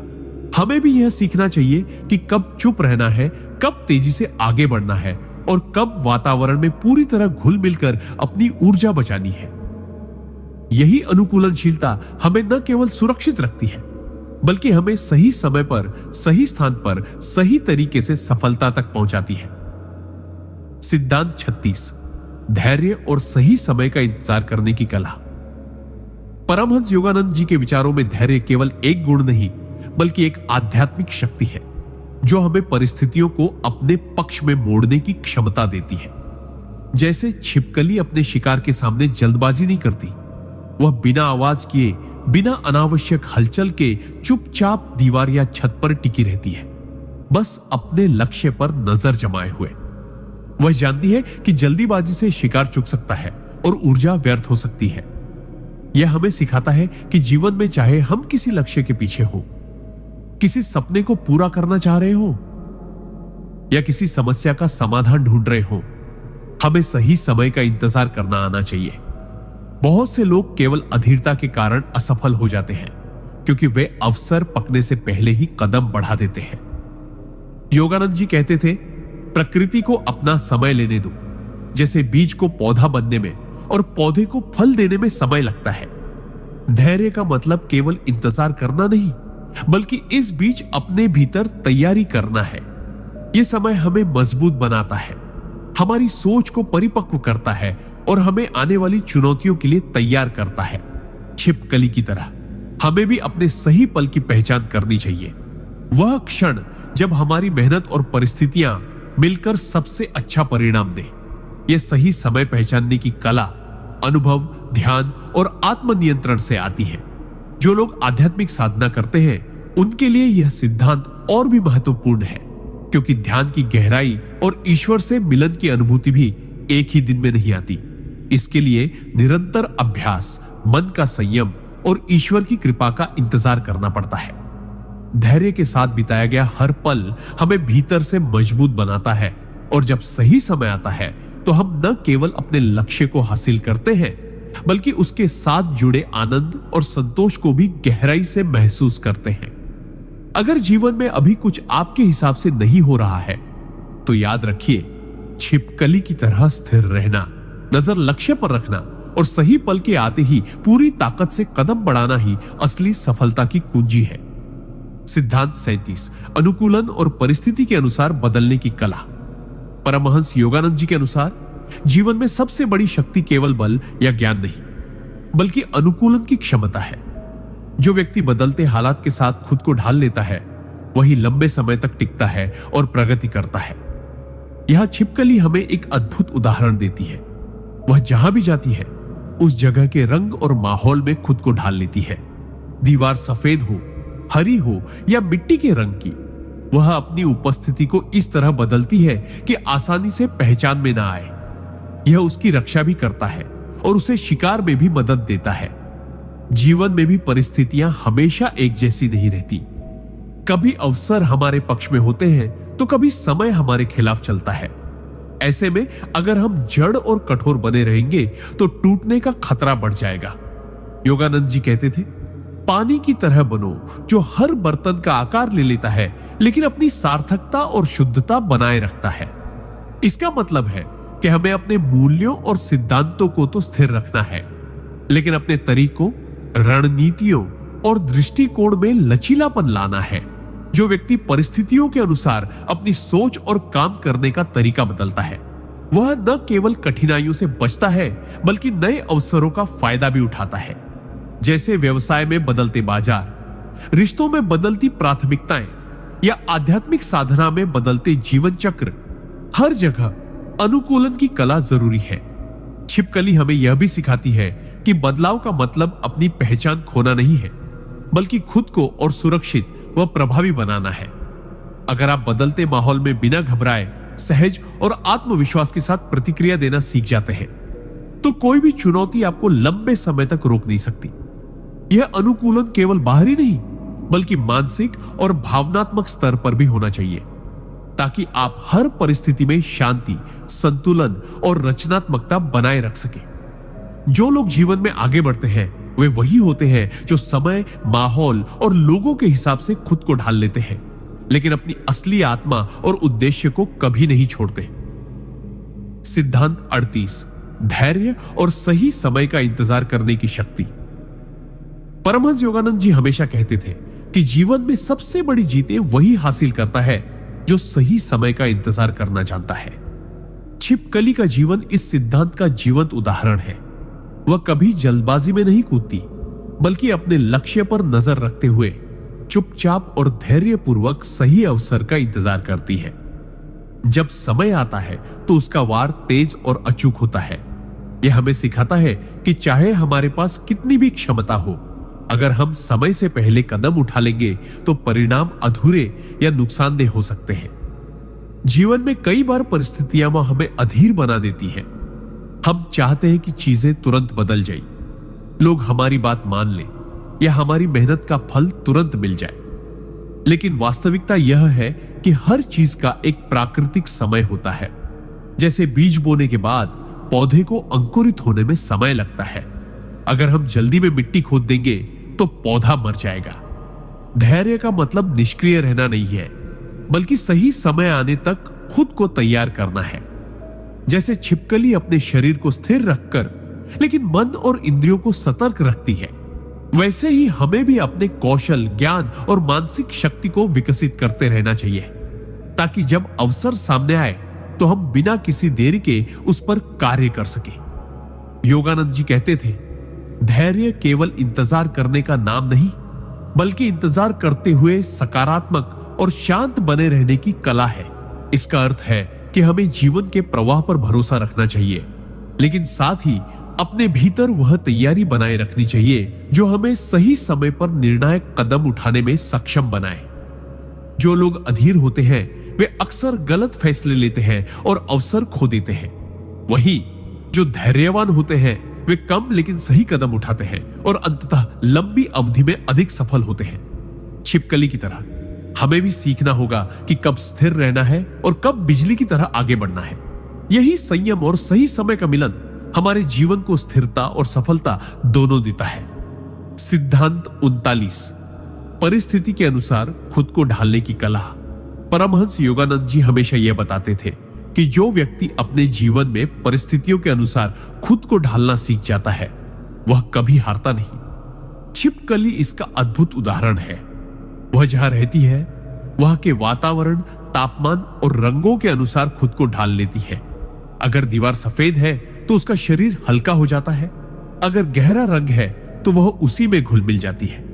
हमें भी यह सीखना चाहिए कि कब चुप रहना है, कब तेजी से आगे बढ़ना है और कब वातावरण में पूरी तरह घुल मिलकर अपनी ऊर्जा बचानी है। यही अनुकूलनशीलता हमें न केवल सुरक्षित रखती है, बल्कि हमें सही समय पर, सही स्थान पर, सही तरीके से सफलता तक पहुंचाती है। सिद्धांत 36, धैर्य और सही समय का इंतजार करने की कला। परमहंस योगानंद जी के विचारों में धैर्य केवल एक गुण नहीं, बल्कि एक आध्यात्मिक शक्ति है, जो हमें परिस्थितियों को अपने पक्ष में मोड़ने की क्षमता देती है। जैसे छिपकली अपने शिकार के सामने जल्दबाजी नहीं करती, वह बिना आवाज किए, बिना अनावश्यक हलचल के चुपचाप दीवार या छत पर टिकी रहती है, बस अपने लक्ष्य पर नजर जमाए हुए। वह जानती है कि जल्दीबाजी से शिकार चूक सकता है और ऊर्जा व्यर्थ हो सकती है। यह हमें सिखाता है कि जीवन में चाहे हम किसी लक्ष्य के पीछे हो, किसी सपने को पूरा करना चाह रहे हो या किसी समस्या का समाधान ढूंढ रहे हो, हमें सही समय का इंतजार करना आना चाहिए। बहुत से लोग केवल अधीरता के कारण असफल हो जाते हैं, क्योंकि वे अवसर पकने से पहले ही कदम बढ़ा देते हैं। योगानंद जी कहते थे, प्रकृति को अपना समय लेने दो। जैसे बीज को पौधा बनने में और पौधे को फल देने में समय लगता है, धैर्य का मतलब केवल इंतजार करना नहीं, बल्कि इस बीच अपने भीतर तैयारी करना है। यह समय हमें मजबूत बनाता है, हमारी सोच को परिपक्व करता है और हमें आने वाली चुनौतियों के लिए तैयार करता है। छिपकली की तरह हमें भी अपने सही पल की पहचान करनी चाहिए। वह क्षण जब हमारी मेहनत और परिस्थितियां मिलकर सबसे अच्छा परिणाम दे। यह सही समय पहचानने की कला अनुभव, ध्यान और आत्मनियंत्रण से आती है। जो लोग आध्यात्मिक साधना करते हैं उनके लिए यह सिद्धांत और भी महत्वपूर्ण है, क्योंकि ध्यान की गहराई और ईश्वर से मिलन की अनुभूति भी एक ही दिन में नहीं आती। इसके लिए निरंतर अभ्यास, मन का संयम और ईश्वर की कृपा का इंतजार करना पड़ता है। धैर्य के साथ बिताया गया हर पल हमें भीतर से मजबूत बनाता है, और जब सही समय आता है तो हम न केवल अपने लक्ष्य को हासिल करते हैं, बल्कि उसके साथ जुड़े आनंद और संतोष को भी गहराई से महसूस करते हैं। अगर जीवन में अभी कुछ आपके हिसाब से नहीं हो रहा है तो याद रखिए, छिपकली की तरह स्थिर रहना, नजर लक्ष्य पर रखना और सही पल के आते ही पूरी ताकत से कदम बढ़ाना ही असली सफलता की कुंजी है। सिद्धांत 37, अनुकूलन और परिस्थिति के अनुसार बदलने की कला। परमहंस योगानंद जी के अनुसार जीवन में सबसे बड़ी शक्ति केवल बल या ज्ञान नहीं, बल्कि अनुकूलन की क्षमता है। जो व्यक्ति बदलते हालात के साथ खुद को ढाल लेता है वही लंबे समय तक टिकता है और प्रगति करता है। यह छिपकली हमें एक अद्भुत उदाहरण देती है। वह जहां भी जाती है उस जगह के रंग और माहौल में खुद को ढाल लेती है। दीवार सफेद हो, हरी हो या मिट्टी के रंग की, वह अपनी उपस्थिति को इस तरह बदलती है कि आसानी से पहचान में ना आए। यह उसकी रक्षा भी करता है और उसे शिकार में भी मदद देता है। जीवन में भी परिस्थितियां हमेशा एक जैसी नहीं रहती। कभी अवसर हमारे पक्ष में होते हैं तो कभी समय हमारे खिलाफ चलता है। ऐसे में अगर हम जड़ और कठोर बने रहेंगे तो टूटने का खतरा बढ़ जाएगा। योगानंद जी कहते थे, पानी की तरह बनो जो हर बर्तन का आकार ले लेता है लेकिन अपनी सार्थकता और शुद्धता बनाए रखता है। इसका मतलब है कि हमें अपने मूल्यों और सिद्धांतों को तो स्थिर रखना है, लेकिन अपने तरीकों, रणनीतियों और दृष्टिकोण में लचीलापन लाना है। जो व्यक्ति परिस्थितियों के अनुसार अपनी सोच और काम करने का तरीका बदलता है वह न केवल कठिनाइयों से बचता है बल्कि नए अवसरों का फायदा भी उठाता है। जैसे व्यवसाय में बदलते बाजार, रिश्तों में बदलती प्राथमिकताएं या आध्यात्मिक साधना में बदलते जीवन चक्र, हर जगह अनुकूलन की कला जरूरी है। छिपकली हमें यह भी सिखाती है कि बदलाव का मतलब अपनी पहचान खोना नहीं है, बल्कि खुद को और सुरक्षित व प्रभावी बनाना है। अगर आप बदलते माहौल में बिना घबराए, सहज और आत्मविश्वास के साथ प्रतिक्रिया देना सीख जाते हैं तो कोई भी चुनौती आपको लंबे समय तक रोक नहीं सकती। यह अनुकूलन केवल बाहरी नहीं बल्कि मानसिक और भावनात्मक स्तर पर भी होना चाहिए, ताकि आप हर परिस्थिति में शांति, संतुलन और रचनात्मकता बनाए रख सके। जो लोग जीवन में आगे बढ़ते हैं वे वही होते हैं जो समय, माहौल और लोगों के हिसाब से खुद को ढाल लेते हैं, लेकिन अपनी असली आत्मा और उद्देश्य को कभी नहीं छोड़ते। सिद्धांत 38, धैर्य और सही समय का इंतजार करने की शक्ति। परमहंस योगानंद जी हमेशा कहते थे कि जीवन में सबसे बड़ी जीतें वही हासिल करता है जो सही समय का इंतजार करना जानता है। छिपकली का जीवन इस सिद्धांत का जीवंत उदाहरण है। वह कभी जल्दबाजी में नहीं कूदती, बल्कि अपने लक्ष्य पर नजर रखते हुए चुपचाप और धैर्यपूर्वक सही अवसर का इंतजार करती है। जब समय आता है तो उसका वार तेज और अचूक होता है। यह हमें सिखाता है कि चाहे हमारे पास कितनी भी क्षमता हो, अगर हम समय से पहले कदम उठा लेंगे तो परिणाम अधूरे या नुकसानदेह हो सकते हैं। जीवन में कई बार परिस्थितियां हमें अधीर बना देती हैं। हम चाहते हैं कि चीजें तुरंत बदल जाएं, लोग हमारी बात मान लें या हमारी मेहनत का फल तुरंत मिल जाए। लेकिन वास्तविकता यह है कि हर चीज का एक प्राकृतिक समय होता है। जैसे बीज बोने के बाद पौधे को अंकुरित होने में समय लगता है। अगर हम जल्दी में मिट्टी खोद देंगे तो पौधा मर जाएगा। धैर्य का मतलब निष्क्रिय रहना नहीं है, बल्कि सही समय आने तक खुद को तैयार करना है। जैसे छिपकली अपने शरीर को स्थिर रखकर लेकिन मन और इंद्रियों को सतर्क रखती है, वैसे ही हमें भी अपने कौशल, ज्ञान और मानसिक शक्ति को विकसित करते रहना चाहिए, ताकि जब अवसर सामने आए तो हम बिना किसी देरी के उस पर कार्य कर सके। योगानंद जी कहते थे, धैर्य केवल इंतजार करने का नाम नहीं, बल्कि इंतजार करते हुए सकारात्मक और शांत बने रहने की कला है। इसका अर्थ है कि हमें जीवन के प्रवाह पर भरोसा रखना चाहिए, लेकिन साथ ही अपने भीतर वह तैयारी बनाए रखनी चाहिए जो हमें सही समय पर निर्णायक कदम उठाने में सक्षम बनाए। जो लोग अधीर होते हैं वे अक्सर गलत फैसले लेते हैं और अवसर खो देते हैं। वहीं जो धैर्यवान होते हैं वे कम लेकिन सही कदम उठाते हैं और अंततः लंबी अवधि में अधिक सफल होते हैं। छिपकली की तरह हमें भी सीखना होगा कि कब स्थिर रहना है और कब बिजली की तरह आगे बढ़ना है। यही संयम और सही समय का मिलन हमारे जीवन को स्थिरता और सफलता दोनों देता है। सिद्धांत 39, परिस्थिति के अनुसार खुद को ढालने की कला। परमहंस योगानंद जी हमेशा यह बताते थे कि जो व्यक्ति अपने जीवन में परिस्थितियों के अनुसार खुद को ढालना सीख जाता है वह कभी हारता नहीं। छिपकली इसका अद्भुत उदाहरण है। वह जहां रहती है वहां के वातावरण, तापमान और रंगों के अनुसार खुद को ढाल लेती है। अगर दीवार सफेद है तो उसका शरीर हल्का हो जाता है, अगर गहरा रंग है तो वह उसी में घुल मिल जाती है।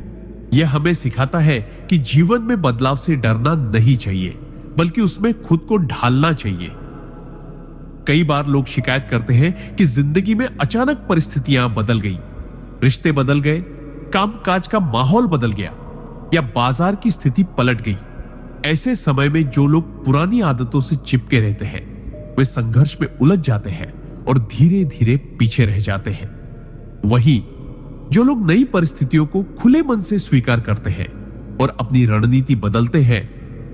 यह हमें सिखाता है कि जीवन में बदलाव से डरना नहीं चाहिए, बल्कि उसमें खुद को ढालना चाहिए। कई बार लोग शिकायत करते हैं कि जिंदगी में अचानक परिस्थितियां बदल गई, रिश्ते बदल गए, कामकाज का माहौल बदल गया या बाजार की स्थिति पलट गई। ऐसे समय में जो लोग पुरानी आदतों से चिपके रहते हैं वे संघर्ष में उलझ जाते हैं और धीरे धीरे पीछे रह जाते हैं। वहीं जो लोग नई परिस्थितियों को खुले मन से स्वीकार करते हैं और अपनी रणनीति बदलते हैं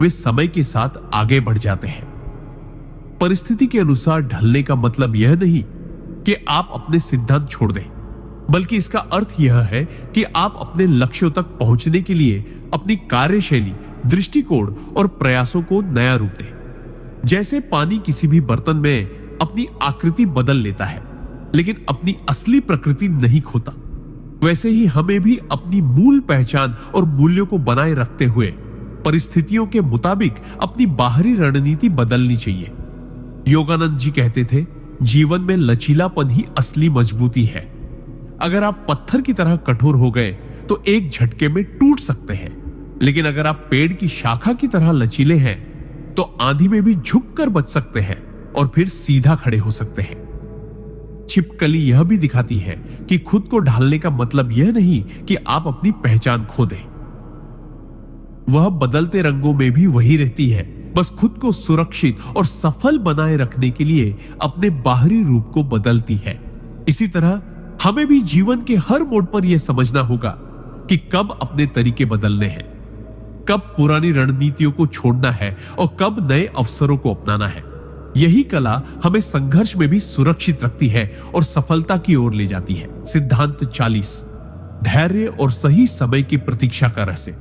वे समय के साथ आगे बढ़ जाते हैं। परिस्थिति के अनुसार ढलने का मतलब यह नहीं कि आप अपने सिद्धांत छोड़ दें, बल्कि इसका अर्थ यह है कि आप अपने लक्ष्यों तक पहुंचने के लिए अपनी कार्यशैली, दृष्टिकोण और प्रयासों को नया रूप दें। जैसे पानी किसी भी बर्तन में अपनी आकृति बदल लेता है लेकिन अपनी असली प्रकृति नहीं खोता, वैसे ही हमें भी अपनी मूल पहचान और मूल्यों को बनाए रखते हुए परिस्थितियों के मुताबिक अपनी बाहरी रणनीति बदलनी चाहिए। योगानंद जी कहते थे, जीवन में लचीलापन ही असली मजबूती है। अगर आप पत्थर की तरह कठोर हो गए तो एक झटके में टूट सकते हैं, लेकिन अगर आप पेड़ की शाखा की तरह लचीले हैं तो आंधी में भी झुककर बच सकते हैं और फिर सीधा खड़े हो सकते हैं। छिपकली यह भी दिखाती है कि खुद को ढालने का मतलब यह नहीं कि आप अपनी पहचान खो दें। वह बदलते रंगों में भी वही रहती है, बस खुद को सुरक्षित और सफल बनाए रखने के लिए अपने बाहरी रूप को बदलती है। इसी तरह हमें भी जीवन के हर मोड़ पर यह समझना होगा कि कब अपने तरीके बदलने हैं, कब पुरानी रणनीतियों को छोड़ना है और कब नए अवसरों को अपनाना है। यही कला हमें संघर्ष में भी सुरक्षित रखती है और सफलता की ओर ले जाती है। सिद्धांत 40, धैर्य और सही समय की प्रतीक्षा का रहस्य।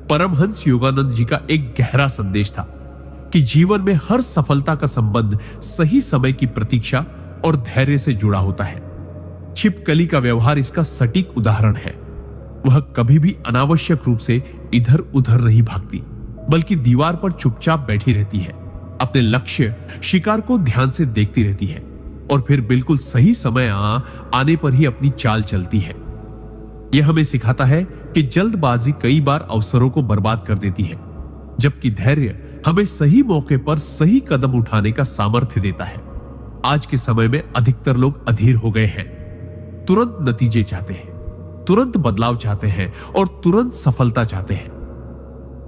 परमहंस योगानंद जी का एक गहरा संदेश था कि जीवन में हर सफलता का संबंध सही समय की प्रतीक्षा और धैर्य से जुड़ा होता है। छिपकली का व्यवहार इसका सटीक उदाहरण है। वह कभी भी अनावश्यक रूप से इधर उधर नहीं भागती, बल्कि दीवार पर चुपचाप बैठी रहती है, अपने लक्ष्य शिकार को ध्यान से देखती रहती है और फिर बिल्कुल सही समय आने पर ही अपनी चाल चलती है। यह हमें सिखाता है कि जल्दबाजी कई बार अवसरों को बर्बाद कर देती है, जबकि धैर्य हमें सही मौके पर सही कदम उठाने का सामर्थ्य देता है। आज के समय में अधिकतर लोग अधीर हो गए हैं, तुरंत नतीजे चाहते हैं, तुरंत बदलाव चाहते हैं और तुरंत सफलता चाहते हैं।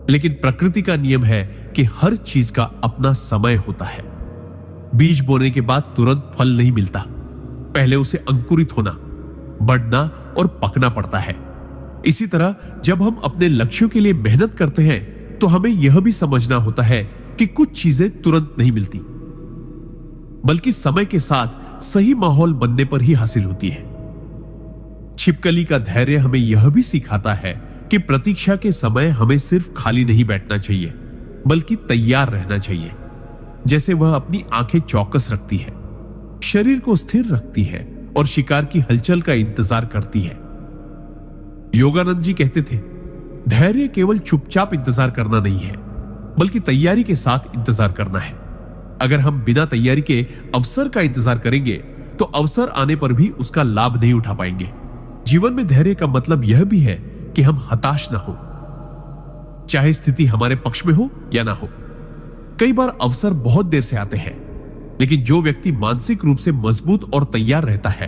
लेकिन प्रकृति का नियम है कि हर चीज का अपना समय होता है। बीज बोने के बाद तुरंत फल नहीं मिलता, पहले उसे अंकुरित होना, बढ़ना और पकना पड़ता है। इसी तरह जब हम अपने लक्ष्यों के लिए मेहनत करते हैं तो हमें यह भी समझना होता है कि कुछ चीजें तुरंत नहीं मिलती, बल्कि समय के साथ सही माहौल बनने पर ही हासिल होती है। छिपकली का धैर्य हमें यह भी सिखाता है कि प्रतीक्षा के समय हमें सिर्फ खाली नहीं बैठना चाहिए, बल्कि तैयार रहना चाहिए। जैसे वह अपनी आंखें चौकस रखती है, शरीर को स्थिर रखती है और शिकार की हलचल का इंतजार करती है। योगानंद जी कहते थे, धैर्य केवल चुपचाप इंतजार करना नहीं है, बल्कि तैयारी के साथ इंतजार करना है। अगर हम बिना तैयारी के अवसर का इंतजार करेंगे तो अवसर आने पर भी उसका लाभ नहीं उठा पाएंगे। जीवन में धैर्य का मतलब यह भी है कि हम हताश ना हो, चाहे स्थिति हमारे पक्ष में हो या ना हो। कई बार अवसर बहुत देर से आते हैं, लेकिन जो व्यक्ति मानसिक रूप से मजबूत और तैयार रहता है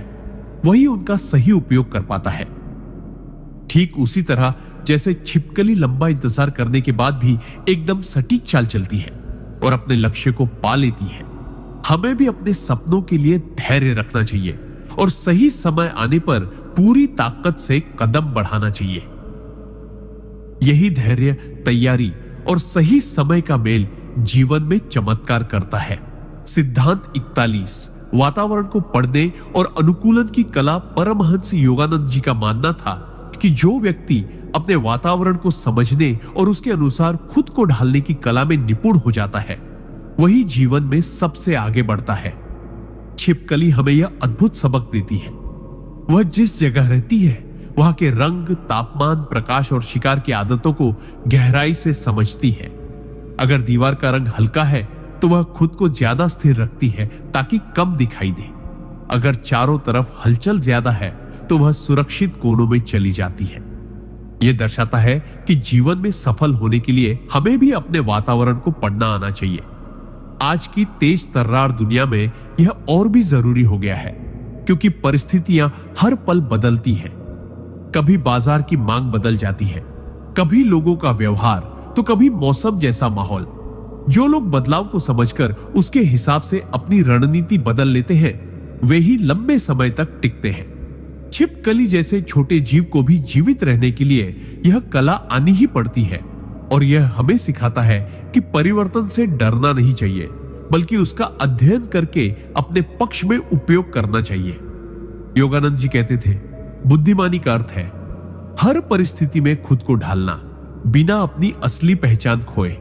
वही उनका सही उपयोग कर पाता है। ठीक उसी तरह जैसे छिपकली लंबा इंतजार करने के बाद भी एकदम सटीक चाल चलती है और अपने लक्ष्य को पा लेती है, हमें भी अपने सपनों के लिए धैर्य रखना चाहिए और सही समय आने पर पूरी ताकत से कदम बढ़ाना चाहिए। यही धैर्य, तैयारी और सही समय का मेल जीवन में चमत्कार करता है। सिद्धांत 41 वातावरण को पढ़ने और अनुकूलन की कला। परमहंस योगानंद जी का मानना था कि जो व्यक्ति अपने वातावरण को समझने और उसके अनुसार खुद को ढालने की कला में निपुण हो जाता है वही जीवन में सबसे आगे बढ़ता है। छिपकली हमें यह अद्भुत सबक देती है। वह जिस जगह रहती है वहां के रंग, तापमान, प्रकाश और शिकार की आदतों को गहराई से समझती है। अगर दीवार का रंग हल्का है तो वह खुद को ज्यादा स्थिर रखती है ताकि कम दिखाई दे। अगर चारों तरफ हलचल ज्यादा है तो वह सुरक्षित कोनों में चली जाती है। यह दर्शाता है कि जीवन में सफल होने के लिए हमें भी अपने वातावरण को पढ़ना आना चाहिए। आज की तेज तर्रार दुनिया में यह और भी जरूरी हो गया है, क्योंकि परिस्थितियां हर पल बदलती हैं। कभी बाजार की मांग बदल जाती है, कभी लोगों का व्यवहार, तो कभी मौसम जैसा माहौल। जो लोग बदलाव को समझकर उसके हिसाब से अपनी रणनीति बदल लेते हैं वे ही लंबे समय तक टिकते हैं। छिपकली जैसे छोटे जीव को भी जीवित रहने के लिए यह कला आनी ही पड़ती है और यह हमें सिखाता है कि परिवर्तन से डरना नहीं चाहिए, बल्कि उसका अध्ययन करके अपने पक्ष में उपयोग करना चाहिए। योगानंद जी कहते थे, बुद्धिमानी का अर्थ है हर परिस्थिति में खुद को ढालना बिना अपनी असली पहचान खोए।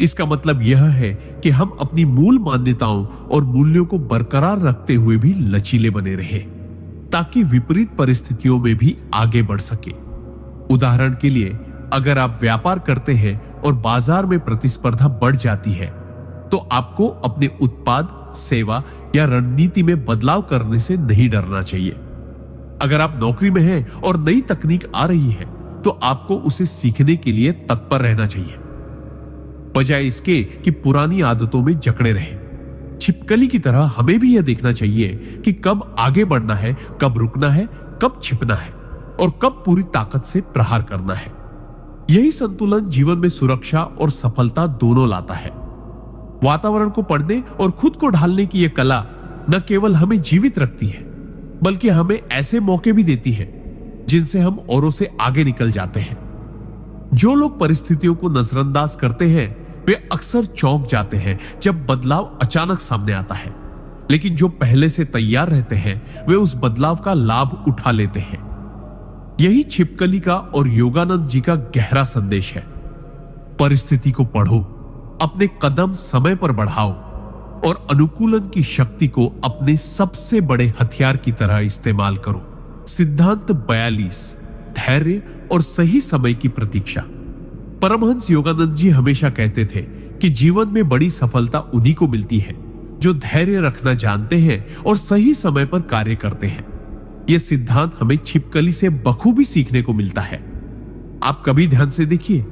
इसका मतलब यह है कि हम अपनी मूल मान्यताओं और मूल्यों को बरकरार रखते हुए भी लचीले बने रहे, ताकि विपरीत परिस्थितियों में भी आगे बढ़ सके। उदाहरण के लिए, अगर आप व्यापार करते हैं और बाजार में प्रतिस्पर्धा बढ़ जाती है तो आपको अपने उत्पाद, सेवा या रणनीति में बदलाव करने से नहीं डरना चाहिए। अगर आप नौकरी में हैं और नई तकनीक आ रही है तो आपको उसे सीखने के लिए तत्पर रहना चाहिए, बजाय इसके कि पुरानी आदतों में जकड़े रहे। छिपकली की तरह हमें भी यह देखना चाहिए कि कब आगे बढ़ना है, कब रुकना है, कब छिपना है और कब पूरी ताकत से प्रहार करना है। यही संतुलन जीवन में सुरक्षा और सफलता दोनों लाता है। वातावरण को पढ़ने और खुद को ढालने की यह कला न केवल हमें जीवित रखती है, बल्कि हमें ऐसे मौके भी देती है जिनसे हम औरों से आगे निकल जाते हैं। जो लोग परिस्थितियों को नजरअंदाज करते हैं वे अक्सर चौंक जाते हैं जब बदलाव अचानक सामने आता है, लेकिन जो पहले से तैयार रहते हैं वे उस बदलाव का लाभ उठा लेते हैं। यही छिपकली का और योगानंद जी का गहरा संदेश है। परिस्थिति को पढ़ो, अपने कदम समय पर बढ़ाओ और अनुकूलन की शक्ति को अपने सबसे बड़े हथियार की तरह इस्तेमाल करो। सिद्धांत 42 धैर्य और सही समय की प्रतीक्षा। परमहंस योगानंद जी हमेशा कहते थे कि जीवन में बड़ी सफलता उन्हीं को मिलती है जो धैर्य रखना जानते हैं और सही समय पर कार्य करते हैं। यह सिद्धांत हमें छिपकली से बखूबी सीखने को मिलता है। आप कभी ध्यान से देखिए,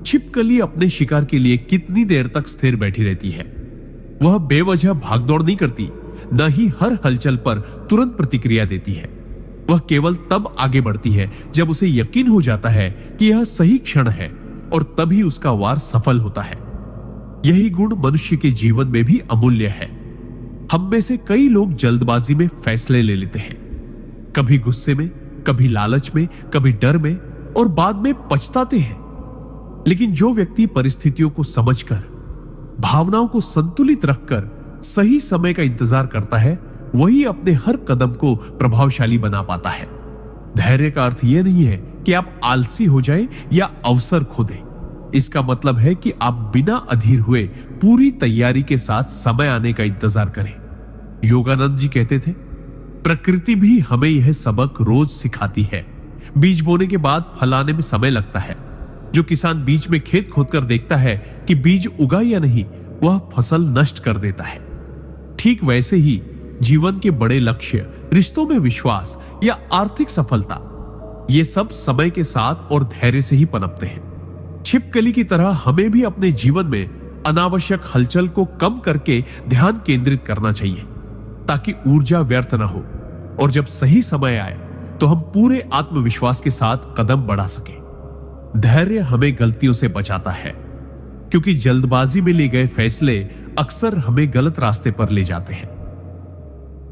छिपकली अपने शिकार के लिए कितनी देर तक स्थिर बैठी रहती है। वह बेवजह भागदौड़ नहीं करती, न ही हर हलचल पर तुरंत प्रतिक्रिया देती है। वह केवल तब आगे बढ़ती है जब उसे यकीन हो जाता है कि यह सही क्षण है और तभी उसका वार सफल होता है। यही गुण मनुष्य के जीवन में भी अमूल्य है। हम में से कई लोग जल्दबाजी में फैसले ले लेते हैं, कभी गुस्से में, कभी लालच में, कभी डर में, और बाद में पछताते हैं। लेकिन जो व्यक्ति परिस्थितियों को समझकर, भावनाओं को संतुलित रखकर सही समय का इंतजार करता है वही अपने हर कदम को प्रभावशाली बना पाता है। धैर्य का अर्थ यह नहीं है कि आप आलसी हो जाएं या अवसर खो दें। इसका मतलब है कि आप बिना अधीर हुए पूरी तैयारी के साथ समय आने का इंतजार करें। योगानंद जी कहते थे, प्रकृति भी हमें यह सबक रोज सिखाती है। बीज बोने के बाद फल आने में समय लगता है। जो किसान बीच में खेत खोदकर देखता है कि बीज उगा या नहीं, वह फसल नष्ट कर देता है। ठीक वैसे ही जीवन के बड़े लक्ष्य, रिश्तों में विश्वास या आर्थिक सफलता, ये सब समय के साथ और धैर्य से ही पनपते हैं। छिपकली की तरह हमें भी अपने जीवन में अनावश्यक हलचल को कम करके ध्यान केंद्रित करना चाहिए ताकि ऊर्जा व्यर्थ न हो और जब सही समय आए तो हम पूरे आत्मविश्वास के साथ कदम बढ़ा सके। धैर्य हमें गलतियों से बचाता है क्योंकि जल्दबाजी में लिए गए फैसले अक्सर हमें गलत रास्ते पर ले जाते हैं।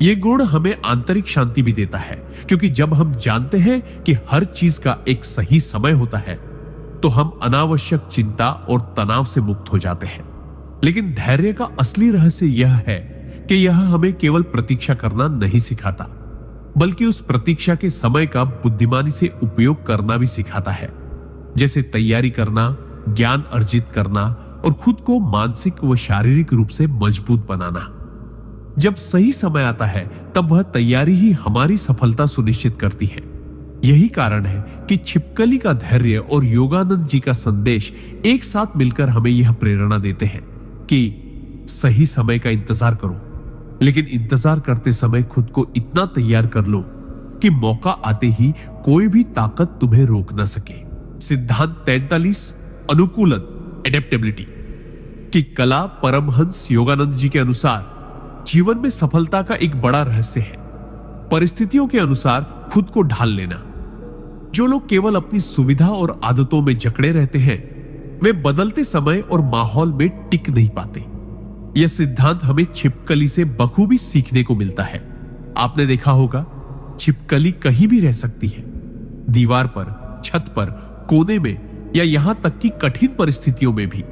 यह गुण हमें आंतरिक शांति भी देता है क्योंकि जब हम जानते हैं कि हर चीज का एक सही समय होता है तो हम अनावश्यक चिंता और तनाव से मुक्त हो जाते हैं। लेकिन धैर्य का असली रहस्य यह है कि यह हमें केवल प्रतीक्षा करना नहीं सिखाता बल्कि उस प्रतीक्षा के समय का बुद्धिमानी से उपयोग करना भी सिखाता है, जैसे तैयारी करना, ज्ञान अर्जित करना और खुद को मानसिक व शारीरिक रूप से मजबूत बनाना। जब सही समय आता है तब वह तैयारी ही हमारी सफलता सुनिश्चित करती है। यही कारण है कि छिपकली का धैर्य और योगानंद जी का संदेश एक साथ मिलकर हमें यह प्रेरणा देते हैं कि सही समय का इंतजार करो, लेकिन इंतजार करते समय खुद को इतना तैयार कर लो कि मौका आते ही कोई भी ताकत तुम्हें रोक न सके। सिद्धांत 43 अनुकूलन एडेप्टेबिलिटी की कला परमहंस योगानंद जी के अनुसार जीवन में सफलता का एक बड़ा रहस्य है परिस्थितियों के अनुसार खुद को ढाल लेना। जो लोग केवल अपनी सुविधा और आदतों में जकड़े रहते हैं वे बदलते समय और माहौल में टिक नहीं पाते। यह सिद्धांत हमें छिपकली से बखूबी सीखने को मिलता है। आपने देखा होगा छिपकली कहीं भी रह सकती है, दीवार पर, छत पर, कोने में या यहां तक कि कठिन परिस्थितियों में भी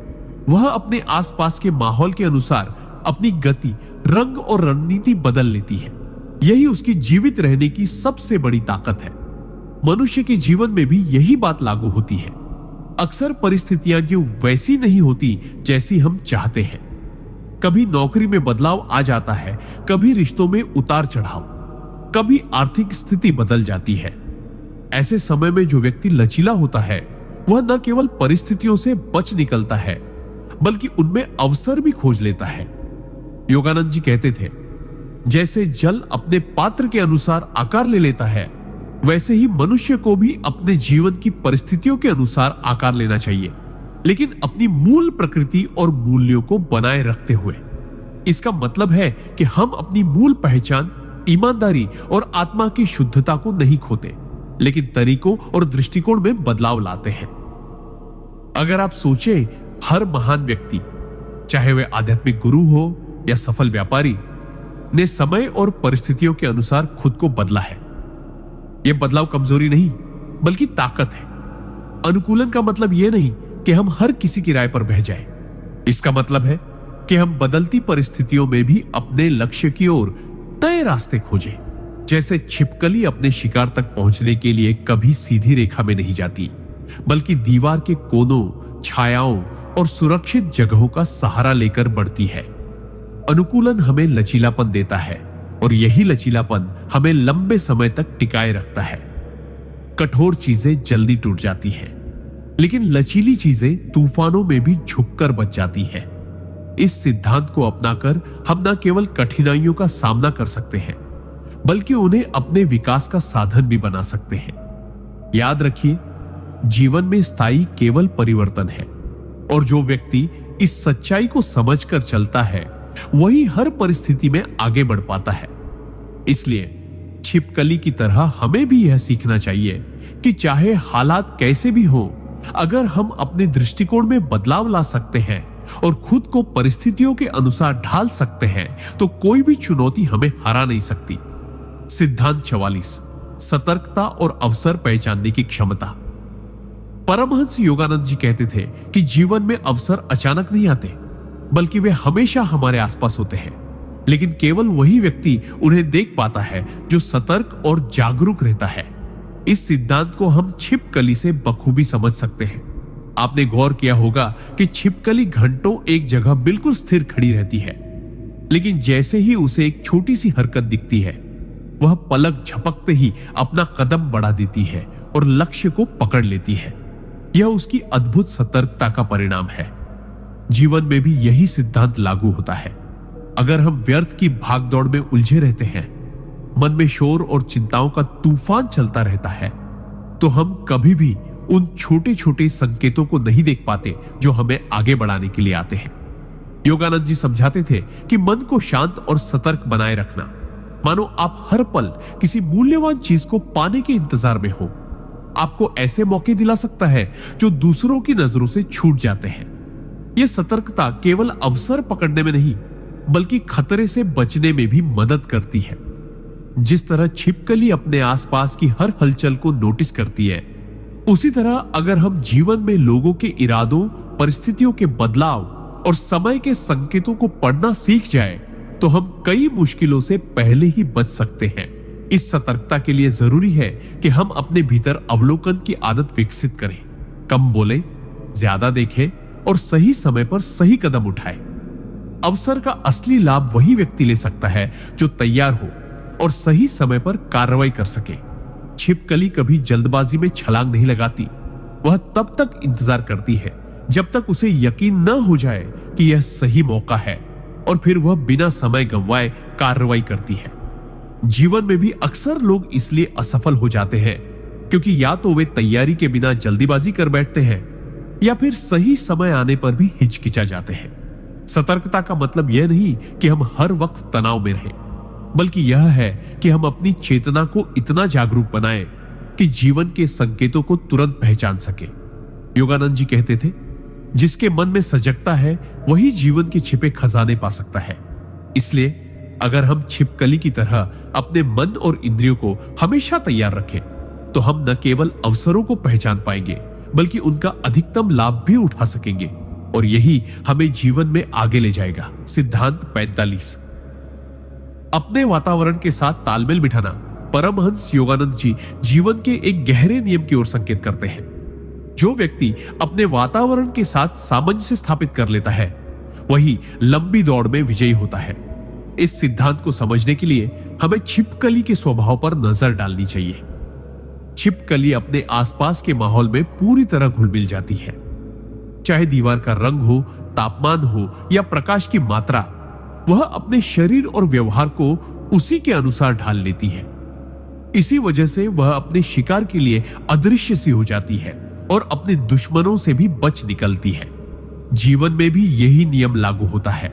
वह अपने आसपास के माहौल के अनुसार अपनी गति, रंग और रणनीति बदल लेती है। यही उसकी जीवित रहने की सबसे बड़ी ताकत है। मनुष्य के जीवन में भी यही बात लागू होती है। अक्सर परिस्थितियां जो वैसी नहीं होती जैसी हम चाहते हैं। कभी नौकरी में बदलाव आ जाता है, कभी रिश्तों में उतार चढ़ाव, कभी आर्थिक स्थिति बदल जाती है। ऐसे समय में जो व्यक्ति लचीला होता है वह न केवल परिस्थितियों से बच निकलता है बल्कि उनमें अवसर भी खोज लेता है। योगानंद जी कहते थे, जैसे जल अपने पात्र के अनुसार आकार ले लेता है वैसे ही मनुष्य को भी अपने जीवन की परिस्थितियों के अनुसार आकार लेना चाहिए, लेकिन अपनी मूल प्रकृति और मूल्यों को बनाए रखते हुए। इसका मतलब है कि हम अपनी मूल पहचान, ईमानदारी और आत्मा की शुद्धता को नहीं खोते, लेकिन तरीकों और दृष्टिकोण में बदलाव लाते हैं। अगर आप सोचें, हर महान व्यक्ति, चाहे वह आध्यात्मिक गुरु हो या सफल व्यापारी, ने समय और परिस्थितियों के अनुसार खुद को बदला है। यह बदलाव कमजोरी नहीं बल्कि ताकत है। अनुकूलन का मतलब यह नहीं कि हम हर किसी की राय पर बह जाएं। इसका मतलब है कि हम बदलती परिस्थितियों में भी अपने लक्ष्य की ओर तय रास्ते खोजें। जैसे छिपकली अपने शिकार तक पहुंचने के लिए कभी सीधी रेखा में नहीं जाती, बल्कि दीवार के कोनों, छायाओं और सुरक्षित जगहों का सहारा लेकर बढ़ती है। अनुकूलन हमें लचीलापन देता है और यही लचीलापन हमें लंबे समय तक टिकाए रखता है। कठोर चीजें जल्दी टूट जाती हैं, लेकिन लचीली चीजें तूफानों में भी झुककर बच जाती हैं। इस सिद्धांत को अपनाकर हम न केवल कठिनाइयों का सामना कर सकते हैं बल्कि उन्हें अपने विकास का साधन भी बना सकते हैं। याद रखिए, जीवन में स्थायी केवल परिवर्तन है और जो व्यक्ति इस सच्चाई को समझकर चलता है वही हर परिस्थिति में आगे बढ़ पाता है। इसलिए छिपकली की तरह हमें भी यह सीखना चाहिए कि चाहे हालात कैसे भी हो, अगर हम अपने दृष्टिकोण में बदलाव ला सकते हैं और खुद को परिस्थितियों के अनुसार ढाल सकते हैं तो कोई भी चुनौती हमें हरा नहीं सकती। सिद्धांत 44 सतर्कता और अवसर पहचानने की क्षमता। परमहंस योगानंद जी कहते थे कि जीवन में अवसर अचानक नहीं आते बल्कि वे हमेशा हमारे आसपास होते हैं, लेकिन केवल वही व्यक्ति उन्हें देख पाता है जो सतर्क और जागरूक रहता है। इस सिद्धांत को हम छिपकली से बखूबी समझ सकते हैं। आपने गौर किया होगा कि छिपकली घंटों एक जगह बिल्कुल स्थिर खड़ी रहती है, लेकिन जैसे ही उसे एक छोटी सी हरकत दिखती है वह पलक झपकते ही अपना कदम बढ़ा देती है और लक्ष्य को पकड़ लेती है। यह उसकी अद्भुत सतर्कता का परिणाम है। जीवन में भी यही सिद्धांत लागू होता है। अगर हम व्यर्थ की भागदौड़ में उलझे रहते हैं, मन में शोर और चिंताओं का तूफान चलता रहता है, तो हम कभी भी उन छोटे छोटे संकेतों को नहीं देख पाते जो हमें आगे बढ़ाने के लिए आते हैं। योगानंद जी समझाते थे कि मन को शांत और सतर्क बनाए रखना, मानो आप हर पल किसी मूल्यवान चीज को पाने के इंतजार में हो, आपको ऐसे मौके दिला सकता है जो दूसरों की नजरों से छूट जाते हैं। यह सतर्कता केवल अवसर पकड़ने में नहीं, बल्कि खतरे से बचने में भी मदद करती है। जिस तरह छिपकली अपने आसपास की हर हलचल को नोटिस करती है, उसी तरह अगर हम जीवन में लोगों के इरादों, परिस्थितियों के बदलाव और समय के संकेतों को पढ़ना सीख जाए तो हम कई मुश्किलों से पहले ही बच सकते हैं। इस सतर्कता के लिए जरूरी है कि हम अपने भीतर अवलोकन की आदत विकसित करें, कम बोले, ज्यादा देखें और सही समय पर सही कदम उठाएं। अवसर का असली लाभ वही व्यक्ति ले सकता है जो तैयार हो और सही समय पर कार्रवाई कर सके। छिपकली कभी जल्दबाजी में छलांग नहीं लगाती, वह तब तक इंतजार करती है जब तक उसे यकीन न हो जाए कि यह सही मौका है, और फिर वह बिना समय गंवाए कार्रवाई करती है। जीवन में भी अक्सर लोग इसलिए असफल हो जाते हैं क्योंकि या तो वे तैयारी के बिना जल्दीबाजी कर बैठते हैं या फिर सही समय आने पर भी हिचकिचा जाते हैं। सतर्कता का मतलब यह नहीं कि हम हर वक्त तनाव में रहें, बल्कि यह है कि हम अपनी चेतना को इतना जागरूक बनाएं कि जीवन के संकेतों को तुरंत पहचान सके। योगानंद जी कहते थे, जिसके मन में सजगता है वही जीवन के छिपे खजाने पा सकता है। इसलिए अगर हम छिपकली की तरह अपने मन और इंद्रियों को हमेशा तैयार रखें तो हम न केवल अवसरों को पहचान पाएंगे बल्कि उनका अधिकतम लाभ भी उठा सकेंगे, और यही हमें जीवन में आगे ले जाएगा। सिद्धांत 45। अपने वातावरण के साथ तालमेल बिठाना परमहंस योगानंद जी जीवन के एक गहरे नियम की ओर संकेत करते हैं। जो व्यक्ति अपने वातावरण के साथ सामंजस्य स्थापित कर लेता है वही लंबी दौड़ में विजयी होता है। इस सिद्धांत को समझने के लिए हमें छिपकली के स्वभाव पर नजर डालनी चाहिए। छिपकली अपने आसपास के माहौल में पूरी तरह घुल मिल जाती है, चाहे दीवार का रंग हो, तापमान हो या प्रकाश की मात्रा, वह अपने शरीर और व्यवहार को उसी के अनुसार ढाल लेती है। इसी वजह से वह अपने शिकार के लिए अदृश्य सी हो जाती है और अपने दुश्मनों से भी बच निकलती है। जीवन में भी यही नियम लागू होता है।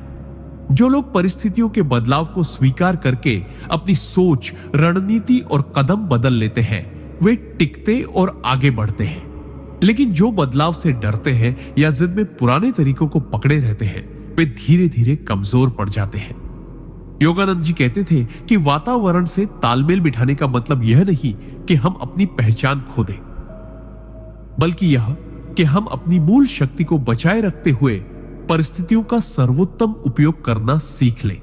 जो लोग परिस्थितियों के बदलाव को स्वीकार करके अपनी सोच, रणनीति और कदम बदल लेते हैं, वे टिकते और आगे बढ़ते हैं। लेकिन जो बदलाव से डरते हैं या जिद में पुराने तरीकों को पकड़े रहते हैं, वे धीरे धीरे कमजोर पड़ जाते हैं। योगानंद जी कहते थे कि वातावरण से तालमेल बिठाने का मतलब यह नहीं कि हम अपनी पहचान खो दें, बल्कि यह कि हम अपनी मूल शक्ति को बचाए रखते हुए परिस्थितियों का सर्वोत्तम उपयोग करना सीख लें।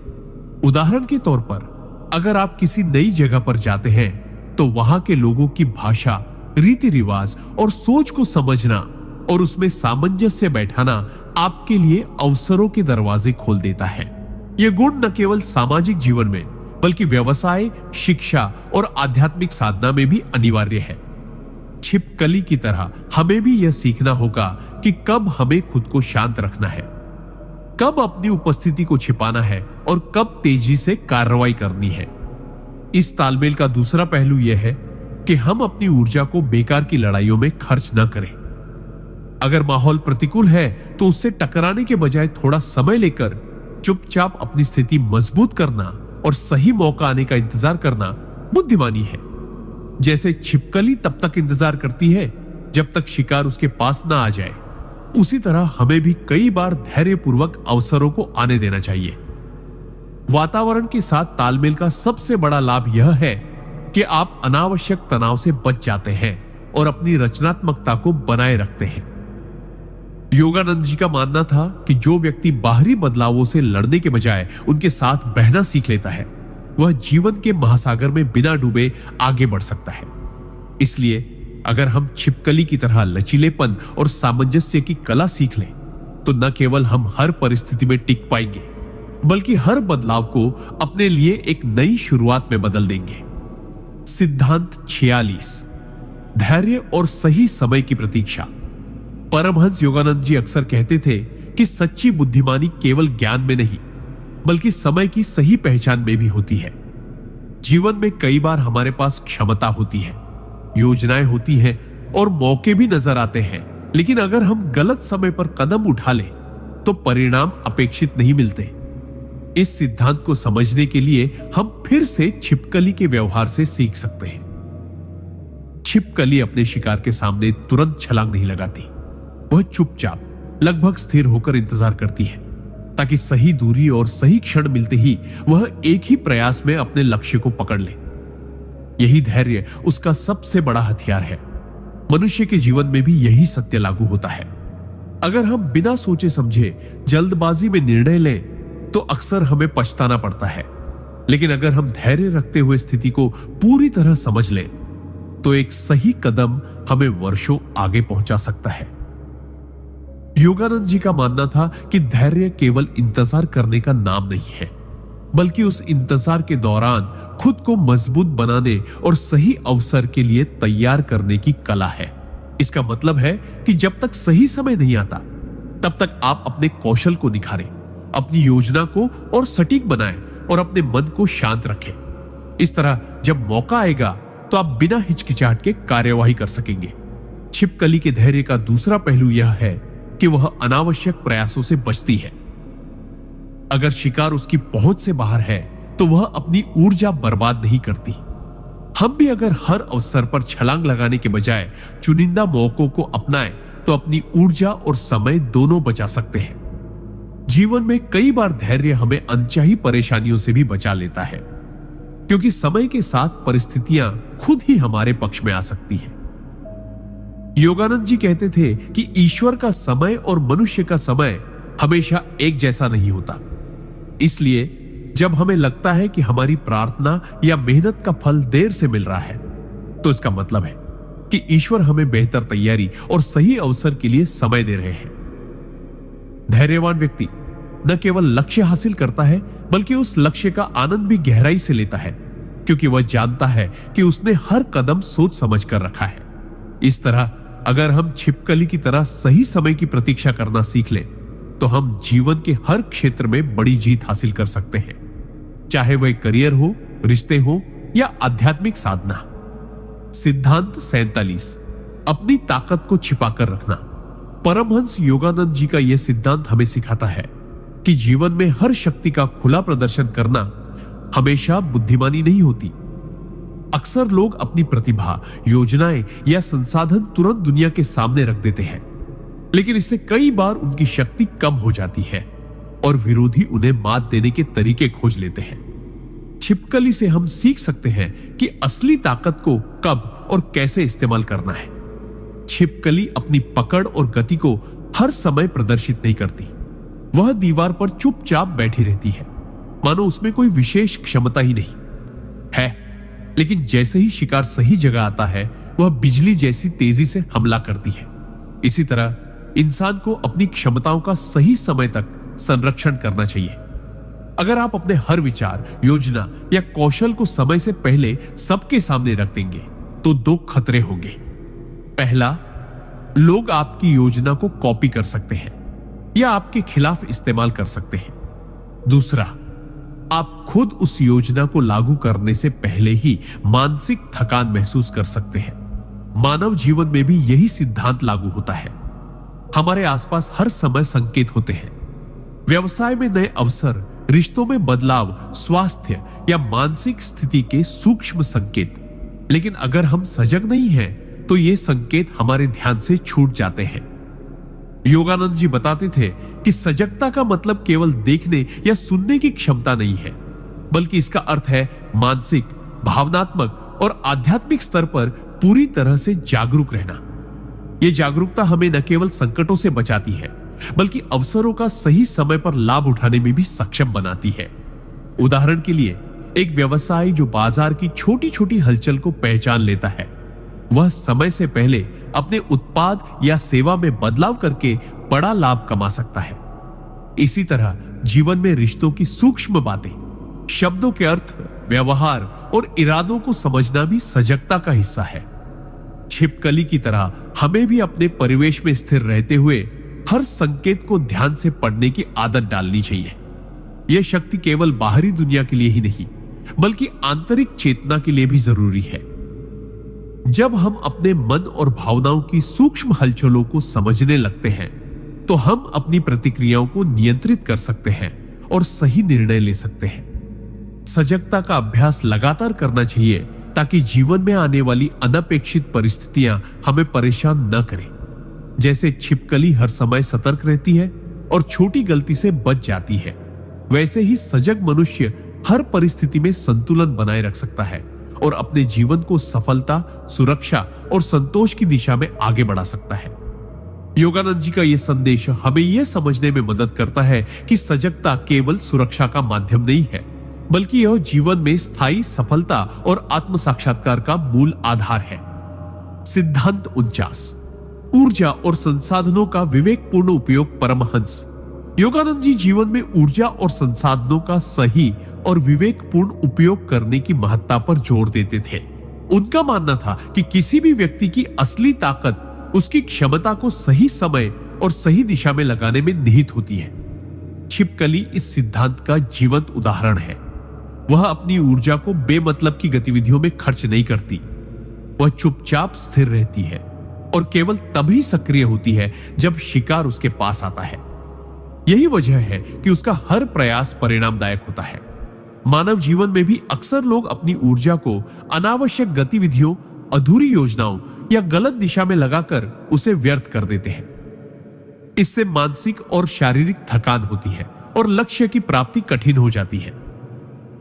उदाहरण के तौर पर, अगर आप किसी नई जगह पर जाते हैं तो वहां के लोगों की भाषा, रीति रिवाज और सोच को समझना और उसमें सामंजस्य बैठाना आपके लिए अवसरों के दरवाजे खोल देता है। यह गुण न केवल सामाजिक जीवन में बल्कि व्यवसाय, शिक्षा और आध्यात्मिक साधना में भी अनिवार्य है। छिपकली की तरह हमें भी यह सीखना होगा कि कब हमें खुद को शांत रखना है, कब अपनी उपस्थिति को छिपाना है और कब तेजी से कार्रवाई करनी है। इस तालमेल का दूसरा पहलू यह है कि हम अपनी ऊर्जा को बेकार की लड़ाइयों में खर्च न करें। अगर माहौल प्रतिकूल है तो उससे टकराने के बजाय थोड़ा समय लेकर चुपचाप अपनी स्थिति मजबूत करना और सही मौका आने का इंतजार करना बुद्धिमानी है। जैसे छिपकली तब तक इंतजार करती है जब तक शिकार उसके पास ना आ जाए, उसी तरह हमें भी कई बार धैर्यपूर्वक अवसरों को आने देना चाहिए। वातावरण के साथ तालमेल का सबसे बड़ा लाभ यह है कि आप अनावश्यक तनाव से बच जाते हैं और अपनी रचनात्मकता को बनाए रखते हैं। योगानंद जी का मानना था कि जो व्यक्ति बाहरी बदलावों से लड़ने के बजाय उनके साथ बहना सीख लेता है, वह जीवन के महासागर में बिना डूबे आगे बढ़ सकता है। इसलिए अगर हम छिपकली की तरह लचीलेपन और सामंजस्य की कला सीख लें तो न केवल हम हर परिस्थिति में टिक पाएंगे बल्कि हर बदलाव को अपने लिए एक नई शुरुआत में बदल देंगे। सिद्धांत 46, धैर्य और सही समय की प्रतीक्षा। परमहंस योगानंद जी अक्सर कहते थे कि सच्ची बुद्धिमानी केवल ज्ञान में नहीं बल्कि समय की सही पहचान में भी होती है। जीवन में कई बार हमारे पास क्षमता होती है, योजनाएं होती हैं और मौके भी नजर आते हैं, लेकिन अगर हम गलत समय पर कदम उठा लें तो परिणाम अपेक्षित नहीं मिलते। इस सिद्धांत को समझने के लिए हम फिर से छिपकली के व्यवहार से सीख सकते हैं। छिपकली अपने शिकार के सामने तुरंत छलांग नहीं लगाती। वह चुपचाप लगभग स्थिर होकर इंतजार करती है ताकि सही दूरी और सही क्षण मिलते ही वह एक ही प्रयास में अपने लक्ष्य को पकड़ ले। यही धैर्य उसका सबसे बड़ा हथियार है। मनुष्य के जीवन में भी यही सत्य लागू होता है। अगर हम बिना सोचे समझे जल्दबाजी में निर्णय लें तो अक्सर हमें पछताना पड़ता है, लेकिन अगर हम धैर्य रखते हुए स्थिति को पूरी तरह समझ लें तो एक सही कदम हमें वर्षों आगे पहुंचा सकता है। योगानंद जी का मानना था कि धैर्य केवल इंतजार करने का नाम नहीं है, बल्कि उस इंतजार के दौरान खुद को मजबूत बनाने और सही अवसर के लिए तैयार करने की कला है। इसका मतलब है कि जब तक सही समय नहीं आता तब तक आप अपने कौशल को निखारें, अपनी योजना को और सटीक बनाएं और अपने मन को शांत रखें। इस तरह जब मौका आएगा तो आप बिना हिचकिचाहट के कार्यवाही कर सकेंगे। छिपकली के धैर्य का दूसरा पहलू यह है कि वह अनावश्यक प्रयासों से बचती है। अगर शिकार उसकी पहुंच से बाहर है तो वह अपनी ऊर्जा बर्बाद नहीं करती। हम भी अगर हर अवसर पर छलांग लगाने के बजाय चुनिंदा मौकों को अपनाएं तो अपनी ऊर्जा और समय दोनों बचा सकते हैं। जीवन में कई बार धैर्य हमें अनचाही परेशानियों से भी बचा लेता है, क्योंकि समय के साथ परिस्थितियां खुद ही हमारे पक्ष में आ सकती हैं। योगानंद जी कहते थे कि ईश्वर का समय और मनुष्य का समय हमेशा एक जैसा नहीं होता। इसलिए जब हमें लगता है कि हमारी प्रार्थना या मेहनत का फल देर से मिल रहा है, तो इसका मतलब है कि ईश्वर हमें बेहतर तैयारी और सही अवसर के लिए समय दे रहे हैं। धैर्यवान व्यक्ति न केवल लक्ष्य हासिल करता है, बल्कि उस लक्ष्य का आनंद भी गहराई से लेता है, क्योंकि वह जानता है कि उसने हर कदम सोच समझ कर रखा है। इस तरह अगर हम छिपकली की तरह सही समय की प्रतीक्षा करना सीख लें तो हम जीवन के हर क्षेत्र में बड़ी जीत हासिल कर सकते हैं, चाहे वह करियर हो, रिश्ते हो या आध्यात्मिक साधना। सिद्धांत 47, अपनी ताकत को छिपाकर रखना। परमहंस योगानंद जी का यह सिद्धांत हमें सिखाता है कि जीवन में हर शक्ति का खुला प्रदर्शन करना हमेशा बुद्धिमानी नहीं होती। अक्सर लोग अपनी प्रतिभा, योजनाएं या संसाधन तुरंत दुनिया के सामने रख देते हैं, लेकिन इससे कई बार उनकी शक्ति कम हो जाती है और विरोधी उन्हें मात देने के तरीके खोज लेते हैं। छिपकली से हम सीख सकते हैं कि असली ताकत को कब और कैसे इस्तेमाल करना है। छिपकली अपनी पकड़ और गति को हर समय प्रदर्शित नहीं करती। वह दीवार पर चुपचाप बैठी रहती है, मानो उसमें कोई विशेष क्षमता ही नहीं है। लेकिन जैसे ही शिकार सही जगह आता है, वह बिजली जैसी तेजी से हमला करती है। इसी तरह इंसान को अपनी क्षमताओं का सही समय तक संरक्षण करना चाहिए। अगर आप अपने हर विचार, योजना या कौशल को समय से पहले सबके सामने रख देंगे तो दो खतरे होंगे। पहला, लोग आपकी योजना को कॉपी कर सकते हैं या आपके खिलाफ इस्तेमाल कर सकते हैं। दूसरा, आप खुद उस योजना को लागू करने से पहले ही मानसिक थकान महसूस कर सकते हैं। मानव जीवन में भी यही सिद्धांत लागू होता है। हमारे आसपास हर समय संकेत होते हैं। व्यवसाय में नए अवसर, रिश्तों में बदलाव, स्वास्थ्य या मानसिक स्थिति के सूक्ष्म संकेत। लेकिन अगर हम सजग नहीं हैं, तो ये संकेत हमारे ध्यान से छूट जाते हैं। योगानंद जी बताते थे कि सजगता का मतलब केवल देखने या सुनने की क्षमता नहीं है, बल्कि इसका अर्थ है मानसिक, भावनात्मक और आध्यात्मिक स्तर पर पूरी तरह से जागरूक रहना। यह जागरूकता हमें न केवल संकटों से बचाती है, बल्कि अवसरों का सही समय पर लाभ उठाने में भी सक्षम बनाती है। उदाहरण के लिए, एक व्यवसायी जो बाजार की छोटी छोटी हलचल को पहचान लेता है, वह समय से पहले अपने उत्पाद या सेवा में बदलाव करके बड़ा लाभ कमा सकता है। इसी तरह जीवन में रिश्तों की सूक्ष्म बातें, शब्दों के अर्थ, व्यवहार और इरादों को समझना भी सजगता का हिस्सा है। छिपकली की तरह हमें भी अपने परिवेश में स्थिर रहते हुए हर संकेत को ध्यान से पढ़ने की आदत डालनी चाहिए। यह शक्ति केवल बाहरी दुनिया के लिए ही नहीं, बल्कि आंतरिक चेतना के लिए भी जरूरी है। जब हम अपने मन और भावनाओं की सूक्ष्म हलचलों को समझने लगते हैं, तो हम अपनी प्रतिक्रियाओं को नियंत्रित कर सकते हैं और सही निर्णय ले सकते हैं। सजगता का अभ्यास लगातार करना चाहिए ताकि जीवन में आने वाली अनपेक्षित परिस्थितियां हमें परेशान न करें। जैसे छिपकली हर समय सतर्क रहती है और छोटी गलती से बच जाती है, वैसे ही सजग मनुष्य हर परिस्थिति में संतुलन बनाए रख सकता है और अपने जीवन को सफलता, सुरक्षा और संतोष की दिशा में आगे बढ़ा सकता है। योगानंद जी का यह संदेश हमें यह समझने में मदद करता है कि सजगता केवल सुरक्षा का माध्यम नहीं है, बल्कि यह जीवन में स्थायी सफलता और आत्म साक्षात्कार का मूल आधार है। सिद्धांत 49, ऊर्जा और संसाधनों का विवेकपूर्ण उपयोग। परमहंस योगानंद जी जीवन में ऊर्जा और संसाधनों का सही और विवेकपूर्ण उपयोग करने की महत्ता पर जोर देते थे। उनका मानना था कि किसी भी व्यक्ति की असली ताकत उसकी क्षमता को सही समय और सही दिशा में लगाने में निहित होती है। छिपकली इस सिद्धांत का जीवंत उदाहरण है। वह अपनी ऊर्जा को बेमतलब की गतिविधियों में खर्च नहीं करती। वह चुपचाप स्थिर रहती है और केवल तभी सक्रिय होती है जब शिकार उसके पास आता है। यही वजह है कि उसका हर प्रयास परिणामदायक होता है। मानव जीवन में भी अक्सर लोग अपनी ऊर्जा को अनावश्यक गतिविधियों, अधूरी योजनाओं या गलत दिशा में लगाकर उसे व्यर्थ कर देते हैं। इससे मानसिक और शारीरिक थकान होती है और लक्ष्य की प्राप्ति कठिन हो जाती है।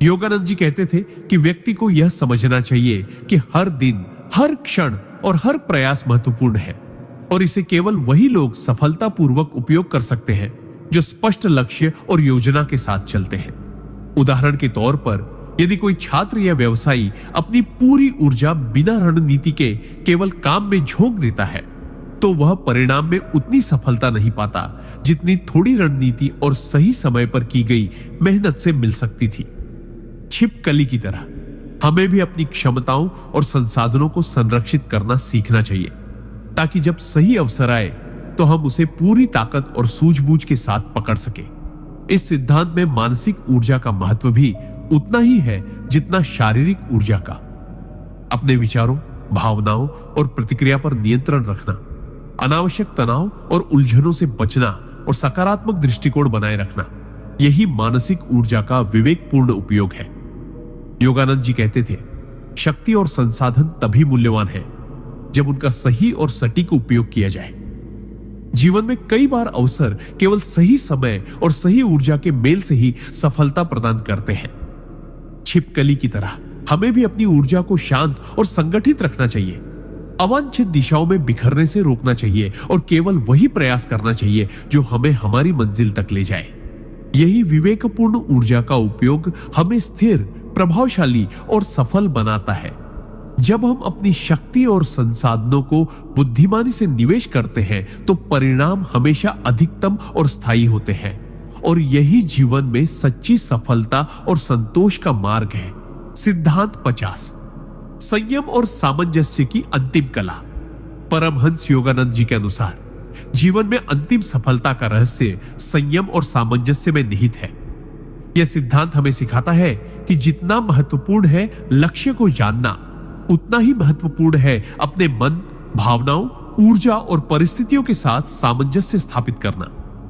योगानंद जी कहते थे कि व्यक्ति को यह समझना चाहिए कि हर दिन, हर क्षण और हर प्रयास महत्वपूर्ण है और इसे केवल वही लोग सफलतापूर्वक उपयोग कर सकते हैं जो स्पष्ट लक्ष्य और योजना के साथ चलते हैं। उदाहरण के तौर पर, यदि कोई छात्र या व्यवसायी अपनी पूरी ऊर्जा बिना रणनीति के केवल काम में झोंक देता है, तो वह परिणाम में उतनी सफलता नहीं पाता जितनी थोड़ी रणनीति और सही समय पर की गई मेहनत से मिल सकती थी। छिपकली की तरह हमें भी अपनी क्षमताओं और संसाधनों को संरक्षित करना सीखना चाहिए, ताकि जब सही अवसर आए तो हम उसे पूरी ताकत और सूझबूझ के साथ पकड़ सके। इस सिद्धांत में मानसिक ऊर्जा का महत्व भी उतना ही है जितना शारीरिक ऊर्जा का। अपने विचारों, भावनाओं और प्रतिक्रिया पर नियंत्रण रखना, अनावश्यक तनाव और उलझनों से बचना और सकारात्मक दृष्टिकोण बनाए रखना, यही मानसिक ऊर्जा का विवेकपूर्ण उपयोग है। योगानंद जी कहते थे, शक्ति और संसाधन तभी मूल्यवान है जब उनका सही और सटीक उपयोग किया जाए। जीवन में कई बार अवसर केवल सही समय और सही ऊर्जा के मेल से ही सफलता प्रदान करते हैं। छिपकली की तरह हमें भी अपनी ऊर्जा को शांत और संगठित रखना चाहिए, अवांछित दिशाओं में बिखरने से रोकना चाहिए और केवल वही प्रयास करना चाहिए जो हमें हमारी मंजिल तक ले जाए। यही विवेकपूर्ण ऊर्जा का उपयोग हमें स्थिर, प्रभावशाली और सफल बनाता है। जब हम अपनी शक्ति और संसाधनों को बुद्धिमानी से निवेश करते हैं तो परिणाम हमेशा अधिकतम और स्थायी होते हैं, और यही जीवन में सच्ची सफलता और संतोष का मार्ग है। सिद्धांत 50, संयम और सामंजस्य की अंतिम कला। परमहंस योगानंद जी के अनुसार जीवन में अंतिम सफलता का रहस्य संयम और सामंजस्य में निहित है। यह सिद्धांत हमें सिखाता है कि जितना महत्वपूर्ण है लक्ष्य को जानना, उतना ही महत्वपूर्ण है अपने मन, भावनाओं, ऊर्जा और परिस्थितियों के साथ सामंजस्य स्थापित करना।